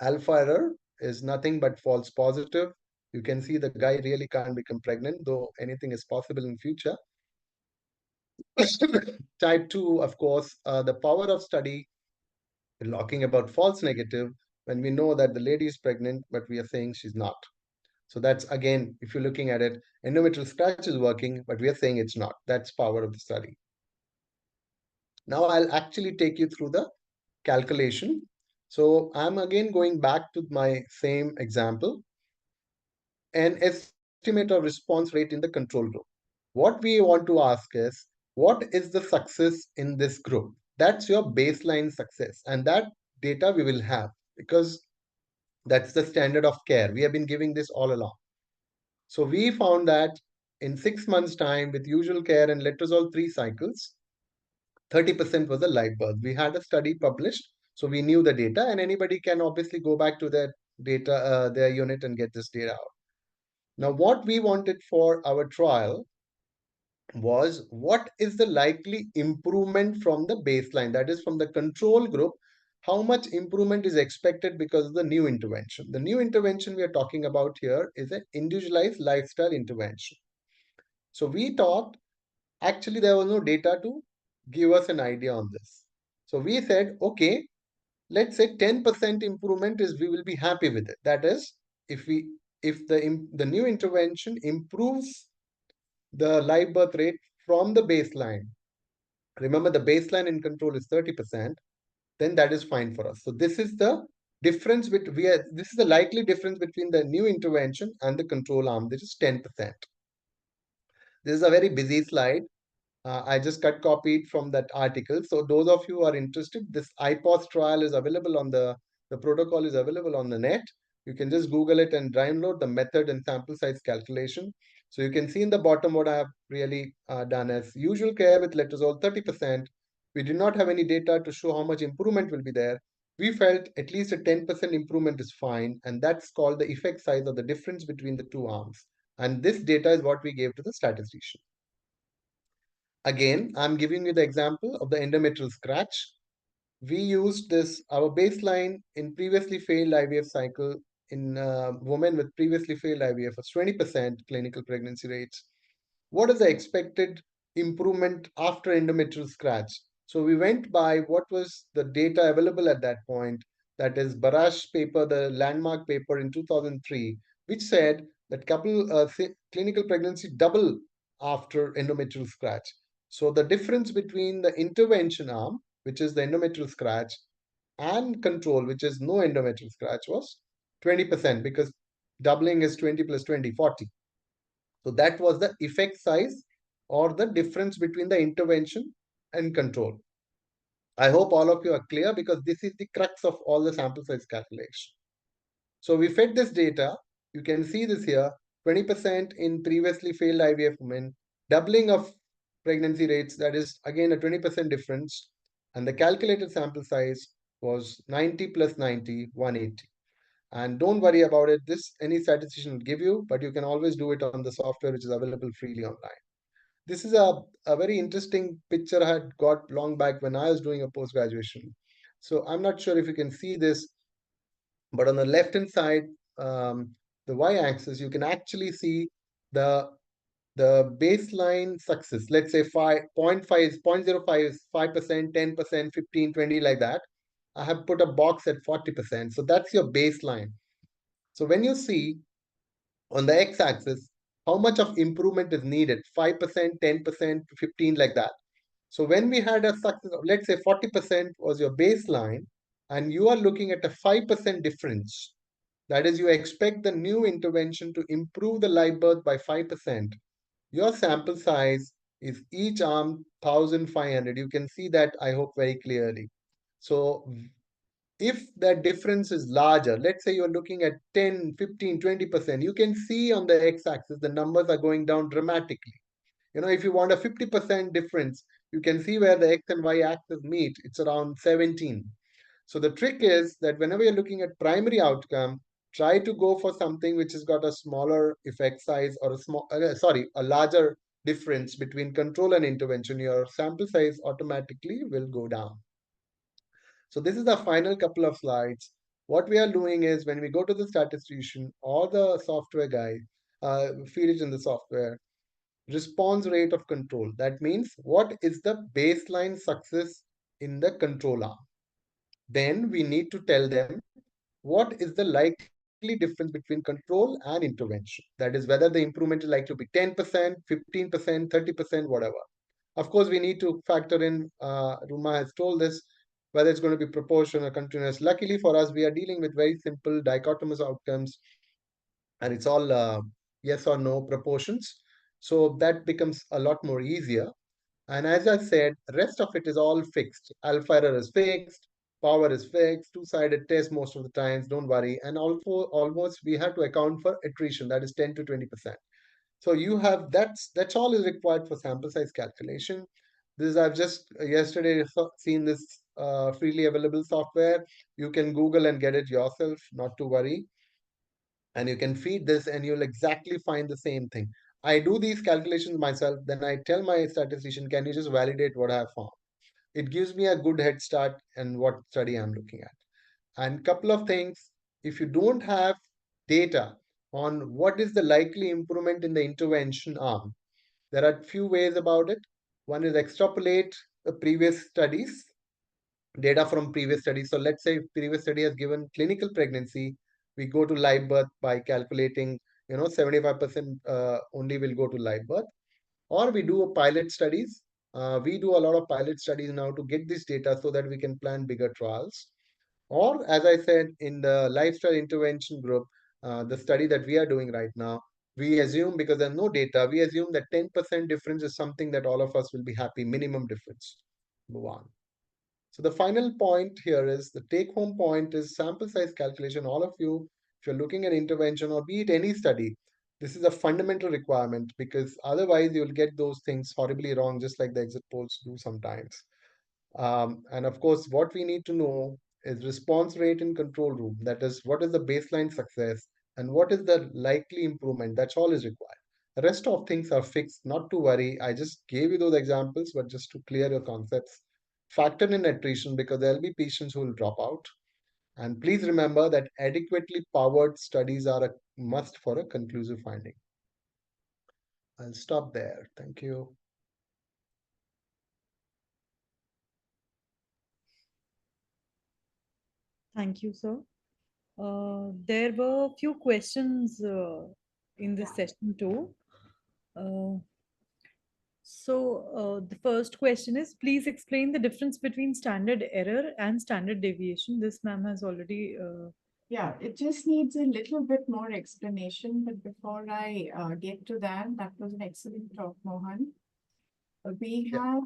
Alpha error is nothing but false positive. You can see the guy really can't become pregnant, though anything is possible in future. Type 2, of course, the power of study, talking about false negative, when we know that the lady is pregnant, but we are saying she's not. So that's, again, if you're looking at it, endometrial scratch is working, but we are saying it's not. That's power of the study. Now I'll actually take you through the calculation. So I'm again going back to my same example, an estimate of response rate in the control group. What we want to ask is, what is the success in this group? That's your baseline success, and that data we will have because that's the standard of care. We have been giving this all along. So we found that in 6 months' time, with usual care and letrozole 3 cycles, 30% was a live birth. We had a study published, so we knew the data, and anybody can obviously go back to their data, their unit, and get this data out. Now, what we wanted for our trial was what is the likely improvement from the baseline, that is from the control group, how much improvement is expected because of the new intervention. The new intervention we are talking about here is an individualized lifestyle intervention. So we thought actually there was no data to give us an idea on this. So we said, okay, let's say 10% improvement is, we will be happy with it. That is, if the new intervention improves the live birth rate from the baseline, remember the baseline in control is 30%, then that is fine for us. So this is the difference this is the likely difference between the new intervention and the control arm, which is 10%. This is a very busy slide. I just cut copied from that article. So those of you who are interested, this IPOS trial is available on the protocol is available on the net. You can just Google it and download the method and sample size calculation. So you can see in the bottom what I have really done as usual care with letrozole 30%. We do not have any data to show how much improvement will be there. we felt at least a 10% improvement is fine, and that's called the effect size or the difference between the two arms. And this data is what we gave to the statistician. Again, I'm giving you the example of the endometrial scratch. We used this, our baseline in previously failed IVF cycle in women with previously failed IVF was 20% clinical pregnancy rates. What is the expected improvement after endometrial scratch? So we went by what was the data available at that point, that is Barash paper, the landmark paper in 2003, which said that clinical pregnancy double after endometrial scratch. So the difference between the intervention arm, which is the endometrial scratch, and control, which is no endometrial scratch, was 20%, because doubling is 20 plus 20, 40. So that was the effect size or the difference between the intervention and control. I hope all of you are clear, because this is the crux of all the sample size calculation. So we fed this data. You can see this here, 20% in previously failed IVF women, doubling of pregnancy rates, that is again a 20% difference. And the calculated sample size was 90 plus 90, 180. And don't worry about it. This any statistician will give you, but you can always do it on the software which is available freely online. This is a very interesting picture I had got long back when I was doing a post-graduation. So I'm not sure if you can see this, but on the left-hand side, the y-axis, you can actually see the baseline success. Let's say 0.5 is 0.05 is 5%, 10%, 15, 20, like that. I have put a box at 40%. So that's your baseline. So when you see on the x-axis how much of improvement is needed, 5%, 10%, 15, like that. So when we had a success, let's say 40% was your baseline, and you are looking at a 5% difference. That is, you expect the new intervention to improve the live birth by 5%. Your sample size is each arm 1,500. You can see that, I hope, very clearly. So if that difference is larger, let's say you're looking at 10, 15, 20%, you can see on the x-axis the numbers are going down dramatically. If you want a 50% difference, you can see where the x and y axis meet. It's around 17. So the trick is that whenever you're looking at primary outcome, try to go for something which has got a smaller effect size, or a larger difference between control and intervention. Your sample size automatically will go down. So this is the final couple of slides. What we are doing is, when we go to the statistician or the software guy, feed it in the software, response rate of control. That means what is the baseline success in the control arm. Then we need to tell them what is the likely difference between control and intervention. That is, whether the improvement is likely to be 10%, 15%, 30%, whatever. Of course, we need to factor in, Ruma has told this, whether it's going to be proportional or continuous. Luckily for us, we are dealing with very simple dichotomous outcomes, and it's all yes or no proportions. So that becomes a lot more easier. And as I said, rest of it is all fixed. Alpha error is fixed, power is fixed, two-sided test most of the times, don't worry. And also almost we have to account for attrition, that is 10 to 20%. So you have, that's all is required for sample size calculation. This I've just yesterday seen this freely available software. You can Google and get it yourself, not to worry. And you can feed this and you'll exactly find the same thing. I do these calculations myself, then I tell my statistician, can you just validate what I have found? It gives me a good head start in what study I'm looking at. And couple of things, if you don't have data on what is the likely improvement in the intervention arm, there are few ways about it. One is extrapolate the previous studies, data from previous studies. So let's say previous study has given clinical pregnancy, we go to live birth by calculating, 75% only will go to live birth. Or we do a pilot studies. We do a lot of pilot studies now to get this data so that we can plan bigger trials. Or, as I said, in the lifestyle intervention group, the study that we are doing right now, we assume, because there's no data, we assume that 10% difference is something that all of us will be happy, minimum difference. Move on. So the final point here is, the take-home point is sample size calculation. All of you, if you're looking at intervention or be it any study, this is a fundamental requirement, because otherwise you'll get those things horribly wrong, just like the exit polls do sometimes. And of course, what we need to know is response rate in control room. That is, what is the baseline success and what is the likely improvement? That's all is required. The rest of things are fixed, not to worry. I just gave you those examples, but just to clear your concepts. Factor in attrition because there'll be patients who will drop out. And please remember that adequately powered studies are a must for a conclusive finding. I'll stop there. Thank you. Thank you, sir. There were a few questions in this session too. Uh, the first question is, please explain the difference between standard error and standard deviation. This ma'am has already. Yeah, it just needs a little bit more explanation, but before I get to that, that was an excellent talk, Mohan. We have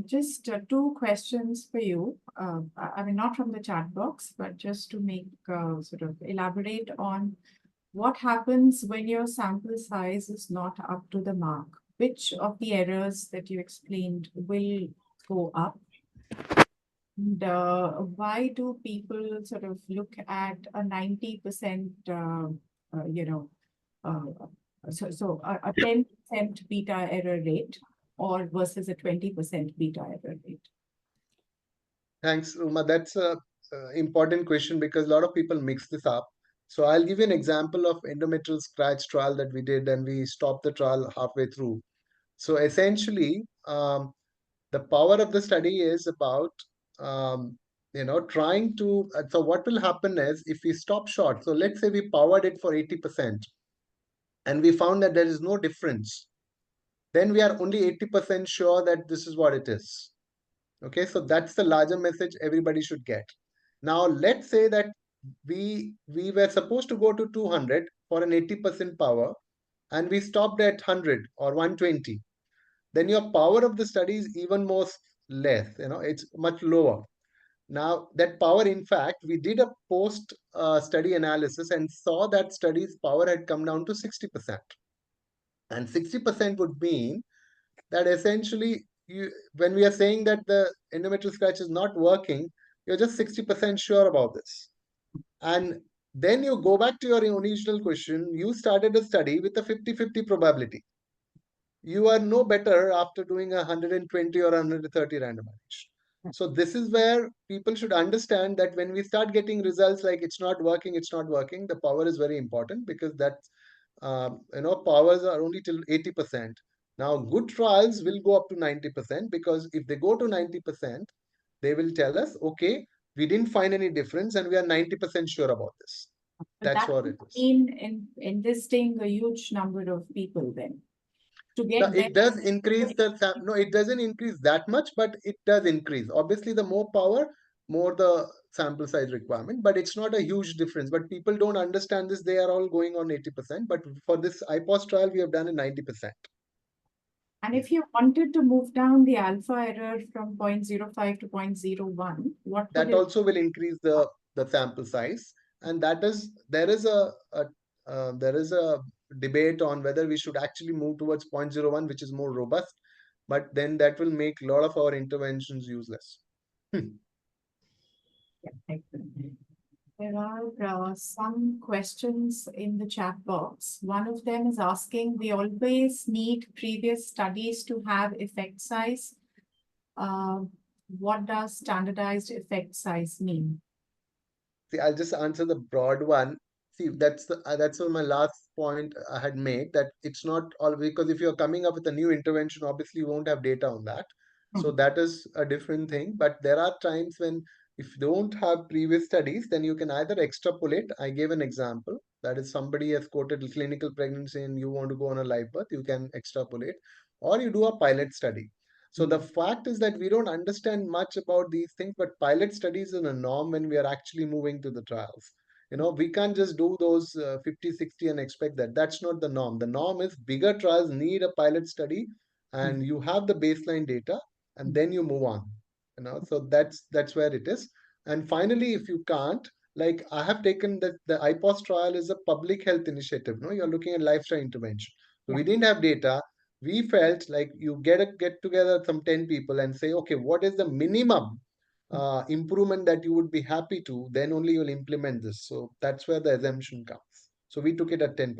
just two questions for you. I mean, not from the chat box, but just to make sort of elaborate on what happens when your sample size is not up to the mark. Which of the errors that you explained will go up? And why do people sort of look at a 90%, you know, so a 10% beta error rate or versus a 20% beta error rate? Thanks, Uma. That's a important question because a lot of people mix this up. So I'll give you an example of endometrial scratch trial that we did, and we stopped the trial halfway through. So essentially, the power of the study is about trying to. So what will happen is if we stop short. So let's say we powered it for 80%, and we found that there is no difference. Then we are only 80% sure that this is what it is. Okay, so that's the larger message everybody should get. Now, let's say that we were supposed to go to 200 for an 80% power, and we stopped at 100 or 120. Then your power of the study is even more less. It's much lower. Now, that power, in fact, we did a post study analysis and saw that study's power had come down to 60%. And 60% would mean that essentially when we are saying that the endometrial scratch is not working, you're just 60% sure about this. And then you go back to your original question, you started a study with a 50-50 probability. You are no better after doing a 120 or 130 randomization. So this is where people should understand that when we start getting results like it's not working, the power is very important because that's powers are only till 80%. Now, good trials will go up to 90% because if they go to 90%, they will tell us, okay, we didn't find any difference and we are 90% sure about this. But That's that what would it is. mean in enlisting a huge number of people then to Now, get it does increase no, it doesn't increase that much, but it does increase. Obviously, the more power, more the sample size requirement, but it's not a huge difference. But people don't understand this. They are all going on 80%. But for this IPOS trial, we have done a 90%. And if you wanted to move down the alpha error from 0.05 to 0.01, what that would it also will increase the sample size, and that is there is a debate on whether we should actually move towards 0.01, which is more robust, but then that will make a lot of our interventions useless. Yeah, there are some questions in the chat box. One of them is asking, we always need previous studies to have effect size. What does standardized effect size mean? See, I'll just answer the broad one. See, that's my last point I had made, that it's not all, because if you're coming up with a new intervention, obviously you won't have data on that. So that is a different thing. But there are times when if you don't have previous studies, then you can either extrapolate. I gave an example. That is, somebody has quoted clinical pregnancy and you want to go on a live birth, you can extrapolate, or you do a pilot study. So the fact is that we don't understand much about these things, but pilot studies is a norm when we are actually moving to the trials. We can't just do those 50, 60 and expect that. That's not the norm. The norm is bigger trials need a pilot study and you have the baseline data and then you move on. So that's where it is. And finally, if you can't, like I have taken that the IPOS trial is a public health initiative. No, you're looking at lifestyle intervention. So we didn't have data. We felt like you get together some 10 people and say, okay, what is the minimum improvement that you would be happy to, then only you'll implement this. So that's where the assumption comes. So we took it at 10%.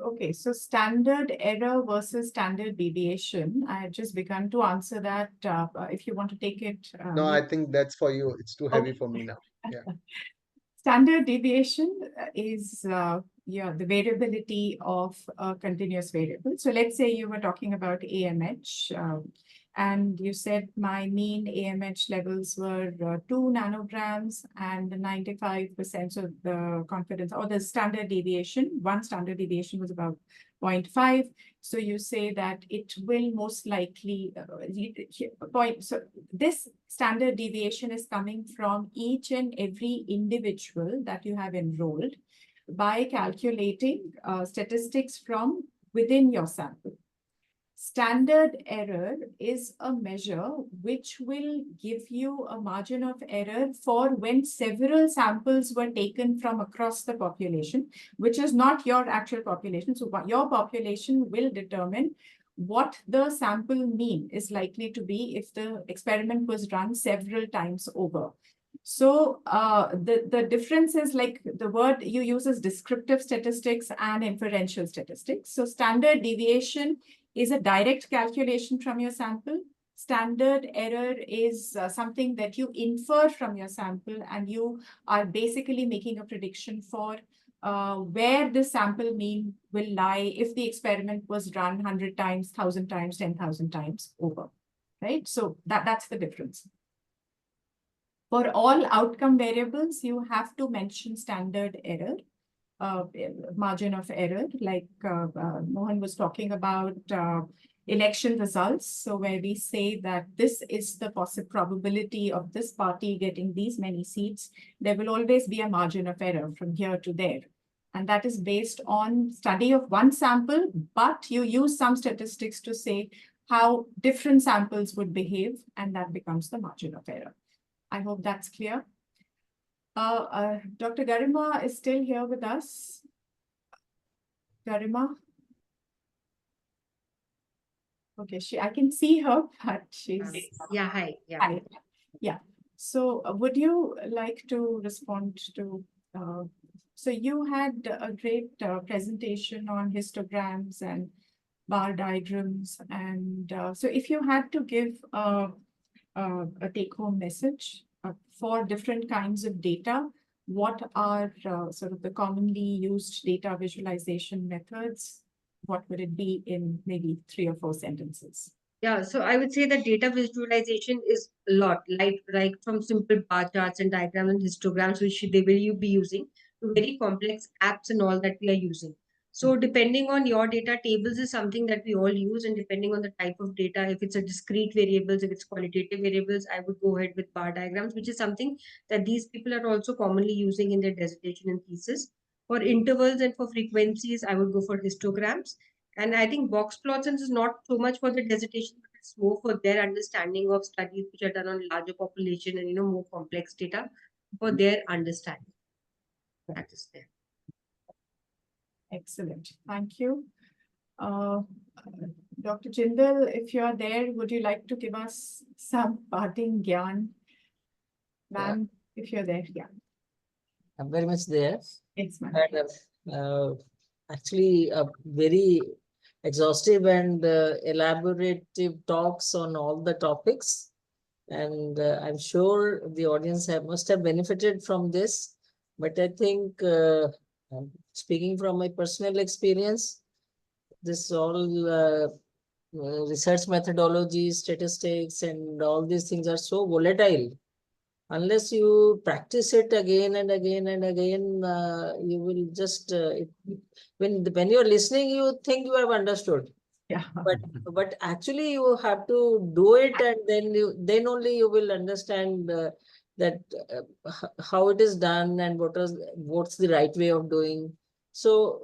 Okay, so standard error versus standard deviation. I had just begun to answer that. If you want to take it. No, I think that's for you. It's too heavy for me now. Yeah. Standard deviation is the variability of a continuous variable. So let's say you were talking about AMH, and you said my mean AMH levels were 2 nanograms and 95%. So the confidence or the standard deviation, one standard deviation was about 0.5. So you say that it will most likely so this standard deviation is coming from each and every individual that you have enrolled by calculating statistics from within your sample. Standard error is a measure which will give you a margin of error for when several samples were taken from across the population, which is not your actual population. So your population will determine what the sample mean is likely to be if the experiment was run several times over. So the difference is like the word you use is descriptive statistics and inferential statistics. So standard deviation is a direct calculation from your sample. Standard error is something that you infer from your sample, and you are basically making a prediction for where the sample mean will lie if the experiment was run 100 times, 1,000 times, 10,000 times over, right? So that's the difference. For all outcome variables, you have to mention standard error, margin of error, like Mohan was talking about election results. So where we say that this is the possible probability of this party getting these many seats, there will always be a margin of error from here to there. And that is based on study of one sample, but you use some statistics to say how different samples would behave, and that becomes the margin of error. I hope that's clear. Dr. Garima is still here with us. Garima? Okay, I can see her, but she's... Yeah, hi. Yeah. Hi. Yeah. So would you like to respond to... so you had a great presentation on histograms and bar diagrams. And so if you had to give a take-home message for different kinds of data, what are sort of the commonly used data visualization methods? What would it be in maybe 3 or 4 sentences? Yeah, so I would say that data visualization is a lot, like from simple bar charts and diagrams and histograms, which they will be using, to very complex apps and all that we are using. So depending on your data, tables is something that we all use, and depending on the type of data, if it's a discrete variables, if it's qualitative variables, I would go ahead with bar diagrams, which is something that these people are also commonly using in their dissertation and thesis. For intervals and for frequencies, I would go for histograms. And I think box plots is not so much for the dissertation, but it's more for their understanding of studies which are done on larger population and more complex data for their understanding. That is there. Excellent. Thank you. Dr. Jindal, if you are there, would you like to give us some parting gyan? Ma'am, if you're there, yeah. I'm very much there. Yes, ma'am. And, actually, a very exhaustive and elaborative talks on all the topics. And I'm sure the audience must have benefited from this. But I think, speaking from my personal experience, this all research methodologies, statistics, and all these things are so volatile. Unless you practice it again and again and again, you will just when you're listening, you think you have understood. Yeah. But actually, you have to do it, and then only you will understand that how it is done and what's the right way of doing. So,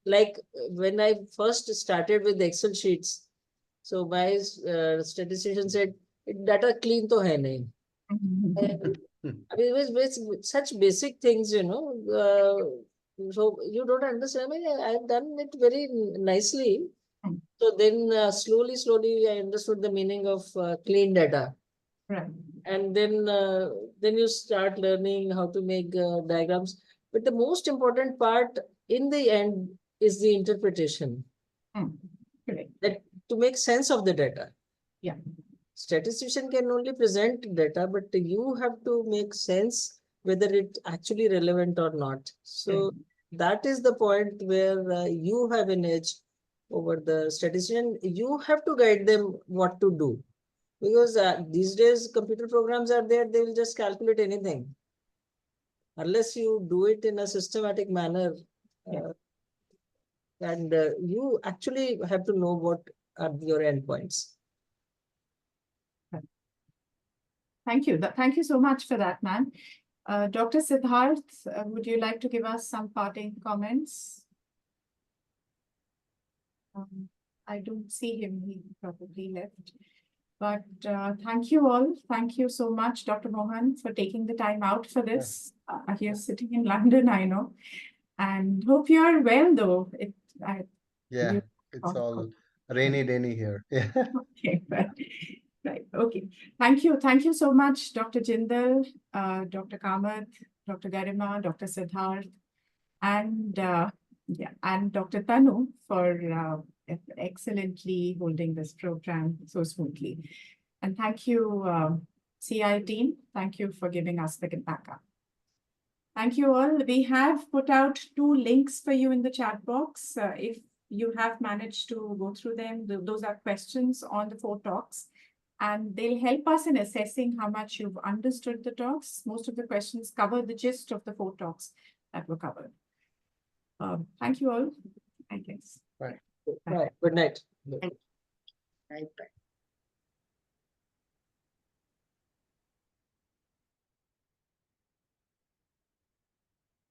like when I first started with Excel sheets, so my statistician said, "Data clean to hai nahi." I mean, with such basic things, so you don't understand. I mean, I've done it very nicely, Hmm. So then slowly I understood the meaning of clean data. Right. And then you start learning how to make diagrams. But the most important part in the end is the interpretation, Correct. that to make sense of the data. Yeah. Statistician can only present data, but you have to make sense whether it's actually relevant or not. So that is the point where you have an edge over the statistician. You have to guide them what to do. Because these days computer programs are there, they will just calculate anything. Unless you do it in a systematic manner. And you actually have to know what are your endpoints. Thank you. Thank you so much for that, ma'am. Dr. Siddharth, would you like to give us some parting comments? I don't see him. He probably left. But thank you all. Thank you so much, Dr. Mohan, for taking the time out for this. You're sitting in London, I know. And hope you are well, though. Yeah, it's all rainy day here. Yeah. Okay, right. Okay. Thank you. Thank you so much, Dr. Jindal, Dr. Kamath, Dr. Garima, Dr. Siddharth, and and Dr. Tanu for excellently holding this program so smoothly. And thank you, CI team. Thank you for giving us the backup. Thank you all. We have put out 2 links for you in the chat box. If you have managed to go through them, those are questions on the 4 talks, and they'll help us in assessing how much you've understood the talks. Most of the questions cover the gist of the 4 talks that were covered. Thank you all, I guess. Bye. Right. Good night. Right.